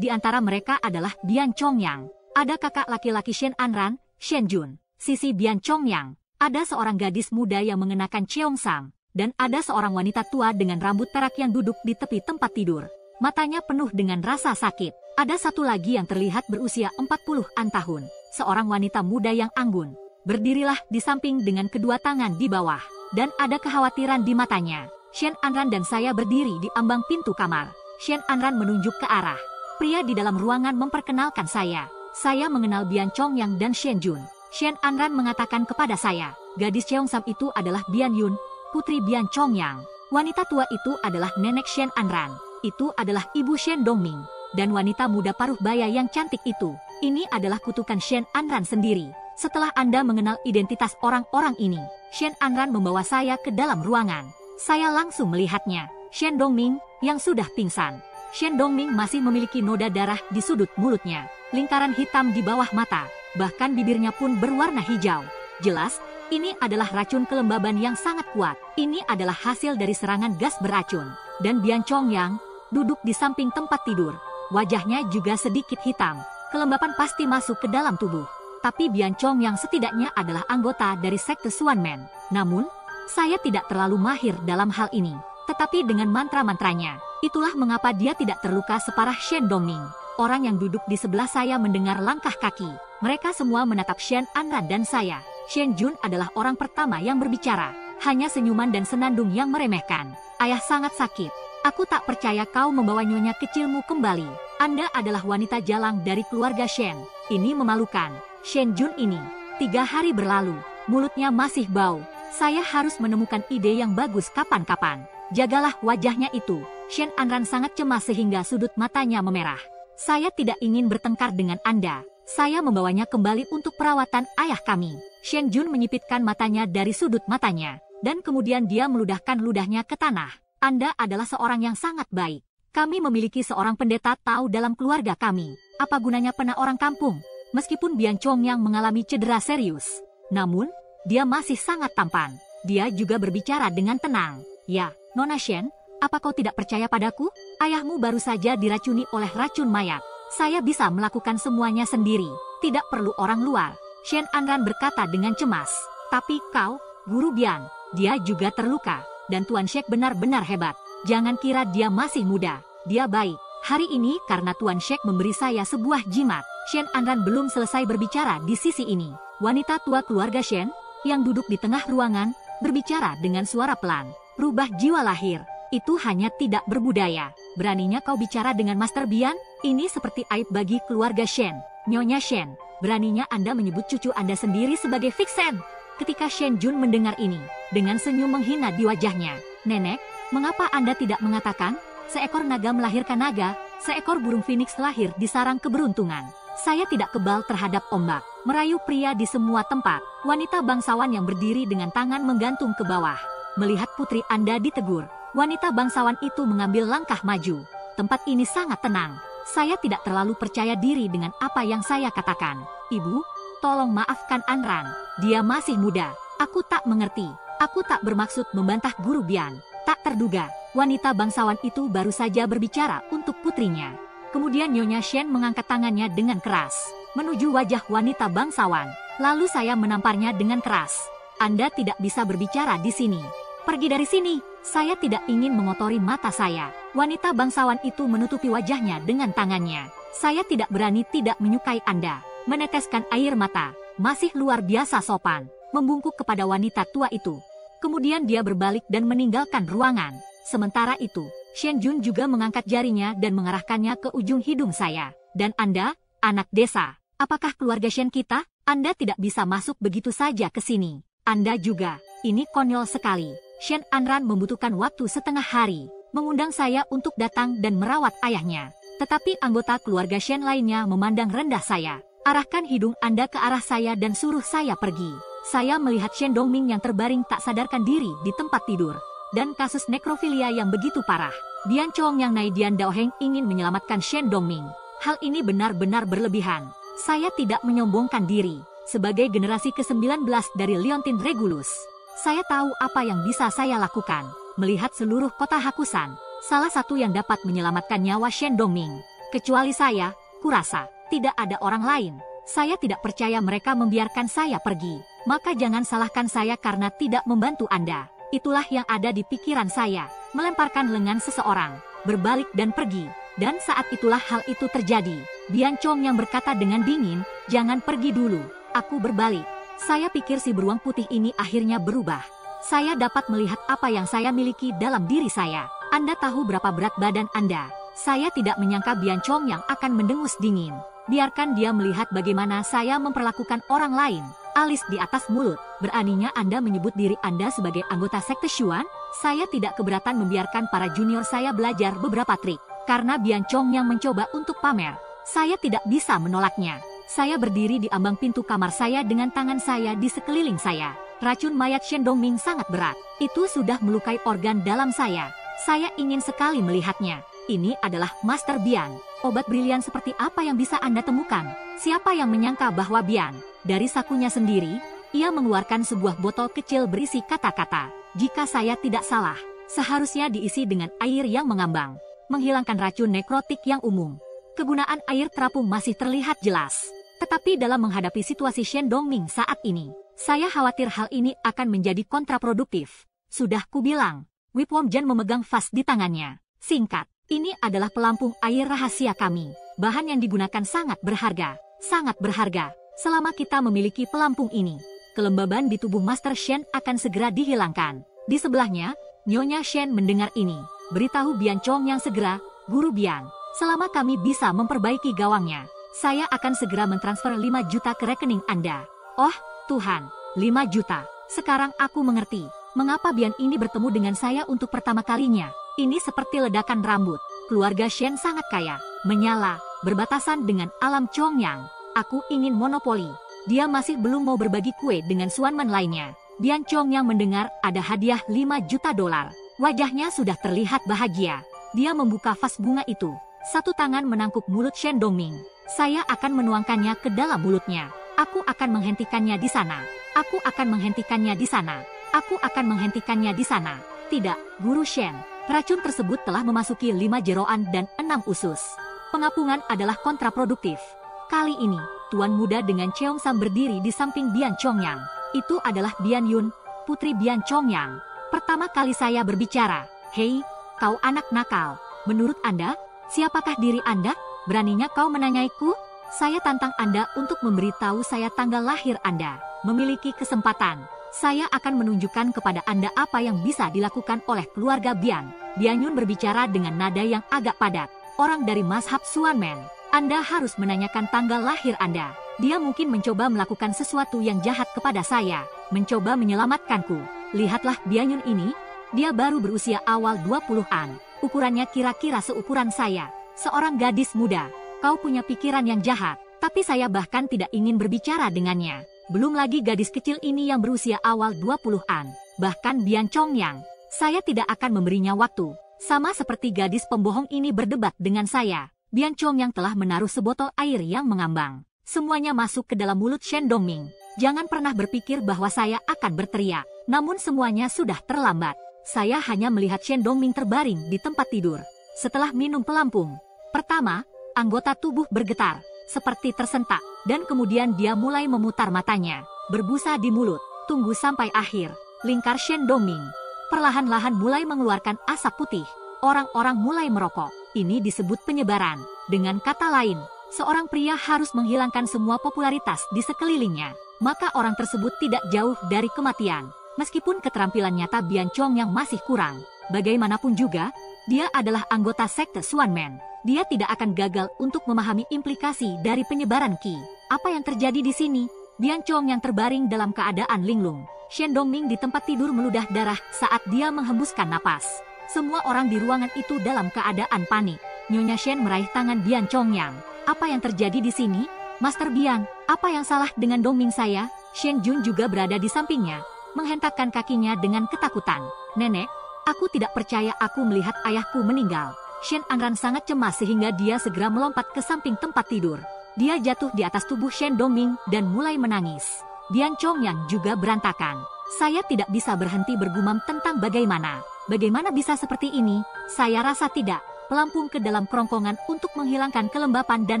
di antara mereka adalah Bian Chongyang. Ada kakak laki-laki Shen Anran, Shen Jun. Sisi Bian Chongyang. Ada seorang gadis muda yang mengenakan cheongsam. Dan ada seorang wanita tua dengan rambut perak yang duduk di tepi tempat tidur. Matanya penuh dengan rasa sakit. Ada satu lagi yang terlihat berusia 40-an tahun. Seorang wanita muda yang anggun. Berdirilah di samping dengan kedua tangan di bawah. Dan ada kekhawatiran di matanya. Shen Anran dan saya berdiri di ambang pintu kamar. Shen Anran menunjuk ke arah. Pria di dalam ruangan memperkenalkan saya. Saya mengenal Bian Chongyang dan Shen Jun. Shen Anran mengatakan kepada saya, gadis cheongsam itu adalah Bian Yun, putri Bian Chongyang. Wanita tua itu adalah nenek Shen Anran. Itu adalah ibu Shen Dongming. Dan wanita muda paruh baya yang cantik itu, ini adalah kutukan Shen Anran sendiri. Setelah Anda mengenal identitas orang-orang ini, Shen Anran membawa saya ke dalam ruangan. Saya langsung melihatnya, Shen Dongming, yang sudah pingsan. Shen Dongming masih memiliki noda darah di sudut mulutnya, lingkaran hitam di bawah mata, bahkan bibirnya pun berwarna hijau. Jelas, ini adalah racun kelembaban yang sangat kuat. Ini adalah hasil dari serangan gas beracun. Dan Bian Chongyang duduk di samping tempat tidur. Wajahnya juga sedikit hitam. Kelembapan pasti masuk ke dalam tubuh. Tapi Bian Chongyang setidaknya adalah anggota dari sekte Xuanmen. Namun, saya tidak terlalu mahir dalam hal ini. Tetapi dengan mantra-mantranya, itulah mengapa dia tidak terluka separah Shen Dongming. Orang yang duduk di sebelah saya mendengar langkah kaki. Mereka semua menatap Shen Anran dan saya. Shen Jun adalah orang pertama yang berbicara. Hanya senyuman dan senandung yang meremehkan. Ayah sangat sakit. Aku tak percaya kau membawa nyonya kecilmu kembali. Anda adalah wanita jalang dari keluarga Shen. Ini memalukan. Shen Jun ini, 3 hari berlalu, mulutnya masih bau. Saya harus menemukan ide yang bagus kapan-kapan. Jagalah wajahnya itu. Shen Anran sangat cemas sehingga sudut matanya memerah. Saya tidak ingin bertengkar dengan Anda. Saya membawanya kembali untuk perawatan ayah kami. Shen Jun menyipitkan matanya dari sudut matanya. Dan kemudian dia meludahkan ludahnya ke tanah. Anda adalah seorang yang sangat baik. Kami memiliki seorang pendeta Tao dalam keluarga kami. Apa gunanya pena orang kampung? Meskipun Bian Chongyang mengalami cedera serius. Namun, dia masih sangat tampan. Dia juga berbicara dengan tenang. Ya, Nona Shen, apa kau tidak percaya padaku? Ayahmu baru saja diracuni oleh racun mayat. Saya bisa melakukan semuanya sendiri. Tidak perlu orang luar. Shen Anran berkata dengan cemas. Tapi kau, Guru Bian, dia juga terluka. Dan Tuan Sheikh benar-benar hebat. Jangan kira dia masih muda. Dia baik. Hari ini karena Tuan Sheikh memberi saya sebuah jimat. Shen Anran belum selesai berbicara di sisi ini. Wanita tua keluarga Shen, yang duduk di tengah ruangan, berbicara dengan suara pelan. Rubah jiwa lahir, itu hanya tidak berbudaya. Beraninya kau bicara dengan Master Bian? Ini seperti aib bagi keluarga Shen. Nyonya Shen, beraninya Anda menyebut cucu Anda sendiri sebagai Vixen? Ketika Shen Jun mendengar ini, dengan senyum menghina di wajahnya. Nenek, mengapa Anda tidak mengatakan? Seekor naga melahirkan naga, seekor burung phoenix lahir di sarang keberuntungan. Saya tidak kebal terhadap ombak, merayu pria di semua tempat. Wanita bangsawan yang berdiri dengan tangan menggantung ke bawah. Melihat putri Anda ditegur, wanita bangsawan itu mengambil langkah maju. Tempat ini sangat tenang. Saya tidak terlalu percaya diri dengan apa yang saya katakan. Ibu, tolong maafkan Anran. Dia masih muda. Aku tak mengerti. Aku tak bermaksud membantah Guru Bian. Tak terduga, wanita bangsawan itu baru saja berbicara untuk putrinya. Kemudian Nyonya Shen mengangkat tangannya dengan keras, menuju wajah wanita bangsawan. Lalu saya menamparnya dengan keras. Anda tidak bisa berbicara di sini. Pergi dari sini. Saya tidak ingin mengotori mata saya. Wanita bangsawan itu menutupi wajahnya dengan tangannya. Saya tidak berani tidak menyukai Anda. Meneteskan air mata. Masih luar biasa sopan. Membungkuk kepada wanita tua itu. Kemudian dia berbalik dan meninggalkan ruangan. Sementara itu, Shen Jun juga mengangkat jarinya dan mengarahkannya ke ujung hidung saya. Dan Anda, anak desa, apakah keluarga Shen kita? Anda tidak bisa masuk begitu saja ke sini. Anda juga, ini konyol sekali. Shen Anran membutuhkan waktu setengah hari, mengundang saya untuk datang dan merawat ayahnya. Tetapi anggota keluarga Shen lainnya memandang rendah saya. Arahkan hidung Anda ke arah saya dan suruh saya pergi. Saya melihat Shen Dongming yang terbaring tak sadarkan diri di tempat tidur. Dan kasus nekrofilia yang begitu parah. Bian Chong yang Naidian Daoheng ingin menyelamatkan Shen Dongming. Hal ini benar-benar berlebihan. Saya tidak menyombongkan diri. Sebagai generasi ke-19 dari Leontin Regulus, saya tahu apa yang bisa saya lakukan. Melihat seluruh kota Hakusan, salah satu yang dapat menyelamatkan nyawa Shen Dongming. Kecuali saya, kurasa, tidak ada orang lain. Saya tidak percaya mereka membiarkan saya pergi. Maka jangan salahkan saya karena tidak membantu Anda. Itulah yang ada di pikiran saya. Melemparkan lengan seseorang, berbalik dan pergi. Dan saat itulah hal itu terjadi. Bian Chong yang berkata dengan dingin, "Jangan pergi dulu." Aku berbalik. Saya pikir si beruang putih ini akhirnya berubah. Saya dapat melihat apa yang saya miliki dalam diri saya. Anda tahu berapa berat badan Anda. Saya tidak menyangka Bian Chong yang akan mendengus dingin. Biarkan dia melihat bagaimana saya memperlakukan orang lain. Alis di atas mulut. Beraninya Anda menyebut diri Anda sebagai anggota sekte Xuan? Saya tidak keberatan membiarkan para junior saya belajar beberapa trik. Karena Bian Chong yang mencoba untuk pamer, saya tidak bisa menolaknya. Saya berdiri di ambang pintu kamar saya dengan tangan saya di sekeliling saya. Racun mayat Shen Dongming sangat berat. Itu sudah melukai organ dalam saya. Saya ingin sekali melihatnya. Ini adalah Master Bian. Obat brilian seperti apa yang bisa Anda temukan? Siapa yang menyangka bahwa Bian, dari sakunya sendiri, ia mengeluarkan sebuah botol kecil berisi kata-kata. Jika saya tidak salah, seharusnya diisi dengan air yang mengambang, menghilangkan racun nekrotik yang umum. Kegunaan air terapung masih terlihat jelas. Tetapi dalam menghadapi situasi Shen Dongming saat ini, saya khawatir hal ini akan menjadi kontraproduktif. Sudah kubilang, Wipwom Jan memegang vas di tangannya. Singkat, ini adalah pelampung air rahasia kami. Bahan yang digunakan sangat berharga. Sangat berharga. Selama kita memiliki pelampung ini, kelembaban di tubuh Master Shen akan segera dihilangkan. Di sebelahnya, Nyonya Shen mendengar ini. Beritahu Bian Chong yang segera, Guru Bian, selama kami bisa memperbaiki gawangnya, saya akan segera mentransfer 5 juta ke rekening Anda. Oh, Tuhan, 5 juta. Sekarang aku mengerti, mengapa Bian ini bertemu dengan saya untuk pertama kalinya. Ini seperti ledakan rambut. Keluarga Shen sangat kaya, menyala, berbatasan dengan alam Chongyang. Aku ingin monopoli. Dia masih belum mau berbagi kue dengan Suanman lainnya. Bian Chongyang mendengar ada hadiah 5 juta dolar. Wajahnya sudah terlihat bahagia. Dia membuka vas bunga itu. Satu tangan menangkuk mulut Shen Dongming. Saya akan menuangkannya ke dalam mulutnya. Aku akan menghentikannya di sana. Aku akan menghentikannya di sana. Aku akan menghentikannya di sana. Tidak, Guru Shen. Racun tersebut telah memasuki 5 jeroan dan 6 usus. Pengapungan adalah kontraproduktif. Kali ini, Tuan Muda dengan Cheong Sam berdiri di samping Bian Chongyang. Itu adalah Bian Yun, putri Bian Chongyang. Pertama kali saya berbicara. Hei, kau anak nakal. Menurut Anda, siapakah diri Anda? Beraninya kau menanyaiku? Saya tantang Anda untuk memberitahu saya tanggal lahir Anda. Memiliki kesempatan, saya akan menunjukkan kepada Anda apa yang bisa dilakukan oleh keluarga Bian. Bian Yun berbicara dengan nada yang agak padat. Orang dari mazhab Suanmen, Anda harus menanyakan tanggal lahir Anda. Dia mungkin mencoba melakukan sesuatu yang jahat kepada saya, mencoba menyelamatkanku. Lihatlah Bian Yun ini, dia baru berusia awal 20-an. Ukurannya kira-kira seukuran saya. Seorang gadis muda, kau punya pikiran yang jahat, tapi saya bahkan tidak ingin berbicara dengannya. Belum lagi gadis kecil ini yang berusia awal 20-an. Bahkan Bian Chongyang, saya tidak akan memberinya waktu. Sama seperti gadis pembohong ini berdebat dengan saya. Bian Chongyang telah menaruh sebotol air yang mengambang. Semuanya masuk ke dalam mulut Shen Dongming. Jangan pernah berpikir bahwa saya akan berteriak. Namun semuanya sudah terlambat. Saya hanya melihat Shen Dongming terbaring di tempat tidur. Setelah minum pelampung, pertama, anggota tubuh bergetar, seperti tersentak, dan kemudian dia mulai memutar matanya, berbusa di mulut. Tunggu sampai akhir. Lingkar Shen Dongming perlahan-lahan mulai mengeluarkan asap putih. Orang-orang mulai merokok. Ini disebut penyebaran. Dengan kata lain, seorang pria harus menghilangkan semua popularitas di sekelilingnya. Maka orang tersebut tidak jauh dari kematian. Meskipun keterampilan nyata Bian Chong yang masih kurang, bagaimanapun juga, dia adalah anggota sekte Suanmen. Dia tidak akan gagal untuk memahami implikasi dari penyebaran Qi. Apa yang terjadi di sini? Bian Chong yang terbaring dalam keadaan linglung. Shen Dongming di tempat tidur meludah darah saat dia menghembuskan napas. Semua orang di ruangan itu dalam keadaan panik. Nyonya Shen meraih tangan Bian Chongyang. Apa yang terjadi di sini? Master Bian, apa yang salah dengan Dongming saya? Shen Jun juga berada di sampingnya, menghentakkan kakinya dengan ketakutan. Nenek, aku tidak percaya aku melihat ayahku meninggal. Shen Anran sangat cemas sehingga dia segera melompat ke samping tempat tidur. Dia jatuh di atas tubuh Shen Dongming dan mulai menangis. Bian Chongyang juga berantakan. Saya tidak bisa berhenti bergumam tentang bagaimana bisa seperti ini. Saya rasa tidak. Pelampung ke dalam kerongkongan untuk menghilangkan kelembapan dan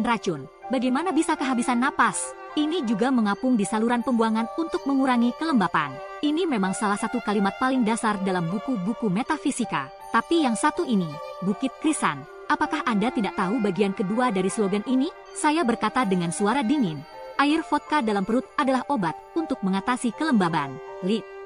racun. Bagaimana bisa kehabisan napas? Ini juga mengapung di saluran pembuangan untuk mengurangi kelembapan. Ini memang salah satu kalimat paling dasar dalam buku-buku metafisika. Tapi yang satu ini, Bukit Krisan. Apakah Anda tidak tahu bagian kedua dari slogan ini? Saya berkata dengan suara dingin. Air vodka dalam perut adalah obat untuk mengatasi kelembaban.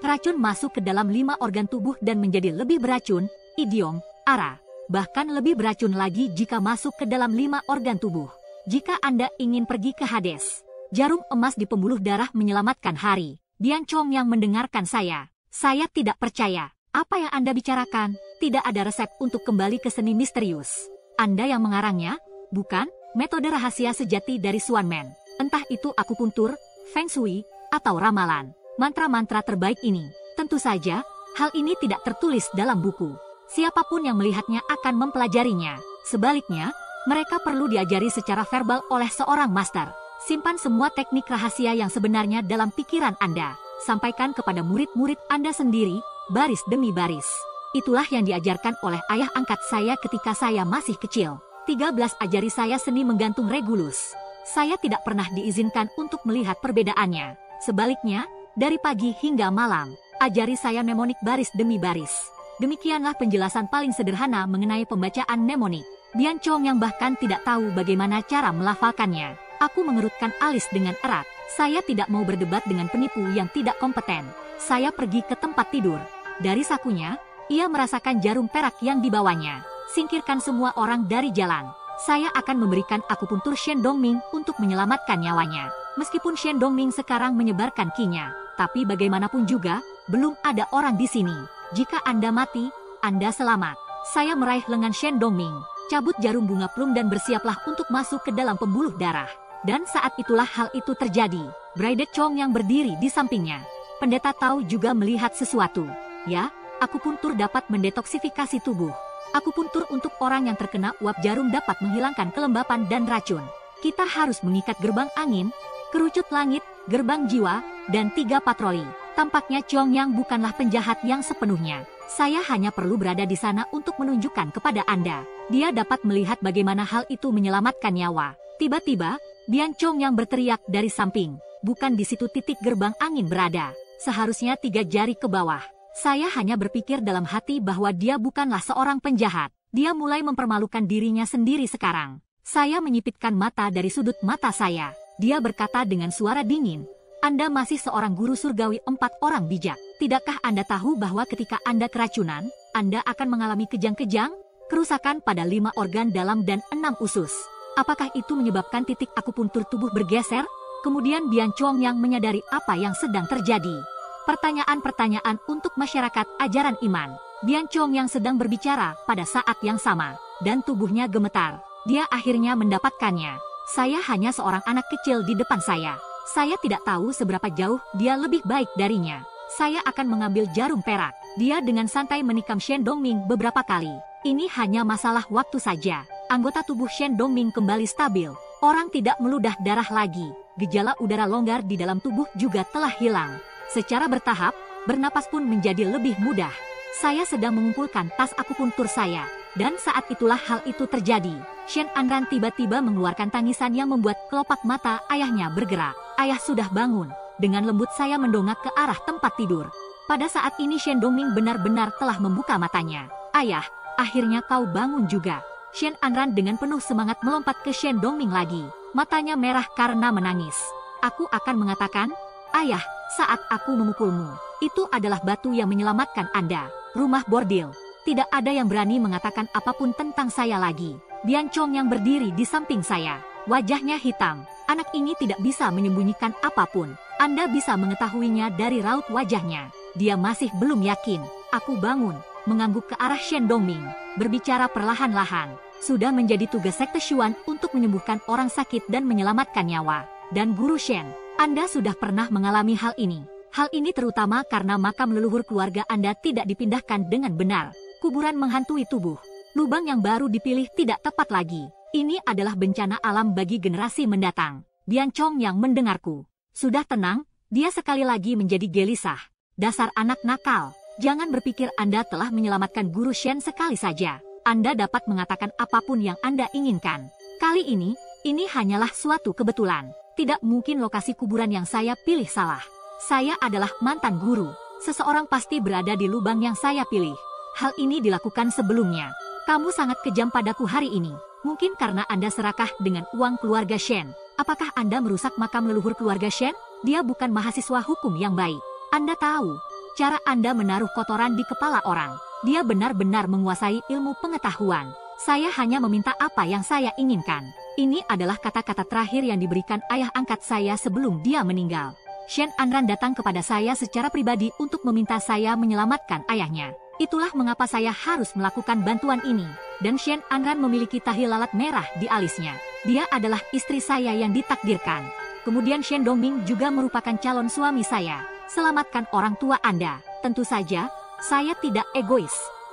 Racun masuk ke dalam 5 organ tubuh dan menjadi lebih beracun, idiom, ara. Bahkan lebih beracun lagi jika masuk ke dalam 5 organ tubuh. Jika Anda ingin pergi ke Hades, jarum emas di pembuluh darah menyelamatkan hari. Bian Chongyang mendengarkan saya. Saya tidak percaya. Apa yang Anda bicarakan? Tidak ada resep untuk kembali ke seni misterius. Anda yang mengarangnya, bukan? Metode rahasia sejati dari Swanman. Entah itu akupuntur, feng shui, atau ramalan. Mantra-mantra terbaik ini. Tentu saja, hal ini tidak tertulis dalam buku. Siapapun yang melihatnya akan mempelajarinya. Sebaliknya, mereka perlu diajari secara verbal oleh seorang master. Simpan semua teknik rahasia yang sebenarnya dalam pikiran Anda. Sampaikan kepada murid-murid Anda sendiri, baris demi baris. Itulah yang diajarkan oleh ayah angkat saya ketika saya masih kecil. 13 ajari saya seni menggantung Regulus. Saya tidak pernah diizinkan untuk melihat perbedaannya. Sebaliknya, dari pagi hingga malam, ajari saya mnemonik baris demi baris. Demikianlah penjelasan paling sederhana mengenai pembacaan mnemonik. Bian Chongyang bahkan tidak tahu bagaimana cara melafalkannya. Aku mengerutkan alis dengan erat. Saya tidak mau berdebat dengan penipu yang tidak kompeten. Saya pergi ke tempat tidur. Dari sakunya, ia merasakan jarum perak yang dibawanya. Singkirkan semua orang dari jalan. Saya akan memberikan akupuntur Shen Dongming untuk menyelamatkan nyawanya. Meskipun Shen Dongming sekarang menyebarkan kinya, tapi bagaimanapun juga, belum ada orang di sini. Jika Anda mati, Anda selamat. Saya meraih lengan Shen Dongming, cabut jarum bunga plum dan bersiaplah untuk masuk ke dalam pembuluh darah. Dan saat itulah hal itu terjadi. Bride Chong yang berdiri di sampingnya. Pendeta Tao juga melihat sesuatu. Ya, akupuntur dapat mendetoksifikasi tubuh. Akupuntur untuk orang yang terkena uap jarum dapat menghilangkan kelembapan dan racun. Kita harus mengikat gerbang angin, kerucut langit, gerbang jiwa, dan 3 patroli. Tampaknya Chongyang bukanlah penjahat yang sepenuhnya. Saya hanya perlu berada di sana untuk menunjukkan kepada Anda. Dia dapat melihat bagaimana hal itu menyelamatkan nyawa. Tiba-tiba, Bian Chongyang berteriak dari samping. Bukan di situ titik gerbang angin berada. Seharusnya 3 jari ke bawah. Saya hanya berpikir dalam hati bahwa dia bukanlah seorang penjahat. Dia mulai mempermalukan dirinya sendiri sekarang. Saya menyipitkan mata dari sudut mata saya. Dia berkata dengan suara dingin. Anda masih seorang guru surgawi 4 orang bijak. Tidakkah Anda tahu bahwa ketika Anda keracunan, Anda akan mengalami kejang-kejang, kerusakan pada 5 organ dalam dan 6 usus? Apakah itu menyebabkan titik akupuntur tubuh bergeser? Kemudian Bian Chongyang menyadari apa yang sedang terjadi. Pertanyaan-pertanyaan untuk masyarakat ajaran iman. Bian Chongyang sedang berbicara pada saat yang sama, dan tubuhnya gemetar. Dia akhirnya mendapatkannya. Saya hanya seorang anak kecil di depan saya. Saya tidak tahu seberapa jauh dia lebih baik darinya. Saya akan mengambil jarum perak. Dia dengan santai menikam Shen Dongming beberapa kali. Ini hanya masalah waktu saja. Anggota tubuh Shen Dongming kembali stabil. Orang tidak meludah darah lagi. Gejala udara longgar di dalam tubuh juga telah hilang. Secara bertahap, bernapas pun menjadi lebih mudah. Saya sedang mengumpulkan tas akupuntur saya. Dan saat itulah hal itu terjadi. Shen Anran tiba-tiba mengeluarkan tangisan yang membuat kelopak mata ayahnya bergerak. Ayah sudah bangun. Dengan lembut saya mendongak ke arah tempat tidur. Pada saat ini Shen Dongming benar-benar telah membuka matanya. Ayah, akhirnya kau bangun juga. Shen Anran dengan penuh semangat melompat ke Shen Dongming lagi. Matanya merah karena menangis. Aku akan mengatakan, ayah, saat aku memukulmu, itu adalah batu yang menyelamatkan Anda. Rumah bordil. Tidak ada yang berani mengatakan apapun tentang saya lagi. Bian Chongyang berdiri di samping saya. Wajahnya hitam. Anak ini tidak bisa menyembunyikan apapun. Anda bisa mengetahuinya dari raut wajahnya. Dia masih belum yakin. Aku bangun, mengangguk ke arah Shen Dongming. Berbicara perlahan-lahan. Sudah menjadi tugas sekte Xuan untuk menyembuhkan orang sakit dan menyelamatkan nyawa. Dan Guru Shen, Anda sudah pernah mengalami hal ini. Hal ini terutama karena makam leluhur keluarga Anda tidak dipindahkan dengan benar. Kuburan menghantui tubuh. Lubang yang baru dipilih tidak tepat lagi. Ini adalah bencana alam bagi generasi mendatang. Bian Chong yang mendengarku. Sudah tenang, dia sekali lagi menjadi gelisah. Dasar anak nakal. Jangan berpikir Anda telah menyelamatkan Guru Shen sekali saja. Anda dapat mengatakan apapun yang Anda inginkan. Kali ini hanyalah suatu kebetulan. Tidak mungkin lokasi kuburan yang saya pilih salah. Saya adalah mantan guru. Seseorang pasti berada di lubang yang saya pilih. Hal ini dilakukan sebelumnya. Kamu sangat kejam padaku hari ini. Mungkin karena Anda serakah dengan uang keluarga Shen. Apakah Anda merusak makam leluhur keluarga Shen? Dia bukan mahasiswa hukum yang baik. Anda tahu cara Anda menaruh kotoran di kepala orang. Dia benar-benar menguasai ilmu pengetahuan. Saya hanya meminta apa yang saya inginkan. Ini adalah kata-kata terakhir yang diberikan ayah angkat saya sebelum dia meninggal. Shen Anran datang kepada saya secara pribadi untuk meminta saya menyelamatkan ayahnya. Itulah mengapa saya harus melakukan bantuan ini. Dan Shen Anran memiliki tahi lalat merah di alisnya. Dia adalah istri saya yang ditakdirkan. Kemudian Shen Dongming juga merupakan calon suami saya. Selamatkan orang tua Anda. Tentu saja, saya tidak egois.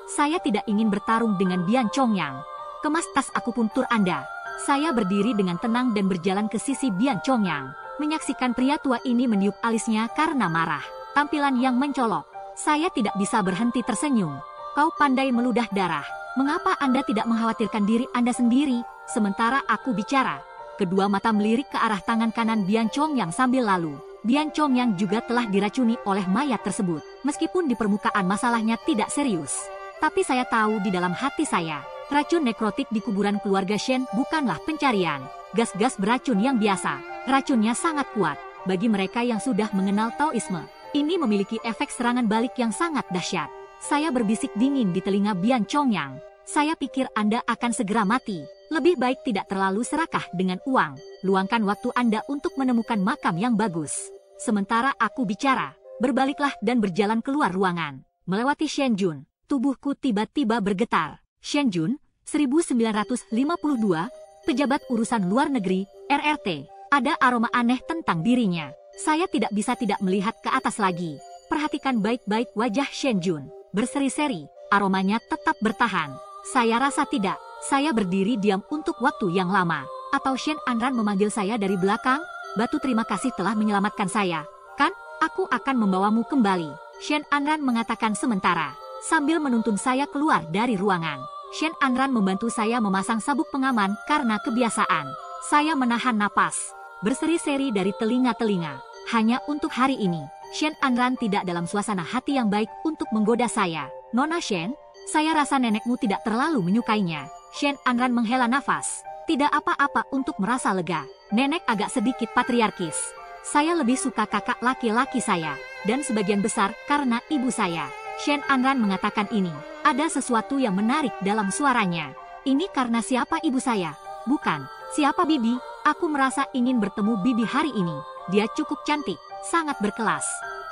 Saya tidak ingin bertarung dengan Bian Chongyang. Kemas tas akupuntur Anda. Saya berdiri dengan tenang dan berjalan ke sisi Bian Chongyang. Menyaksikan pria tua ini meniup alisnya karena marah. Tampilan yang mencolok. Saya tidak bisa berhenti tersenyum. Kau pandai meludah darah. Mengapa Anda tidak mengkhawatirkan diri Anda sendiri, sementara aku bicara? Kedua mata melirik ke arah tangan kanan Bian Chongyang sambil lalu. Bian Chongyang juga telah diracuni oleh mayat tersebut. Meskipun di permukaan masalahnya tidak serius. Tapi saya tahu di dalam hati saya. Racun nekrotik di kuburan keluarga Shen bukanlah pencarian. Gas-gas beracun yang biasa. Racunnya sangat kuat. Bagi mereka yang sudah mengenal Taoisme, ini memiliki efek serangan balik yang sangat dahsyat. Saya berbisik dingin di telinga Bian Chongyang. Saya pikir Anda akan segera mati. Lebih baik tidak terlalu serakah dengan uang. Luangkan waktu Anda untuk menemukan makam yang bagus. Sementara aku bicara, berbaliklah dan berjalan keluar ruangan. Melewati Shen Jun, tubuhku tiba-tiba bergetar. Shen Jun, 1952, pejabat urusan luar negeri, RRT. Ada aroma aneh tentang dirinya. Saya tidak bisa tidak melihat ke atas lagi. Perhatikan baik-baik wajah Shen Jun. Berseri-seri, aromanya tetap bertahan. Saya rasa tidak. Saya berdiri diam untuk waktu yang lama. Atau Shen Anran memanggil saya dari belakang? Batu terima kasih telah menyelamatkan saya. Kan, aku akan membawamu kembali. Shen Anran mengatakan sementara. Sambil menuntun saya keluar dari ruangan. Shen Anran membantu saya memasang sabuk pengaman karena kebiasaan. Saya menahan napas. Berseri-seri dari telinga-telinga. Hanya untuk hari ini, Shen Anran tidak dalam suasana hati yang baik untuk menggoda saya. Nona Shen, saya rasa nenekmu tidak terlalu menyukainya. Shen Anran menghela nafas. Tidak apa-apa untuk merasa lega. Nenek agak sedikit patriarkis. Saya lebih suka kakak laki-laki saya. Dan sebagian besar karena ibu saya. Shen Anran mengatakan ini. Ada sesuatu yang menarik dalam suaranya. Ini karena siapa ibu saya? Bukan. Siapa bibi? Aku merasa ingin bertemu bibi hari ini. Dia cukup cantik, sangat berkelas.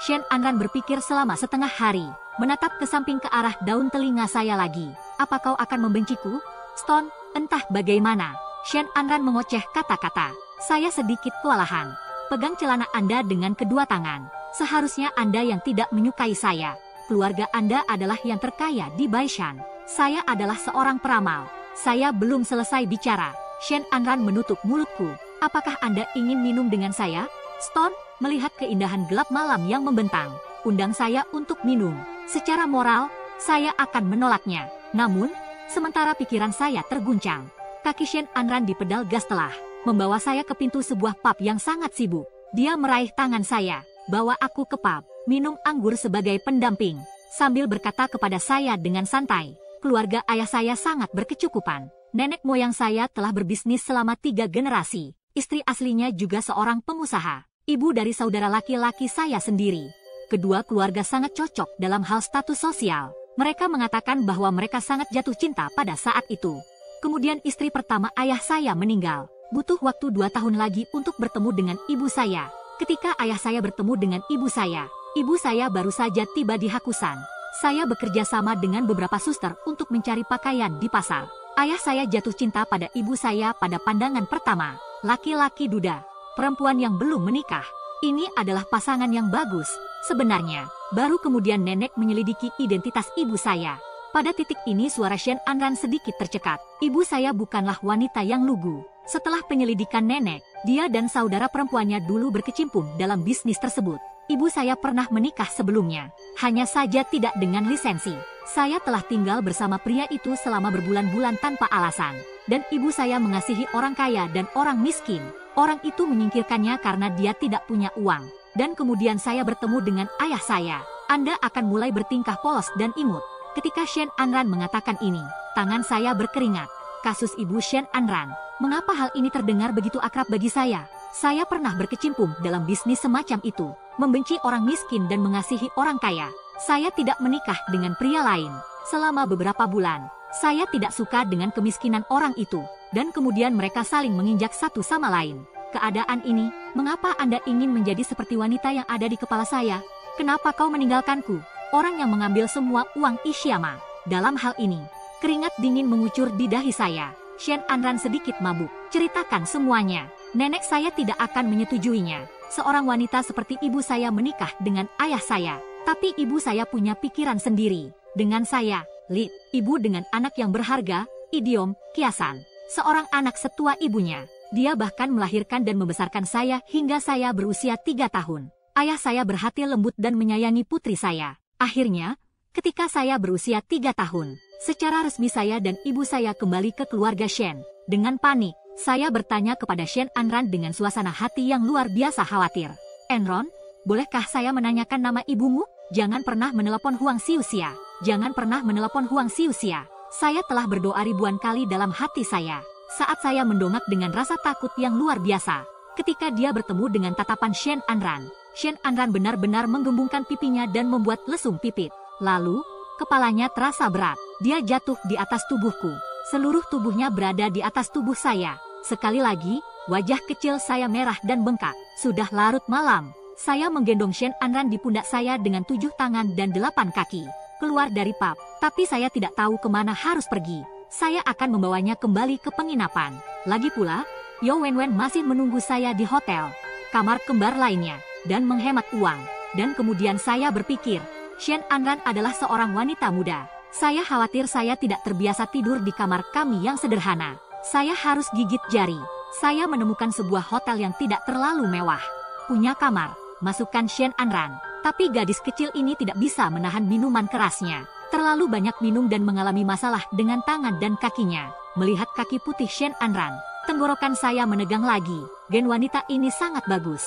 Shen Anran berpikir selama setengah hari. Menatap ke samping ke arah daun telinga saya lagi. Apa kau akan membenciku? Stone, entah bagaimana. Shen Anran mengoceh kata-kata. Saya sedikit kewalahan. Pegang celana Anda dengan kedua tangan. Seharusnya Anda yang tidak menyukai saya. Keluarga Anda adalah yang terkaya di Baishan. Saya adalah seorang peramal. Saya belum selesai bicara. Shen Anran menutup mulutku. Apakah Anda ingin minum dengan saya? Stone, melihat keindahan gelap malam yang membentang. Undang saya untuk minum. Secara moral, saya akan menolaknya. Namun, sementara pikiran saya terguncang. Kaki Shen Anran di pedal gas telah membawa saya ke pintu sebuah pub yang sangat sibuk. Dia meraih tangan saya. Bawa aku ke pub. Minum anggur sebagai pendamping. Sambil berkata kepada saya dengan santai. Keluarga ayah saya sangat berkecukupan. Nenek moyang saya telah berbisnis selama 3 generasi. Istri aslinya juga seorang pengusaha. Ibu dari saudara laki-laki saya sendiri. Kedua keluarga sangat cocok dalam hal status sosial. Mereka mengatakan bahwa mereka sangat jatuh cinta pada saat itu. Kemudian istri pertama ayah saya meninggal. Butuh waktu 2 tahun lagi untuk bertemu dengan ibu saya. Ketika ayah saya bertemu dengan ibu saya baru saja tiba di Hakusan. Saya bekerja sama dengan beberapa suster untuk mencari pakaian di pasar. Ayah saya jatuh cinta pada ibu saya pada pandangan pertama. Laki-laki duda, perempuan yang belum menikah. Ini adalah pasangan yang bagus. Sebenarnya, baru kemudian nenek menyelidiki identitas ibu saya. Pada titik ini suara Shen Anran sedikit tercekat. Ibu saya bukanlah wanita yang lugu. Setelah penyelidikan nenek, dia dan saudara perempuannya dulu berkecimpung dalam bisnis tersebut. Ibu saya pernah menikah sebelumnya, hanya saja tidak dengan lisensi. Saya telah tinggal bersama pria itu selama berbulan-bulan tanpa alasan. Dan ibu saya mengasihi orang kaya dan orang miskin. Orang itu menyingkirkannya karena dia tidak punya uang. Dan kemudian saya bertemu dengan ayah saya. Anda akan mulai bertingkah polos dan imut. Ketika Shen Anran mengatakan ini, tangan saya berkeringat. Kasus ibu Shen Anran, mengapa hal ini terdengar begitu akrab bagi saya? Saya pernah berkecimpung dalam bisnis semacam itu, membenci orang miskin dan mengasihi orang kaya. Saya tidak menikah dengan pria lain. Selama beberapa bulan, saya tidak suka dengan kemiskinan orang itu, dan kemudian mereka saling menginjak satu sama lain. Keadaan ini, mengapa Anda ingin menjadi seperti wanita yang ada di kepala saya? Kenapa kau meninggalkanku? Orang yang mengambil semua uang Ishyama. Dalam hal ini, keringat dingin mengucur di dahi saya. Shen Anran sedikit mabuk. Ceritakan semuanya. Nenek saya tidak akan menyetujuinya. Seorang wanita seperti ibu saya menikah dengan ayah saya. Tapi ibu saya punya pikiran sendiri. Dengan saya, Lid, ibu dengan anak yang berharga, idiom, kiasan. Seorang anak setua ibunya. Dia bahkan melahirkan dan membesarkan saya hingga saya berusia 3 tahun. Ayah saya berhati lembut dan menyayangi putri saya. Akhirnya, ketika saya berusia 3 tahun, secara resmi saya dan ibu saya kembali ke keluarga Shen. Dengan panik, saya bertanya kepada Shen Anran dengan suasana hati yang luar biasa khawatir. Enron, bolehkah saya menanyakan nama ibumu? Jangan pernah menelepon Huang Xiuxia. Jangan pernah menelepon Huang Xiuxia. Saya telah berdoa ribuan kali dalam hati saya. Saat saya mendongak dengan rasa takut yang luar biasa. Ketika dia bertemu dengan tatapan Shen Anran. Shen Anran benar-benar menggembungkan pipinya dan membuat lesung pipit. Lalu, kepalanya terasa berat. Dia jatuh di atas tubuhku. Seluruh tubuhnya berada di atas tubuh saya. Sekali lagi, wajah kecil saya merah dan bengkak. Sudah larut malam. Saya menggendong Shen Anran di pundak saya dengan 7 tangan dan 8 kaki. Keluar dari pub, tapi saya tidak tahu kemana harus pergi. Saya akan membawanya kembali ke penginapan. Lagi pula, Yo Wenwen masih menunggu saya di hotel. Kamar kembar lainnya. Dan menghemat uang. Dan kemudian saya berpikir, Shen Anran adalah seorang wanita muda. Saya khawatir saya tidak terbiasa tidur di kamar kami yang sederhana. Saya harus gigit jari. Saya menemukan sebuah hotel yang tidak terlalu mewah. Punya kamar, masukkan Shen Anran. Tapi gadis kecil ini tidak bisa menahan minuman kerasnya. Terlalu banyak minum dan mengalami masalah dengan tangan dan kakinya. Melihat kaki putih Shen Anran, tenggorokan saya menegang lagi. Gen wanita ini sangat bagus.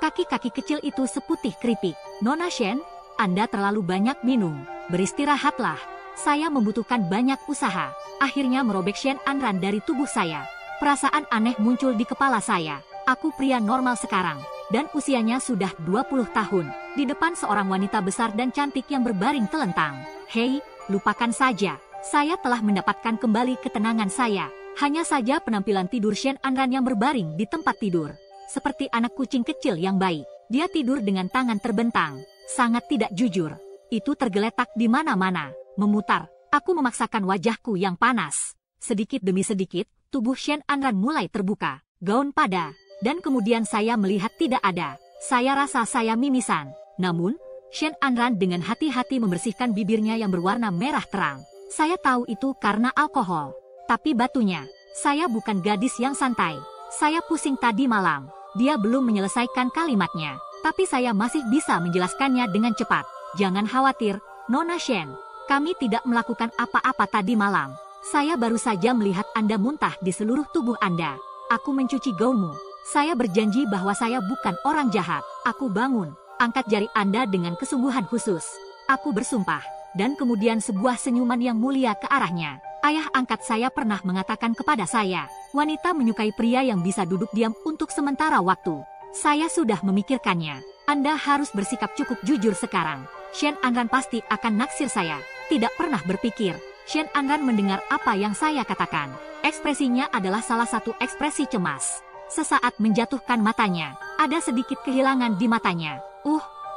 Kaki-kaki kecil itu seputih keripik. Nona Shen, Anda terlalu banyak minum. Beristirahatlah. Saya membutuhkan banyak usaha. Akhirnya merobek Shen Anran dari tubuh saya. Perasaan aneh muncul di kepala saya. Aku pria normal sekarang. Dan usianya sudah 20 tahun. Di depan seorang wanita besar dan cantik yang berbaring telentang. Hei, lupakan saja. Saya telah mendapatkan kembali ketenangan saya. Hanya saja penampilan tidur Shen Anran yang berbaring di tempat tidur. Seperti anak kucing kecil yang baik. Dia tidur dengan tangan terbentang. Sangat tidak jujur. Itu tergeletak di mana-mana. Memutar. Aku memaksakan wajahku yang panas. Sedikit demi sedikit, tubuh Shen Anran mulai terbuka. Gaun pada. Dan kemudian saya melihat tidak ada. Saya rasa saya mimisan. Namun, Shen Anran dengan hati-hati membersihkan bibirnya yang berwarna merah terang. Saya tahu itu karena alkohol. Tapi batunya, saya bukan gadis yang santai. Saya pusing tadi malam. Dia belum menyelesaikan kalimatnya. Tapi saya masih bisa menjelaskannya dengan cepat. Jangan khawatir, Nona Shen. Kami tidak melakukan apa-apa tadi malam. Saya baru saja melihat Anda muntah di seluruh tubuh Anda. Aku mencuci gaunmu. Saya berjanji bahwa saya bukan orang jahat. Aku bangun. Angkat jari Anda dengan kesungguhan khusus. Aku bersumpah. Dan kemudian sebuah senyuman yang mulia ke arahnya. Ayah angkat saya pernah mengatakan kepada saya, wanita menyukai pria yang bisa duduk diam untuk sementara waktu. Saya sudah memikirkannya. Anda harus bersikap cukup jujur sekarang. Shen Anran pasti akan naksir saya. Tidak pernah berpikir. Shen Anran mendengar apa yang saya katakan. Ekspresinya adalah salah satu ekspresi cemas. Sesaat menjatuhkan matanya. Ada sedikit kehilangan di matanya.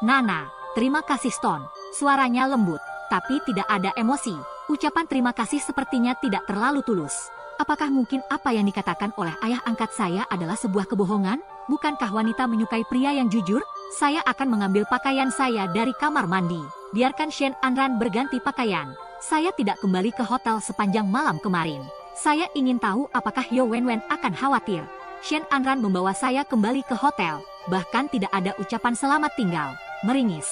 Nana, terima kasih Stone. Suaranya lembut, tapi tidak ada emosi. Ucapan terima kasih sepertinya tidak terlalu tulus. Apakah mungkin apa yang dikatakan oleh ayah angkat saya adalah sebuah kebohongan? Bukankah wanita menyukai pria yang jujur? Saya akan mengambil pakaian saya dari kamar mandi. Biarkan Shen Anran berganti pakaian. Saya tidak kembali ke hotel sepanjang malam kemarin. Saya ingin tahu apakah Yo Wenwen akan khawatir. Shen Anran membawa saya kembali ke hotel. Bahkan tidak ada ucapan selamat tinggal. Meringis.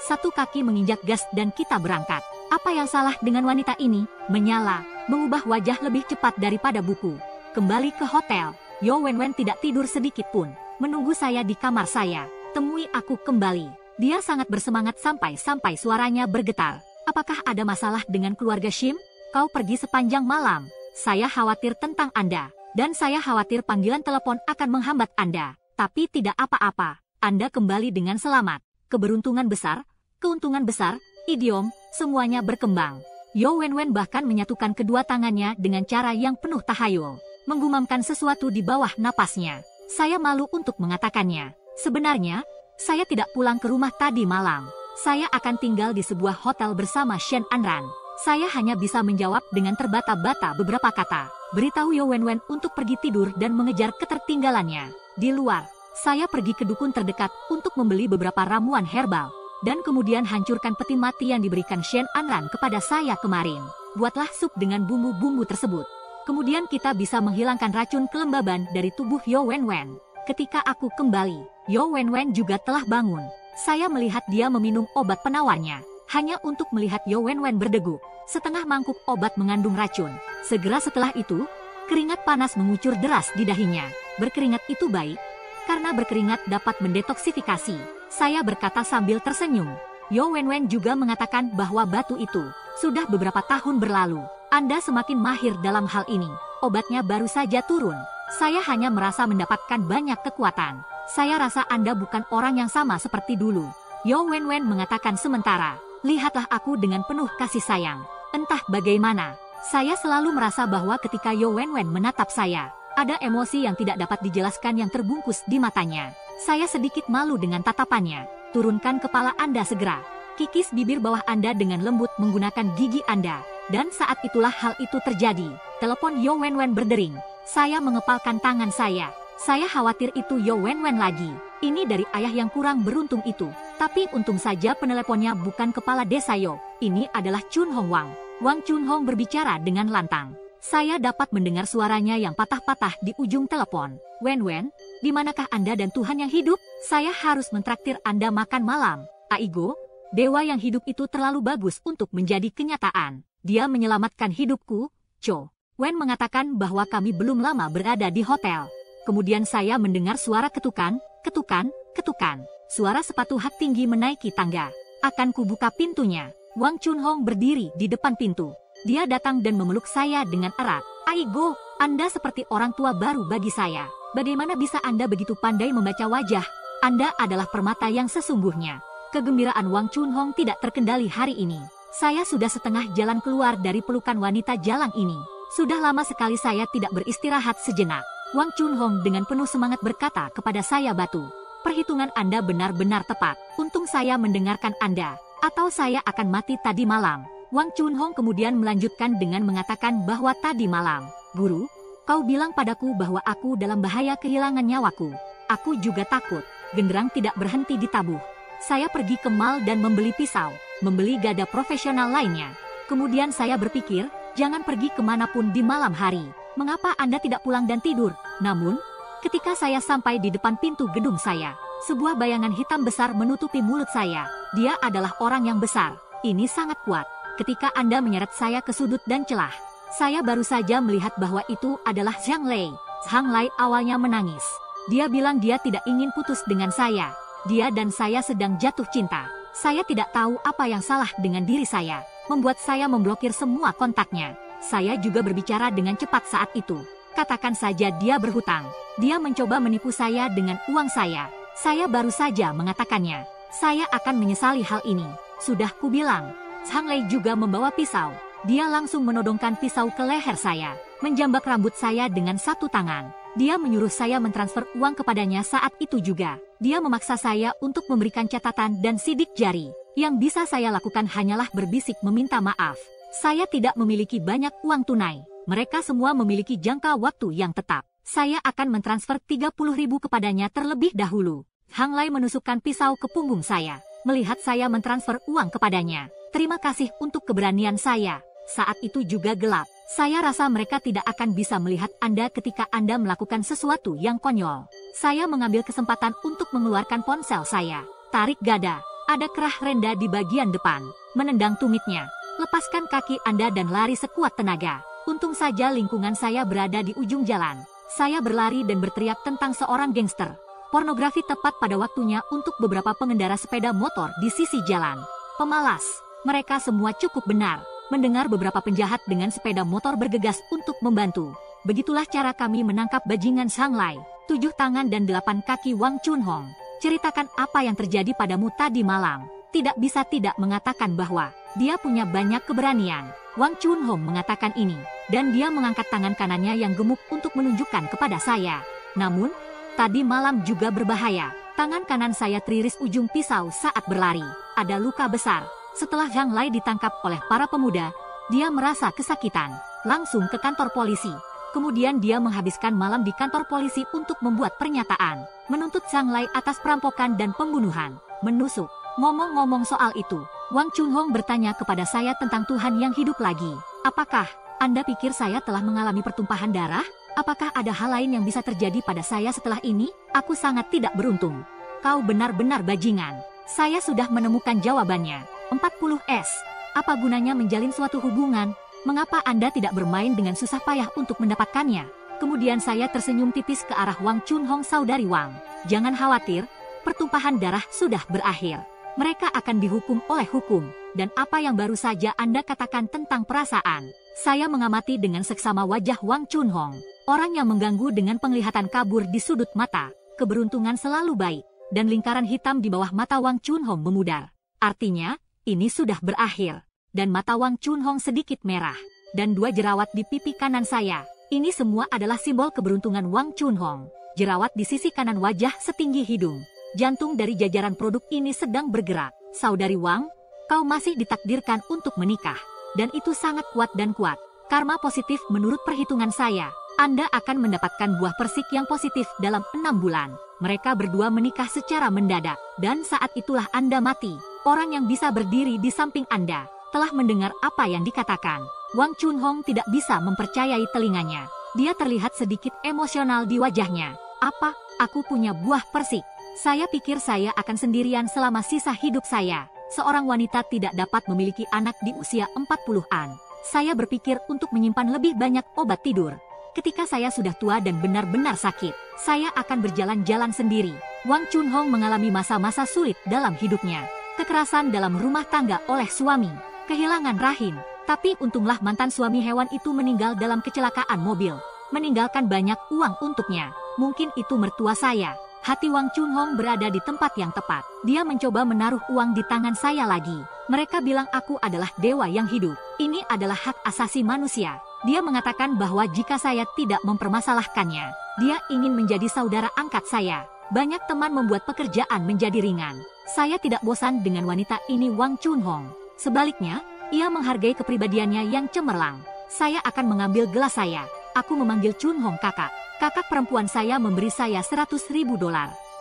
Satu kaki menginjak gas dan kita berangkat. Apa yang salah dengan wanita ini? Menyala, mengubah wajah lebih cepat daripada buku. Kembali ke hotel, Yo Wenwen tidak tidur sedikit pun. Menunggu saya di kamar saya. Temui aku kembali. Dia sangat bersemangat sampai suaranya bergetar. Apakah ada masalah dengan keluarga Shim? Kau pergi sepanjang malam. Saya khawatir tentang Anda. Dan saya khawatir panggilan telepon akan menghambat Anda. Tapi tidak apa-apa. Anda kembali dengan selamat. Keberuntungan besar, keuntungan besar, idiom, semuanya berkembang. Yo Wenwen bahkan menyatukan kedua tangannya dengan cara yang penuh tahayul. Menggumamkan sesuatu di bawah napasnya. Saya malu untuk mengatakannya. Sebenarnya, saya tidak pulang ke rumah tadi malam. Saya akan tinggal di sebuah hotel bersama Shen Anran. Saya hanya bisa menjawab dengan terbata-bata beberapa kata. Beritahu Yo Wenwen untuk pergi tidur dan mengejar ketertinggalannya. Di luar, saya pergi ke dukun terdekat untuk membeli beberapa ramuan herbal. Dan kemudian hancurkan peti mati yang diberikan Shen Anran kepada saya kemarin. Buatlah sup dengan bumbu-bumbu tersebut. Kemudian kita bisa menghilangkan racun kelembaban dari tubuh Yo Wenwen. Ketika aku kembali, Yo Wenwen juga telah bangun. Saya melihat dia meminum obat penawarnya. Hanya untuk melihat Yo Wenwen berdeguk. Setengah mangkuk obat mengandung racun. Segera setelah itu, keringat panas mengucur deras di dahinya. Berkeringat itu baik, karena berkeringat dapat mendetoksifikasi. Saya berkata sambil tersenyum. Yo Wenwen juga mengatakan bahwa batu itu sudah beberapa tahun berlalu. Anda semakin mahir dalam hal ini. Obatnya baru saja turun. Saya hanya merasa mendapatkan banyak kekuatan. Saya rasa Anda bukan orang yang sama seperti dulu. Yo Wenwen mengatakan sementara. Lihatlah aku dengan penuh kasih sayang. Entah bagaimana, saya selalu merasa bahwa ketika Yo Wenwen menatap saya, ada emosi yang tidak dapat dijelaskan yang terbungkus di matanya. Saya sedikit malu dengan tatapannya. Turunkan kepala Anda segera. Kikis bibir bawah Anda dengan lembut menggunakan gigi Anda. Dan saat itulah hal itu terjadi. Telepon Yo Wenwen berdering. Saya mengepalkan tangan saya. Saya khawatir itu Yo Wenwen lagi. Ini dari ayah yang kurang beruntung itu. Tapi untung saja peneleponnya bukan kepala desa Yo. Ini adalah Chun Hong Wang. Wang Chun Hong berbicara dengan lantang. Saya dapat mendengar suaranya yang patah-patah di ujung telepon. Wenwen, di manakah Anda dan Tuhan yang hidup? Saya harus mentraktir Anda makan malam. Aigo, dewa yang hidup itu terlalu bagus untuk menjadi kenyataan. Dia menyelamatkan hidupku. Cho Wen mengatakan bahwa kami belum lama berada di hotel. Kemudian saya mendengar suara ketukan, ketukan, ketukan. Suara sepatu hak tinggi menaiki tangga. Akan kubuka pintunya. Wang Chun Hong berdiri di depan pintu. Dia datang dan memeluk saya dengan erat. Aigo, Anda seperti orang tua baru bagi saya. Bagaimana bisa Anda begitu pandai membaca wajah? Anda adalah permata yang sesungguhnya. Kegembiraan Wang Chun Hong tidak terkendali hari ini. Saya sudah setengah jalan keluar dari pelukan wanita jalang ini. Sudah lama sekali saya tidak beristirahat sejenak. Wang Chun Hong dengan penuh semangat berkata kepada saya, Batu. Perhitungan Anda benar-benar tepat. Untung saya mendengarkan Anda. Atau saya akan mati tadi malam. Wang Chun Hong kemudian melanjutkan dengan mengatakan bahwa tadi malam, Guru, kau bilang padaku bahwa aku dalam bahaya kehilangan nyawaku. Aku juga takut. Genderang tidak berhenti ditabuh. Saya pergi ke mall dan membeli pisau, membeli gada profesional lainnya. Kemudian saya berpikir, jangan pergi kemanapun di malam hari. Mengapa Anda tidak pulang dan tidur? Namun, ketika saya sampai di depan pintu gedung saya, sebuah bayangan hitam besar menutupi mulut saya. Dia adalah orang yang besar. Ini sangat kuat. Ketika Anda menyeret saya ke sudut dan celah, saya baru saja melihat bahwa itu adalah Zhang Lei. Zhang Lei awalnya menangis. Dia bilang dia tidak ingin putus dengan saya. Dia dan saya sedang jatuh cinta. Saya tidak tahu apa yang salah dengan diri saya. Membuat saya memblokir semua kontaknya. Saya juga berbicara dengan cepat saat itu. Katakan saja dia berhutang. Dia mencoba menipu saya dengan uang saya. Saya baru saja mengatakannya. Saya akan menyesali hal ini. Sudah kubilang. Zhang Lei juga membawa pisau. Dia langsung menodongkan pisau ke leher saya, menjambak rambut saya dengan satu tangan. Dia menyuruh saya mentransfer uang kepadanya saat itu juga. Dia memaksa saya untuk memberikan catatan dan sidik jari. Yang bisa saya lakukan hanyalah berbisik meminta maaf. Saya tidak memiliki banyak uang tunai. Mereka semua memiliki jangka waktu yang tetap. Saya akan mentransfer 30.000 kepadanya terlebih dahulu. Hang Lei menusukkan pisau ke punggung saya. Melihat saya mentransfer uang kepadanya. Terima kasih untuk keberanian saya. Saat itu juga gelap. Saya rasa mereka tidak akan bisa melihat Anda ketika Anda melakukan sesuatu yang konyol. Saya mengambil kesempatan untuk mengeluarkan ponsel saya. Tarik gada. Ada kerah renda di bagian depan. Menendang tumitnya. Lepaskan kaki Anda dan lari sekuat tenaga. Untung saja lingkungan saya berada di ujung jalan. Saya berlari dan berteriak tentang seorang gangster. Pornografi tepat pada waktunya untuk beberapa pengendara sepeda motor di sisi jalan. Pemalas. Mereka semua cukup benar. Mendengar beberapa penjahat dengan sepeda motor bergegas untuk membantu. Begitulah cara kami menangkap bajingan Hang Lei, 7 tangan dan 8 kaki Wang Chunhong. Ceritakan apa yang terjadi padamu tadi malam. Tidak bisa tidak mengatakan bahwa dia punya banyak keberanian. Wang Chunhong mengatakan ini, dan dia mengangkat tangan kanannya yang gemuk untuk menunjukkan kepada saya. Namun, tadi malam juga berbahaya. Tangan kanan saya teriris ujung pisau saat berlari. Ada luka besar. Setelah Hang Lei ditangkap oleh para pemuda, dia merasa kesakitan. Langsung ke kantor polisi. Kemudian dia menghabiskan malam di kantor polisi untuk membuat pernyataan. Menuntut Hang Lei atas perampokan dan pembunuhan. Menusuk. Ngomong-ngomong soal itu, Wang Chunhong bertanya kepada saya tentang Tuhan yang hidup lagi. Apakah Anda pikir saya telah mengalami pertumpahan darah? Apakah ada hal lain yang bisa terjadi pada saya setelah ini? Aku sangat tidak beruntung. Kau benar-benar bajingan. Saya sudah menemukan jawabannya. 40S. Apa gunanya menjalin suatu hubungan? Mengapa Anda tidak bermain dengan susah payah untuk mendapatkannya? Kemudian saya tersenyum tipis ke arah Wang Chunhong, saudari Wang. Jangan khawatir, pertumpahan darah sudah berakhir. Mereka akan dihukum oleh hukum. Dan apa yang baru saja Anda katakan tentang perasaan? Saya mengamati dengan seksama wajah Wang Chunhong. Orang yang mengganggu dengan penglihatan kabur di sudut mata. Keberuntungan selalu baik. Dan lingkaran hitam di bawah mata Wang Chunhong memudar. Artinya, ini sudah berakhir. Dan mata Wang Chunhong sedikit merah. Dan 2 jerawat di pipi kanan saya. Ini semua adalah simbol keberuntungan Wang Chunhong. Jerawat di sisi kanan wajah setinggi hidung. Jantung dari jajaran produk ini sedang bergerak. Saudari Wang, kau masih ditakdirkan untuk menikah. Dan itu sangat kuat dan kuat. Karma positif menurut perhitungan saya. Anda akan mendapatkan buah persik yang positif dalam 6 bulan. Mereka berdua menikah secara mendadak. Dan saat itulah Anda mati. Orang yang bisa berdiri di samping Anda telah mendengar apa yang dikatakan. Wang Chunhong tidak bisa mempercayai telinganya. Dia terlihat sedikit emosional di wajahnya. Apa? Aku punya buah persik. Saya pikir saya akan sendirian selama sisa hidup saya. Seorang wanita tidak dapat memiliki anak di usia 40-an. Saya berpikir untuk menyimpan lebih banyak obat tidur. Ketika saya sudah tua dan benar-benar sakit, saya akan berjalan-jalan sendiri. Wang Chunhong mengalami masa-masa sulit dalam hidupnya. Kekerasan dalam rumah tangga oleh suami, kehilangan rahim. Tapi untunglah mantan suami hewan itu meninggal dalam kecelakaan mobil, meninggalkan banyak uang untuknya. Mungkin itu mertua saya. Hati Wang Chunhong berada di tempat yang tepat. Dia mencoba menaruh uang di tangan saya lagi. Mereka bilang aku adalah dewa yang hidup. Ini adalah hak asasi manusia. Dia mengatakan bahwa jika saya tidak mempermasalahkannya, dia ingin menjadi saudara angkat saya. Banyak teman membuat pekerjaan menjadi ringan. Saya tidak bosan dengan wanita ini, Wang Chunhong. Sebaliknya, ia menghargai kepribadiannya yang cemerlang. Saya akan mengambil gelas saya. Aku memanggil Chunhong kakak. Kakak perempuan saya memberi saya $100.000.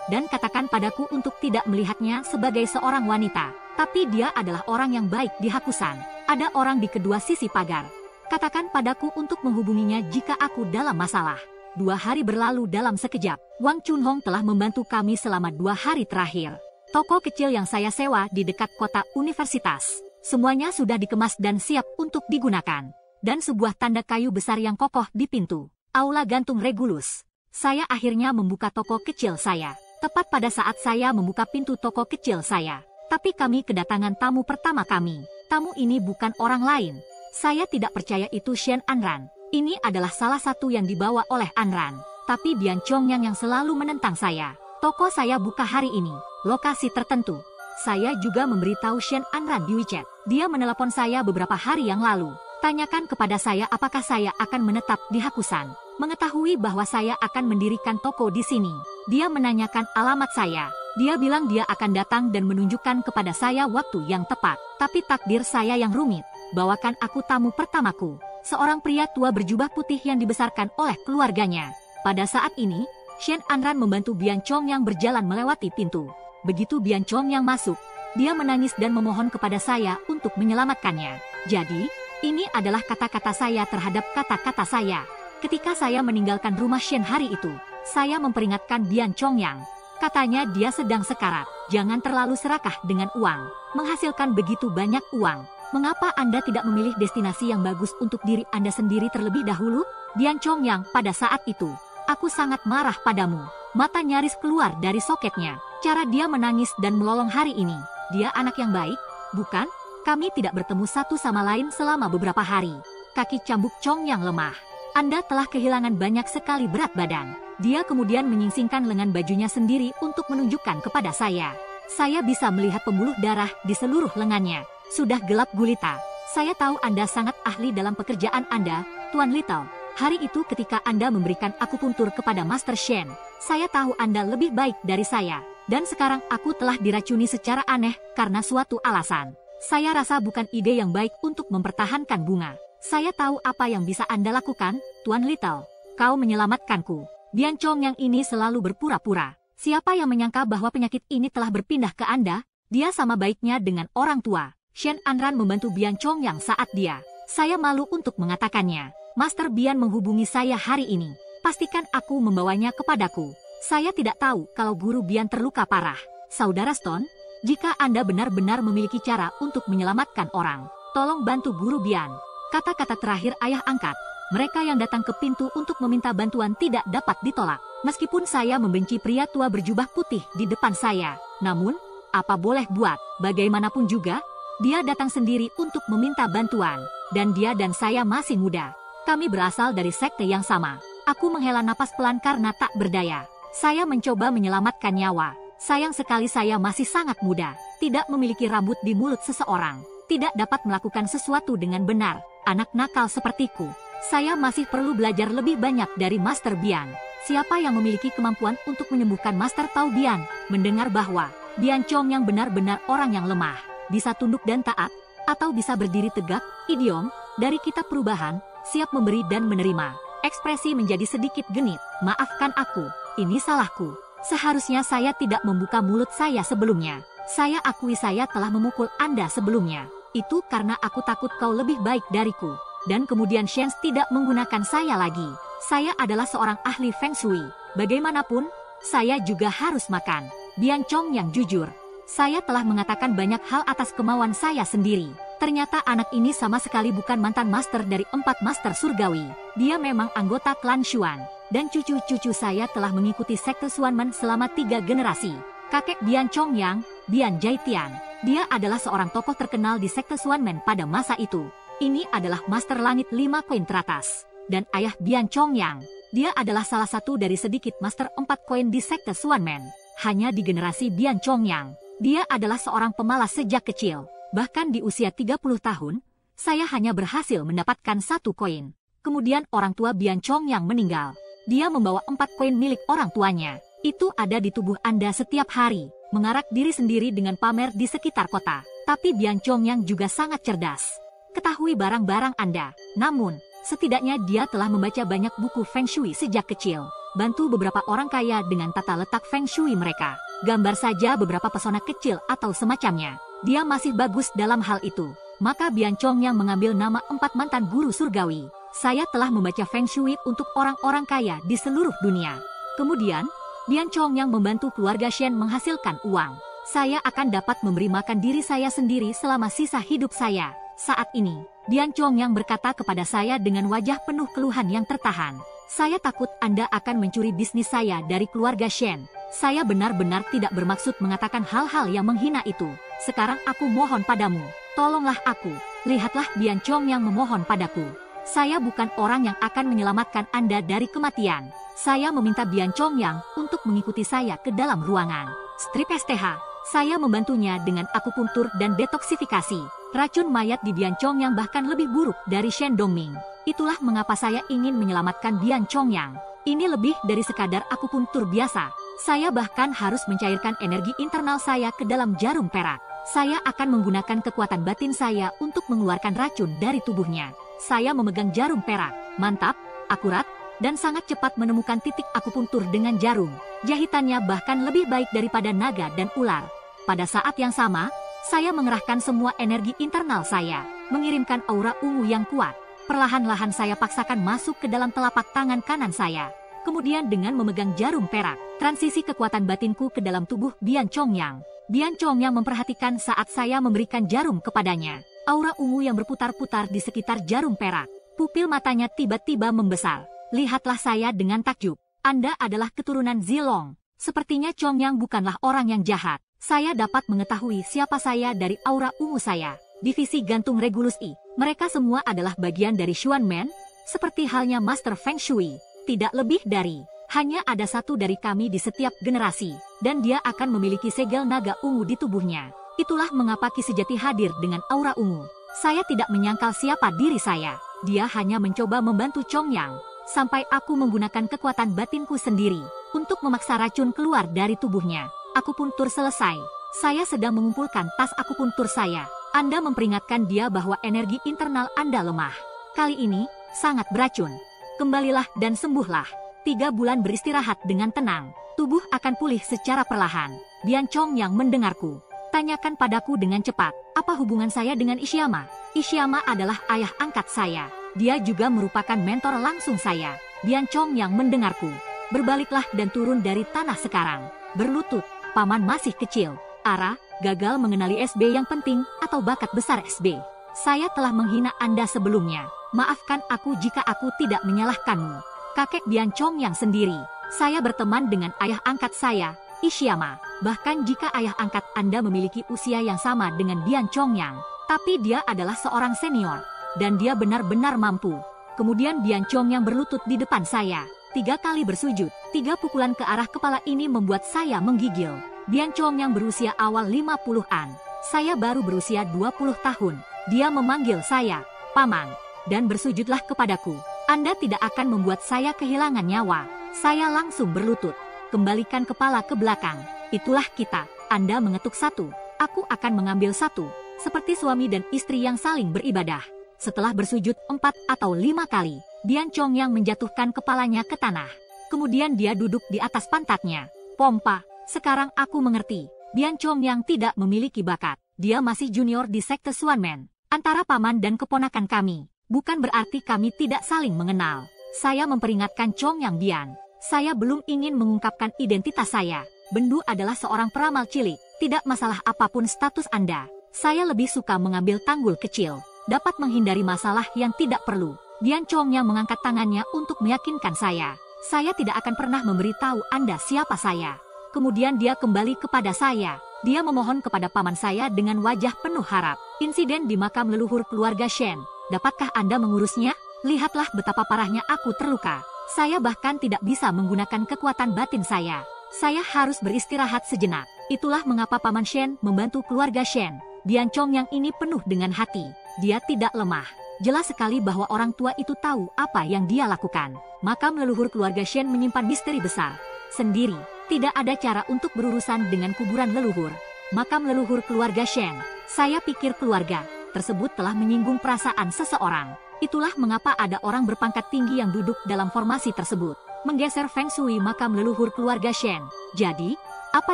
Dan katakan padaku untuk tidak melihatnya sebagai seorang wanita. Tapi dia adalah orang yang baik di Hakusan. Ada orang di kedua sisi pagar. Katakan padaku untuk menghubunginya jika aku dalam masalah. 2 hari berlalu dalam sekejap. Wang Chunhong telah membantu kami selama 2 hari terakhir. Toko kecil yang saya sewa di dekat kota universitas. Semuanya sudah dikemas dan siap untuk digunakan. Dan sebuah tanda kayu besar yang kokoh di pintu. Aula gantung Regulus. Saya akhirnya membuka toko kecil saya. Tepat pada saat saya membuka pintu toko kecil saya. Tapi kami kedatangan tamu pertama kami. Tamu ini bukan orang lain. Saya tidak percaya itu Shen Anran. Ini adalah salah satu yang dibawa oleh Anran. Tapi Bian Chongyang yang selalu menentang saya. Toko saya buka hari ini. Lokasi tertentu. Saya juga memberitahu Shen Anran di WeChat. Dia menelepon saya beberapa hari yang lalu. Tanyakan kepada saya apakah saya akan menetap di Hakusan. Mengetahui bahwa saya akan mendirikan toko di sini. Dia menanyakan alamat saya. Dia bilang dia akan datang dan menunjukkan kepada saya waktu yang tepat. Tapi takdir saya yang rumit. Bawakan aku tamu pertamaku. seorang pria tua berjubah putih yang dibesarkan oleh keluarganya. Pada saat ini, Shen Anran membantu Bian Chong yang berjalan melewati pintu. Begitu Bian Chong yang masuk, dia menangis dan memohon kepada saya untuk menyelamatkannya. Jadi, ini adalah kata-kata saya terhadap kata-kata saya. Ketika saya meninggalkan rumah Shen hari itu, saya memperingatkan Bian Chong yang katanya dia sedang sekarat. Jangan terlalu serakah dengan uang. Menghasilkan begitu banyak uang. Mengapa Anda tidak memilih destinasi yang bagus untuk diri Anda sendiri terlebih dahulu? Bian Chong yang pada saat itu, aku sangat marah padamu. Mata nyaris keluar dari soketnya. Cara dia menangis dan melolong hari ini. Dia anak yang baik, bukan? Kami tidak bertemu satu sama lain selama beberapa hari. Kaki cambuk Chong yang lemah. Anda telah kehilangan banyak sekali berat badan. Dia kemudian menyingsingkan lengan bajunya sendiri untuk menunjukkan kepada saya. Saya bisa melihat pembuluh darah di seluruh lengannya. Sudah gelap gulita. Saya tahu Anda sangat ahli dalam pekerjaan Anda, Tuan Little. Hari itu ketika Anda memberikan akupuntur kepada Master Shen, saya tahu Anda lebih baik dari saya. Dan sekarang aku telah diracuni secara aneh karena suatu alasan. Saya rasa bukan ide yang baik untuk mempertahankan bunga. Saya tahu apa yang bisa Anda lakukan, Tuan Little. Kau menyelamatkanku. Bian Chong yang ini selalu berpura-pura. Siapa yang menyangka bahwa penyakit ini telah berpindah ke Anda? Dia sama baiknya dengan orang tua. Shen Anran membantu Bian Chong yang saat dia. Saya malu untuk mengatakannya. Master Bian menghubungi saya hari ini. Pastikan aku membawanya kepadaku. Saya tidak tahu kalau guru Bian terluka parah. Saudara Stone, jika Anda benar-benar memiliki cara untuk menyelamatkan orang, tolong bantu guru Bian. Kata-kata terakhir ayah angkat. Mereka yang datang ke pintu untuk meminta bantuan tidak dapat ditolak. Meskipun saya membenci pria tua berjubah putih di depan saya. Namun, apa boleh buat, bagaimanapun juga, dia datang sendiri untuk meminta bantuan. Dan dia dan saya masih muda. Kami berasal dari sekte yang sama. Aku menghela napas pelan karena tak berdaya. Saya mencoba menyelamatkan nyawa. Sayang sekali saya masih sangat muda. Tidak memiliki rambut di mulut seseorang. Tidak dapat melakukan sesuatu dengan benar. Anak nakal sepertiku. Saya masih perlu belajar lebih banyak dari Master Bian. Siapa yang memiliki kemampuan untuk menyembuhkan Master Tao Bian? Mendengar bahwa Bian Chong yang benar-benar orang yang lemah, bisa tunduk dan taat, atau bisa berdiri tegak, idiom dari kitab perubahan, siap memberi dan menerima. Ekspresi menjadi sedikit genit. Maafkan aku, ini salahku. Seharusnya saya tidak membuka mulut saya sebelumnya. Saya akui saya telah memukul Anda sebelumnya. Itu karena aku takut kau lebih baik dariku. Dan kemudian Shen tidak menggunakan saya lagi. Saya adalah seorang ahli Feng Shui. Bagaimanapun, saya juga harus makan. Bian Chong yang jujur. Saya telah mengatakan banyak hal atas kemauan saya sendiri. Ternyata anak ini sama sekali bukan mantan master dari 4 master surgawi. Dia memang anggota klan Xuan. Dan cucu-cucu saya telah mengikuti sekte Xuanmen selama 3 generasi. Kakek Bian Chong yang, Bian Jaitian. Dia adalah seorang tokoh terkenal di sekte Xuanmen pada masa itu. Ini adalah Master Langit 5 koin teratas. Dan ayah Bian Chong yang, dia adalah salah satu dari sedikit Master 4 koin di sekte Xuanmen. Hanya di generasi Bian Chong yang, dia adalah seorang pemalas sejak kecil. Bahkan di usia 30 tahun, saya hanya berhasil mendapatkan 1 koin. Kemudian orang tua Bian Chong yang meninggal. Dia membawa 4 koin milik orang tuanya. Itu ada di tubuh Anda setiap hari, mengarak diri sendiri dengan pamer di sekitar kota. Tapi Bian Chong yang juga sangat cerdas. Ketahui barang-barang Anda. Namun, setidaknya dia telah membaca banyak buku Feng Shui sejak kecil. Bantu beberapa orang kaya dengan tata letak Feng Shui mereka. Gambar saja beberapa pesona kecil atau semacamnya. Dia masih bagus dalam hal itu. Maka Bian Chong yang mengambil nama 4 mantan guru surgawi. Saya telah membaca Feng Shui untuk orang-orang kaya di seluruh dunia. Kemudian, Bian Chong yang membantu keluarga Shen menghasilkan uang. Saya akan dapat memberi makan diri saya sendiri selama sisa hidup saya. Saat ini, Bian Chong yang berkata kepada saya dengan wajah penuh keluhan yang tertahan. Saya takut Anda akan mencuri bisnis saya dari keluarga Shen. Saya benar-benar tidak bermaksud mengatakan hal-hal yang menghina itu. Sekarang aku mohon padamu, tolonglah aku. Lihatlah Bian Chong yang memohon padaku. Saya bukan orang yang akan menyelamatkan Anda dari kematian. Saya meminta Bian Chong yang untuk mengikuti saya ke dalam ruangan. Strip STH. Saya membantunya dengan akupuntur dan detoksifikasi. Racun mayat di Bian Chong yang bahkan lebih buruk dari Shen Dongming. Itulah mengapa saya ingin menyelamatkan Bian Chong yang. Ini lebih dari sekadar akupuntur biasa. Saya bahkan harus mencairkan energi internal saya ke dalam jarum perak. Saya akan menggunakan kekuatan batin saya untuk mengeluarkan racun dari tubuhnya. Saya memegang jarum perak. Mantap, akurat, dan sangat cepat menemukan titik akupuntur dengan jarum. Jahitannya bahkan lebih baik daripada naga dan ular. Pada saat yang sama, saya mengerahkan semua energi internal saya, mengirimkan aura ungu yang kuat. Perlahan-lahan saya paksakan masuk ke dalam telapak tangan kanan saya. Kemudian dengan memegang jarum perak, transisi kekuatan batinku ke dalam tubuh Bian Chongyang. Bian Chongyang memperhatikan saat saya memberikan jarum kepadanya. Aura ungu yang berputar-putar di sekitar jarum perak. Pupil matanya tiba-tiba membesar. Lihatlah saya dengan takjub. Anda adalah keturunan Zilong. Sepertinya Chongyang bukanlah orang yang jahat. Saya dapat mengetahui siapa saya dari aura ungu saya. Divisi Gantung Regulus I. Mereka semua adalah bagian dari Xuanmen, seperti halnya Master Feng Shui. Tidak lebih dari, hanya ada satu dari kami di setiap generasi, dan dia akan memiliki segel naga ungu di tubuhnya. Itulah mengapa Ki Sejati hadir dengan aura ungu. Saya tidak menyangkal siapa diri saya. Dia hanya mencoba membantu Chongyang, sampai aku menggunakan kekuatan batinku sendiri, untuk memaksa racun keluar dari tubuhnya. Akupuntur selesai. Saya sedang mengumpulkan tas akupuntur saya. Anda memperingatkan dia bahwa energi internal Anda lemah. Kali ini, sangat beracun. Kembalilah dan sembuhlah. 3 bulan beristirahat dengan tenang. Tubuh akan pulih secara perlahan. Bian Chongyang mendengarku. Tanyakan padaku dengan cepat, apa hubungan saya dengan Ishyama? Ishyama adalah ayah angkat saya. Dia juga merupakan mentor langsung saya. Bian Chongyang mendengarku. Berbaliklah dan turun dari tanah sekarang. Berlutut, paman masih kecil. Ara, gagal mengenali SB yang penting atau bakat besar SB. Saya telah menghina Anda sebelumnya. Maafkan aku jika aku tidak menyalahkanmu. Kakek Bian Chongyang sendiri. Saya berteman dengan ayah angkat saya, Ishyama. Bahkan jika ayah angkat Anda memiliki usia yang sama dengan Bian Chongyang, tapi dia adalah seorang senior, dan dia benar-benar mampu. Kemudian Bian Chongyang berlutut di depan saya. 3 kali bersujud. 3 pukulan ke arah kepala ini membuat saya menggigil. Bian Chongyang berusia awal 50-an. Saya baru berusia 20 tahun. Dia memanggil saya, Paman, dan bersujudlah kepadaku. Anda tidak akan membuat saya kehilangan nyawa. Saya langsung berlutut. Kembalikan kepala ke belakang. Itulah kita. Anda mengetuk 1. Aku akan mengambil 1. Seperti suami dan istri yang saling beribadah. Setelah bersujud 4 atau 5 kali, Bian Chongyang menjatuhkan kepalanya ke tanah. Kemudian dia duduk di atas pantatnya. Pompa, sekarang aku mengerti. Bian Chongyang tidak memiliki bakat. Dia masih junior di sekte Xuanmen. Antara paman dan keponakan kami, bukan berarti kami tidak saling mengenal. Saya memperingatkan Chongyang Bian. Saya belum ingin mengungkapkan identitas saya. Bendu adalah seorang peramal cilik. Tidak masalah apapun status Anda. Saya lebih suka mengambil tanggul kecil. Dapat menghindari masalah yang tidak perlu. Bian Chongyang mengangkat tangannya untuk meyakinkan saya. Saya tidak akan pernah memberitahu Anda siapa saya. Kemudian dia kembali kepada saya. Dia memohon kepada paman saya dengan wajah penuh harap. Insiden di makam leluhur keluarga Shen. Dapatkah Anda mengurusnya? Lihatlah betapa parahnya aku terluka. Saya bahkan tidak bisa menggunakan kekuatan batin saya. Saya harus beristirahat sejenak. Itulah mengapa paman Shen membantu keluarga Shen. Bian Chongyang ini penuh dengan hati. Dia tidak lemah. Jelas sekali bahwa orang tua itu tahu apa yang dia lakukan. Makam leluhur keluarga Shen menyimpan misteri besar. Sendiri, tidak ada cara untuk berurusan dengan kuburan leluhur. Makam leluhur keluarga Shen. Saya pikir keluarga tersebut telah menyinggung perasaan seseorang. Itulah mengapa ada orang berpangkat tinggi yang duduk dalam formasi tersebut. Menggeser feng shui makam leluhur keluarga Shen. Jadi, apa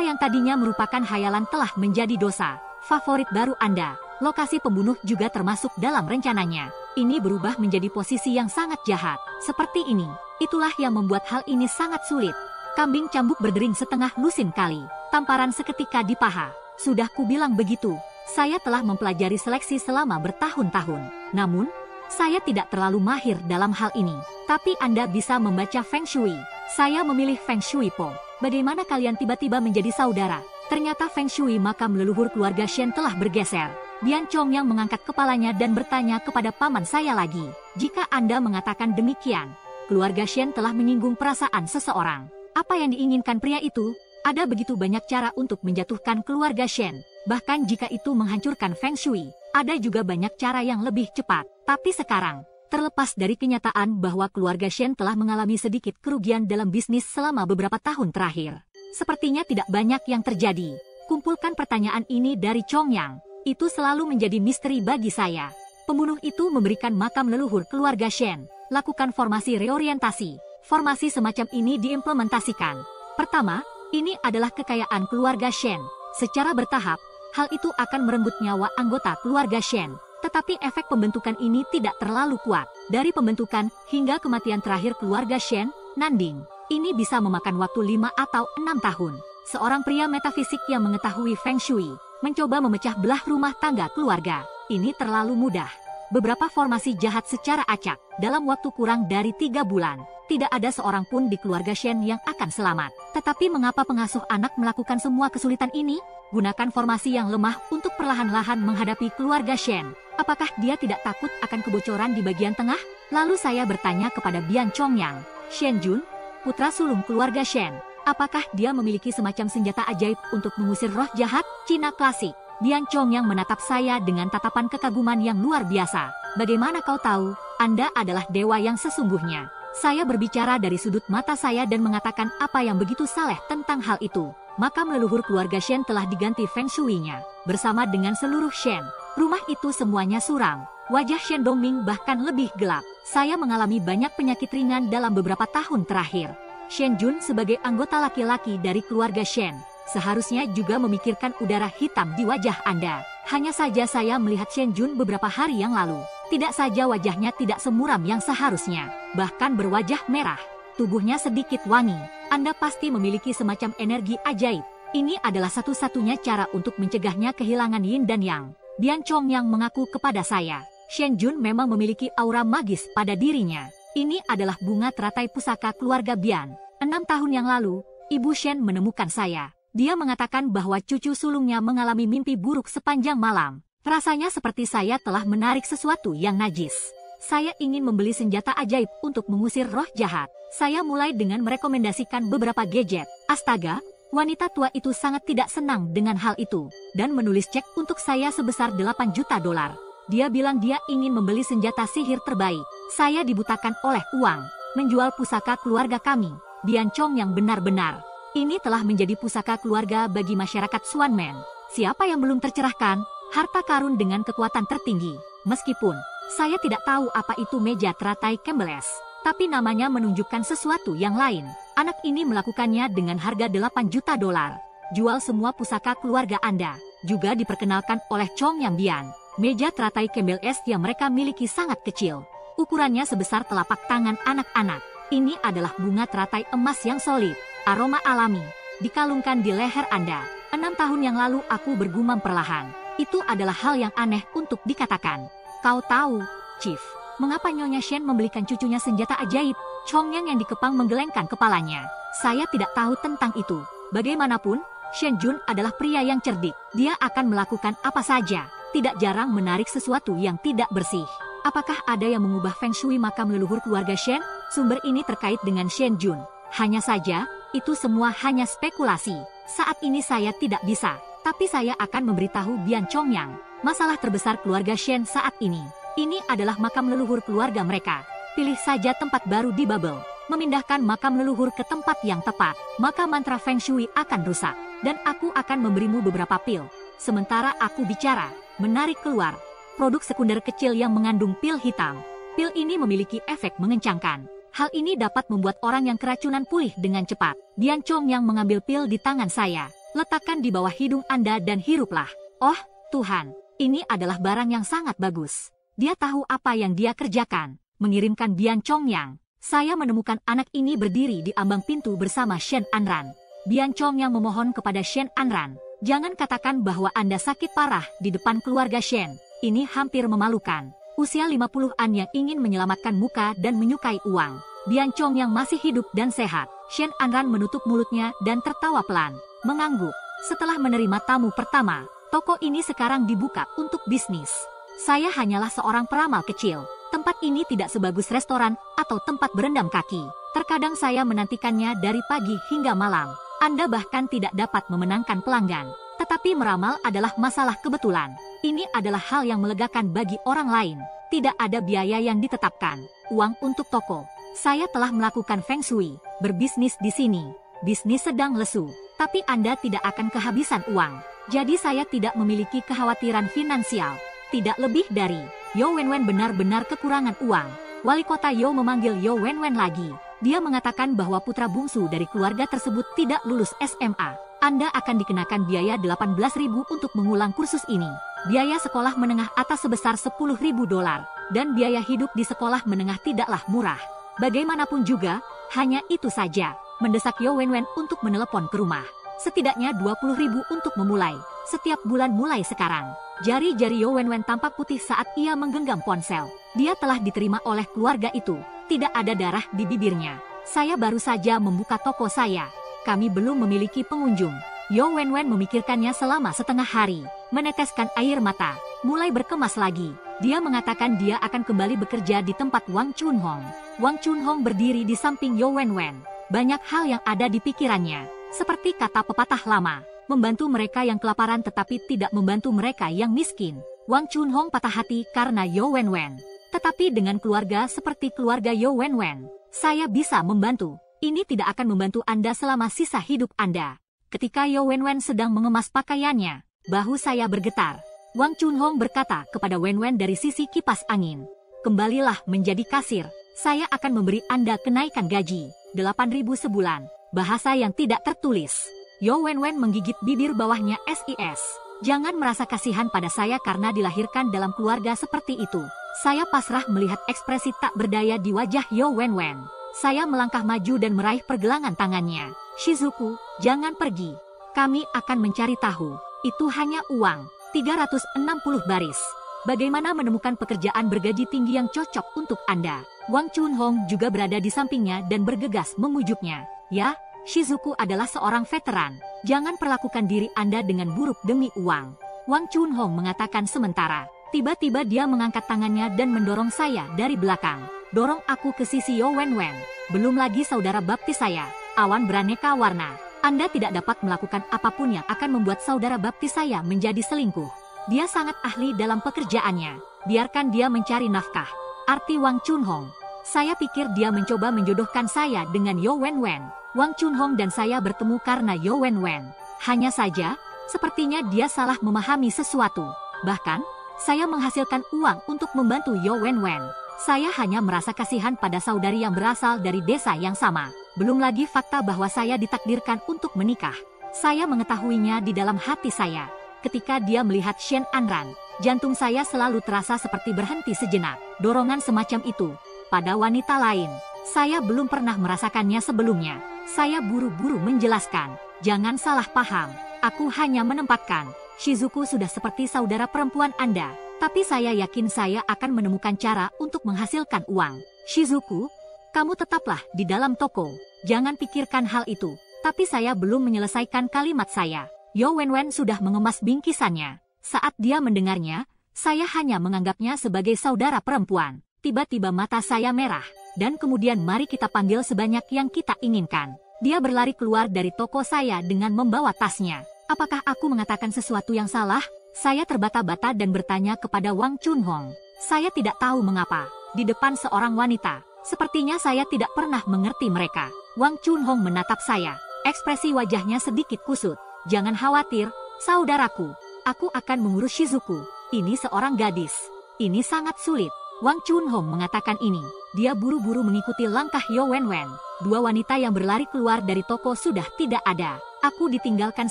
yang tadinya merupakan hayalan telah menjadi dosa. Favorit baru Anda. Lokasi pembunuh juga termasuk dalam rencananya. Ini berubah menjadi posisi yang sangat jahat. Seperti ini. Itulah yang membuat hal ini sangat sulit. Kambing cambuk berdering setengah lusin kali. Tamparan seketika di paha. Sudah kubilang begitu. Saya telah mempelajari seleksi selama bertahun-tahun. Namun, saya tidak terlalu mahir dalam hal ini. Tapi Anda bisa membaca Feng Shui. Saya memilih Feng Shui Po. Bagaimana kalian tiba-tiba menjadi saudara? Ternyata Feng Shui makam leluhur keluarga Shen telah bergeser. Bian Chongyang mengangkat kepalanya dan bertanya kepada paman saya lagi. Jika Anda mengatakan demikian, keluarga Shen telah menyinggung perasaan seseorang. Apa yang diinginkan pria itu? Ada begitu banyak cara untuk menjatuhkan keluarga Shen. Bahkan jika itu menghancurkan Feng Shui, ada juga banyak cara yang lebih cepat. Tapi sekarang, terlepas dari kenyataan bahwa keluarga Shen telah mengalami sedikit kerugian dalam bisnis selama beberapa tahun terakhir, sepertinya tidak banyak yang terjadi. Kumpulkan pertanyaan ini dari Chongyang. Itu selalu menjadi misteri bagi saya. Pembunuh itu memberikan makam leluhur keluarga Shen. Lakukan formasi reorientasi. Formasi semacam ini diimplementasikan. Pertama, ini adalah kekayaan keluarga Shen. Secara bertahap, hal itu akan merenggut nyawa anggota keluarga Shen. Tetapi efek pembentukan ini tidak terlalu kuat. Dari pembentukan hingga kematian terakhir keluarga Shen, Nanding, ini bisa memakan waktu 5 atau 6 tahun. Seorang pria metafisik yang mengetahui Feng Shui mencoba memecah belah rumah tangga keluarga. Ini terlalu mudah. Beberapa formasi jahat secara acak dalam waktu kurang dari 3 bulan. Tidak ada seorang pun di keluarga Shen yang akan selamat. Tetapi mengapa pengasuh anak melakukan semua kesulitan ini? Gunakan formasi yang lemah untuk perlahan-lahan menghadapi keluarga Shen. Apakah dia tidak takut akan kebocoran di bagian tengah? Lalu saya bertanya kepada Bian Chongyang, Shen Jun, putra sulung keluarga Shen. Apakah dia memiliki semacam senjata ajaib untuk mengusir roh jahat? Cina klasik. Bian Chongyang menatap saya dengan tatapan kekaguman yang luar biasa. Bagaimana kau tahu? Anda adalah dewa yang sesungguhnya. Saya berbicara dari sudut mata saya dan mengatakan apa yang begitu saleh tentang hal itu. Makam leluhur keluarga Shen telah diganti Feng Shui-nya bersama dengan seluruh Shen. Rumah itu semuanya suram. Wajah Shen Dongming bahkan lebih gelap. Saya mengalami banyak penyakit ringan dalam beberapa tahun terakhir. Shen Jun sebagai anggota laki-laki dari keluarga Shen seharusnya juga memikirkan udara hitam di wajah Anda. Hanya saja saya melihat Shen Jun beberapa hari yang lalu. Tidak saja wajahnya tidak semuram yang seharusnya, bahkan berwajah merah. Tubuhnya sedikit wangi. Anda pasti memiliki semacam energi ajaib. Ini adalah satu-satunya cara untuk mencegahnya kehilangan yin dan yang. Bian Chongyang mengaku kepada saya, Shen Jun memang memiliki aura magis pada dirinya. Ini adalah bunga teratai pusaka keluarga Bian. 6 tahun yang lalu, Ibu Shen menemukan saya. Dia mengatakan bahwa cucu sulungnya mengalami mimpi buruk sepanjang malam. Rasanya seperti saya telah menarik sesuatu yang najis. Saya ingin membeli senjata ajaib untuk mengusir roh jahat. Saya mulai dengan merekomendasikan beberapa gadget. Astaga, wanita tua itu sangat tidak senang dengan hal itu dan menulis cek untuk saya sebesar 8 juta dolar. Dia bilang dia ingin membeli senjata sihir terbaik. Saya dibutakan oleh uang. Menjual pusaka keluarga kami. Bian Chong yang benar-benar. Ini telah menjadi pusaka keluarga bagi masyarakat Xuanmen. Siapa yang belum tercerahkan? Harta karun dengan kekuatan tertinggi. Meskipun saya tidak tahu apa itu meja teratai Campbells, tapi namanya menunjukkan sesuatu yang lain. Anak ini melakukannya dengan harga 8 juta dolar. Jual semua pusaka keluarga Anda. Juga diperkenalkan oleh Chong Yang Bian. Meja teratai Campbells yang mereka miliki sangat kecil. Ukurannya sebesar telapak tangan anak-anak. Ini adalah bunga teratai emas yang solid. Aroma alami. Dikalungkan di leher Anda. 6 tahun yang lalu aku bergumam perlahan. Itu adalah hal yang aneh untuk dikatakan. Kau tahu, Chief, mengapa Nyonya Shen membelikan cucunya senjata ajaib? Chongyang yang dikepang menggelengkan kepalanya. Saya tidak tahu tentang itu. Bagaimanapun, Shen Jun adalah pria yang cerdik. Dia akan melakukan apa saja. Tidak jarang menarik sesuatu yang tidak bersih. Apakah ada yang mengubah Feng Shui makam leluhur keluarga Shen? Sumber ini terkait dengan Shen Jun. Hanya saja, itu semua hanya spekulasi. Saat ini saya tidak bisa. Tapi saya akan memberitahu Bian Chongyang. Masalah terbesar keluarga Shen saat ini. Ini adalah makam leluhur keluarga mereka. Pilih saja tempat baru di Babel. Memindahkan makam leluhur ke tempat yang tepat. Maka mantra Feng Shui akan rusak. Dan aku akan memberimu beberapa pil. Sementara aku bicara, menarik keluar produk sekunder kecil yang mengandung pil hitam. Pil ini memiliki efek mengencangkan. Hal ini dapat membuat orang yang keracunan pulih dengan cepat. Bian Chongyang mengambil pil di tangan saya. Letakkan di bawah hidung Anda dan hiruplah. Oh, Tuhan, ini adalah barang yang sangat bagus. Dia tahu apa yang dia kerjakan. Mengirimkan Bian Chongyang. Saya menemukan anak ini berdiri di ambang pintu bersama Shen Anran. Bian Chongyang memohon kepada Shen Anran. Jangan katakan bahwa Anda sakit parah di depan keluarga Shen. Ini hampir memalukan. Usia 50-an yang ingin menyelamatkan muka dan menyukai uang. Bian Chongyang masih hidup dan sehat. Shen Anran menutup mulutnya dan tertawa pelan. Mengangguk. Setelah menerima tamu pertama, toko ini sekarang dibuka untuk bisnis. Saya hanyalah seorang peramal kecil. Tempat ini tidak sebagus restoran atau tempat berendam kaki. Terkadang saya menantikannya dari pagi hingga malam. Anda bahkan tidak dapat memenangkan pelanggan. Tetapi meramal adalah masalah kebetulan. Ini adalah hal yang melegakan bagi orang lain. Tidak ada biaya yang ditetapkan. Uang untuk toko. Saya telah melakukan Feng Shui. Berbisnis di sini. Bisnis sedang lesu. Tapi Anda tidak akan kehabisan uang. Jadi saya tidak memiliki kekhawatiran finansial. Tidak lebih dari Yo Wenwen benar-benar kekurangan uang. Wali kota Yo memanggil Yo Wenwen lagi. Dia mengatakan bahwa putra bungsu dari keluarga tersebut tidak lulus SMA. Anda akan dikenakan biaya 18.000 untuk mengulang kursus ini. Biaya sekolah menengah atas sebesar 10.000 dolar. Dan biaya hidup di sekolah menengah tidaklah murah. Bagaimanapun juga, hanya itu saja. Mendesak Yo Wenwen untuk menelepon ke rumah. Setidaknya 20.000 untuk memulai. Setiap bulan mulai sekarang. Jari-jari Yo Wenwen tampak putih saat ia menggenggam ponsel. Dia telah diterima oleh keluarga itu. Tidak ada darah di bibirnya. Saya baru saja membuka toko saya. Kami belum memiliki pengunjung. Yo Wenwen memikirkannya selama setengah hari. Meneteskan air mata. Mulai berkemas lagi. Dia mengatakan dia akan kembali bekerja di tempat Wang Chunhong. Wang Chunhong berdiri di samping Yo Wenwen. Banyak hal yang ada di pikirannya. Seperti kata pepatah lama. Membantu mereka yang kelaparan tetapi tidak membantu mereka yang miskin. Wang Chunhong patah hati karena Yo Wenwen. Tetapi dengan keluarga seperti keluarga Yo Wenwen, saya bisa membantu. Ini tidak akan membantu Anda selama sisa hidup Anda. Ketika Yo Wenwen sedang mengemas pakaiannya, bahu saya bergetar. Wang Chunhong berkata kepada Wenwen dari sisi kipas angin. Kembalilah menjadi kasir. Saya akan memberi Anda kenaikan gaji. 8.000 sebulan. Bahasa yang tidak tertulis. Yo Wenwen menggigit bibir bawahnya SIS. Jangan merasa kasihan pada saya karena dilahirkan dalam keluarga seperti itu. Saya pasrah melihat ekspresi tak berdaya di wajah Yo Wenwen. Saya melangkah maju dan meraih pergelangan tangannya. Shizuku, jangan pergi. Kami akan mencari tahu. Itu hanya uang. 360 baris. Bagaimana menemukan pekerjaan bergaji tinggi yang cocok untuk Anda? Wang Chunhong juga berada di sampingnya dan bergegas memujuknya. Ya, Shizuku adalah seorang veteran. Jangan perlakukan diri Anda dengan buruk demi uang. Wang Chunhong mengatakan sementara. Tiba-tiba dia mengangkat tangannya dan mendorong saya dari belakang. Dorong aku ke sisi Yo Wenwen. Belum lagi saudara baptis saya. Awan beraneka warna. Anda tidak dapat melakukan apapun yang akan membuat saudara baptis saya menjadi selingkuh. Dia sangat ahli dalam pekerjaannya. Biarkan dia mencari nafkah. Arti Wang Chunhong. Saya pikir dia mencoba menjodohkan saya dengan Yo Wenwen. Wang Chunhong dan saya bertemu karena Yo Wenwen. Hanya saja, sepertinya dia salah memahami sesuatu. Bahkan, saya menghasilkan uang untuk membantu Yo Wenwen. Saya hanya merasa kasihan pada saudari yang berasal dari desa yang sama. Belum lagi fakta bahwa saya ditakdirkan untuk menikah. Saya mengetahuinya di dalam hati saya. Ketika dia melihat Shen Anran, jantung saya selalu terasa seperti berhenti sejenak. Dorongan semacam itu pada wanita lain, saya belum pernah merasakannya sebelumnya. Saya buru-buru menjelaskan. Jangan salah paham. Aku hanya menempatkan. Shizuku sudah seperti saudara perempuan Anda. Tapi saya yakin saya akan menemukan cara untuk menghasilkan uang. Shizuku, kamu tetaplah di dalam toko. Jangan pikirkan hal itu. Tapi saya belum menyelesaikan kalimat saya. Yo Wenwen sudah mengemas bingkisannya. Saat dia mendengarnya, saya hanya menganggapnya sebagai saudara perempuan. Tiba-tiba mata saya merah. Dan kemudian mari kita panggil sebanyak yang kita inginkan. Dia berlari keluar dari toko saya dengan membawa tasnya. Apakah aku mengatakan sesuatu yang salah? Saya terbata-bata dan bertanya kepada Wang Chunhong. Saya tidak tahu mengapa. Di depan seorang wanita, sepertinya saya tidak pernah mengerti mereka. Wang Chunhong menatap saya. Ekspresi wajahnya sedikit kusut. Jangan khawatir, saudaraku. Aku akan mengurus Shizuku. Ini seorang gadis. Ini sangat sulit. Wang Chunhong mengatakan ini. Dia buru-buru mengikuti langkah Yo Wenwen. Dua wanita yang berlari keluar dari toko sudah tidak ada. Aku ditinggalkan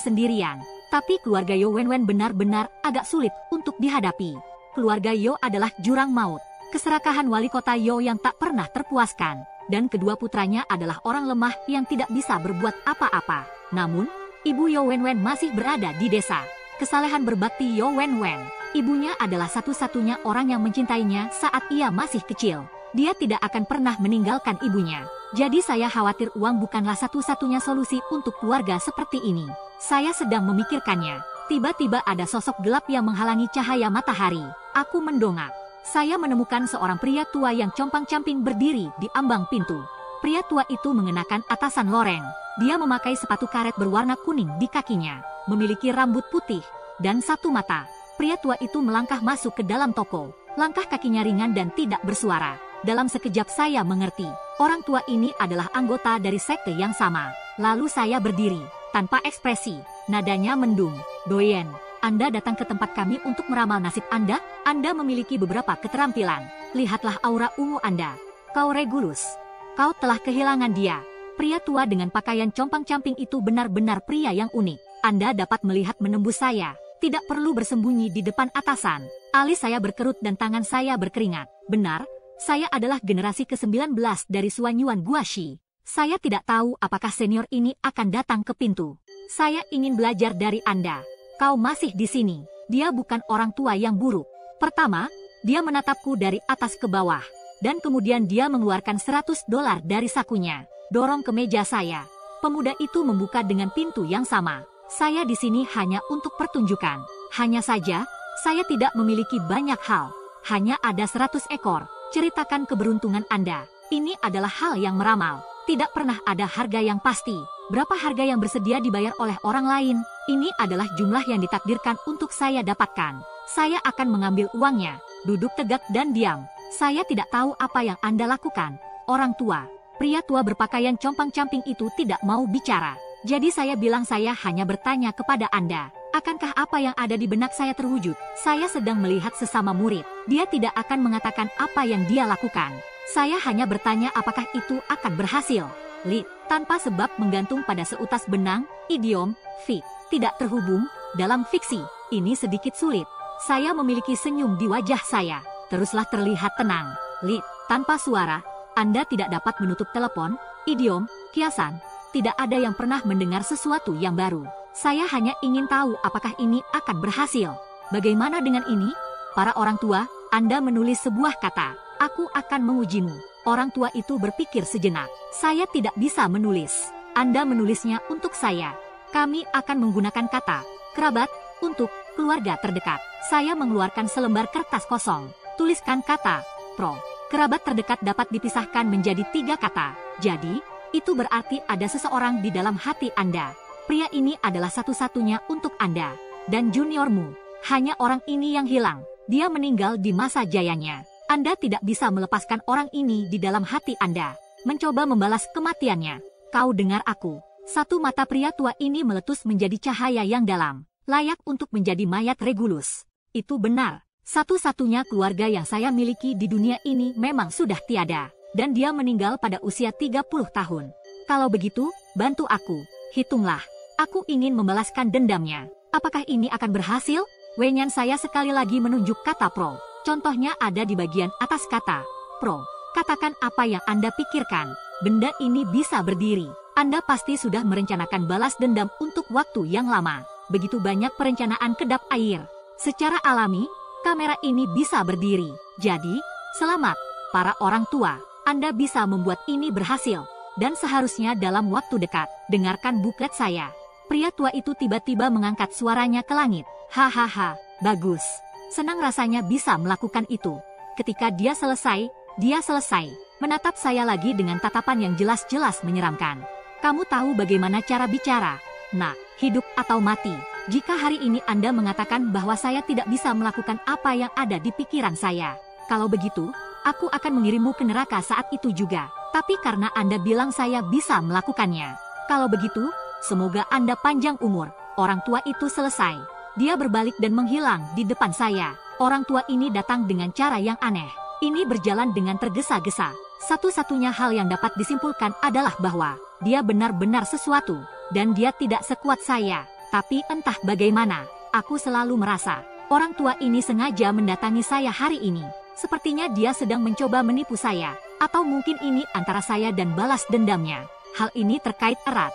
sendirian. Tapi keluarga Yo Wenwen benar-benar agak sulit untuk dihadapi. Keluarga Yo adalah jurang maut. Keserakahan wali kota Yo yang tak pernah terpuaskan. Dan kedua putranya adalah orang lemah yang tidak bisa berbuat apa-apa. Namun, ibu Yo Wenwen masih berada di desa. Kesalehan berbakti Yo Wenwen. Ibunya adalah satu-satunya orang yang mencintainya saat ia masih kecil. Dia tidak akan pernah meninggalkan ibunya. Jadi saya khawatir uang bukanlah satu-satunya solusi untuk keluarga seperti ini. Saya sedang memikirkannya. Tiba-tiba ada sosok gelap yang menghalangi cahaya matahari. Aku mendongak. Saya menemukan seorang pria tua yang compang-camping berdiri di ambang pintu. Pria tua itu mengenakan atasan loreng. Dia memakai sepatu karet berwarna kuning di kakinya. Memiliki rambut putih dan satu mata. Pria tua itu melangkah masuk ke dalam toko. Langkah kakinya ringan dan tidak bersuara. Dalam sekejap saya mengerti. Orang tua ini adalah anggota dari sekte yang sama. Lalu saya berdiri. Tanpa ekspresi. Nadanya mendung. Doyen, Anda datang ke tempat kami untuk meramal nasib Anda? Anda memiliki beberapa keterampilan. Lihatlah aura ungu Anda. Kau Regulus. Kau telah kehilangan dia. Pria tua dengan pakaian compang-camping itu benar-benar pria yang unik. Anda dapat melihat menembus saya. Tidak perlu bersembunyi di depan atasan. Alis saya berkerut dan tangan saya berkeringat. Benar, saya adalah generasi ke-19 dari Suanyuan Guashi. Saya tidak tahu apakah senior ini akan datang ke pintu. Saya ingin belajar dari Anda. Kau masih di sini. Dia bukan orang tua yang buruk. Pertama, dia menatapku dari atas ke bawah. Dan kemudian dia mengeluarkan $100 dari sakunya. Dorong ke meja saya. Pemuda itu membuka dengan pintu yang sama. Saya di sini hanya untuk pertunjukan. Hanya saja, saya tidak memiliki banyak hal. Hanya ada 100 ekor. Ceritakan keberuntungan Anda. Ini adalah hal yang meramal. Tidak pernah ada harga yang pasti. Berapa harga yang bersedia dibayar oleh orang lain? Ini adalah jumlah yang ditakdirkan untuk saya dapatkan. Saya akan mengambil uangnya. Duduk tegak dan diam. Saya tidak tahu apa yang Anda lakukan. Orang tua. Pria tua berpakaian compang-camping itu tidak mau bicara. Jadi saya bilang saya hanya bertanya kepada Anda. Akankah apa yang ada di benak saya terwujud? Saya sedang melihat sesama murid. Dia tidak akan mengatakan apa yang dia lakukan. Saya hanya bertanya apakah itu akan berhasil. Lit, tanpa sebab menggantung pada seutas benang, idiom, fit, tidak terhubung, dalam fiksi. Ini sedikit sulit. Saya memiliki senyum di wajah saya. Teruslah terlihat tenang. Lit, tanpa suara, Anda tidak dapat menutup telepon, idiom, kiasan. Tidak ada yang pernah mendengar sesuatu yang baru. Saya hanya ingin tahu apakah ini akan berhasil. Bagaimana dengan ini? Para orang tua, Anda menulis sebuah kata. Aku akan mengujimu. Orang tua itu berpikir sejenak. Saya tidak bisa menulis. Anda menulisnya untuk saya. Kami akan menggunakan kata kerabat untuk keluarga terdekat. Saya mengeluarkan selembar kertas kosong. Tuliskan kata pro. Kerabat terdekat dapat dipisahkan menjadi 3 kata. Jadi, itu berarti ada seseorang di dalam hati Anda. Pria ini adalah satu-satunya untuk Anda. Dan juniormu. Hanya orang ini yang hilang. Dia meninggal di masa jayanya. Anda tidak bisa melepaskan orang ini di dalam hati Anda. Mencoba membalas kematiannya. Kau dengar aku. Satu mata pria tua ini meletus menjadi cahaya yang dalam. Layak untuk menjadi mayat Regulus. Itu benar. Satu-satunya keluarga yang saya miliki di dunia ini memang sudah tiada. Dan dia meninggal pada usia 30 tahun. Kalau begitu, bantu aku. Hitunglah. Aku ingin membalaskan dendamnya. Apakah ini akan berhasil? Wenyan saya sekali lagi menunjuk kata pro. Contohnya ada di bagian atas kata pro. Katakan apa yang Anda pikirkan. Benda ini bisa berdiri. Anda pasti sudah merencanakan balas dendam untuk waktu yang lama. Begitu banyak perencanaan kedap air. Secara alami, kamera ini bisa berdiri. Jadi, selamat, para orang tua. Anda bisa membuat ini berhasil. Dan seharusnya dalam waktu dekat. Dengarkan buklet saya. Pria tua itu tiba-tiba mengangkat suaranya ke langit. Hahaha, bagus. Senang rasanya bisa melakukan itu. Ketika dia selesai, menatap saya lagi dengan tatapan yang jelas-jelas menyeramkan. Kamu tahu bagaimana cara bicara? Nah, hidup atau mati. Jika hari ini Anda mengatakan bahwa saya tidak bisa melakukan apa yang ada di pikiran saya. Kalau begitu, aku akan mengirimmu ke neraka saat itu juga. Tapi karena Anda bilang saya bisa melakukannya. Kalau begitu, semoga Anda panjang umur. Orang tua itu selesai. Dia berbalik dan menghilang di depan saya. Orang tua ini datang dengan cara yang aneh. Ini berjalan dengan tergesa-gesa. Satu-satunya hal yang dapat disimpulkan adalah bahwa dia benar-benar sesuatu. Dan dia tidak sekuat saya. Tapi entah bagaimana, aku selalu merasa orang tua ini sengaja mendatangi saya hari ini. Sepertinya dia sedang mencoba menipu saya. Atau mungkin ini antara saya dan balas dendamnya. Hal ini terkait erat.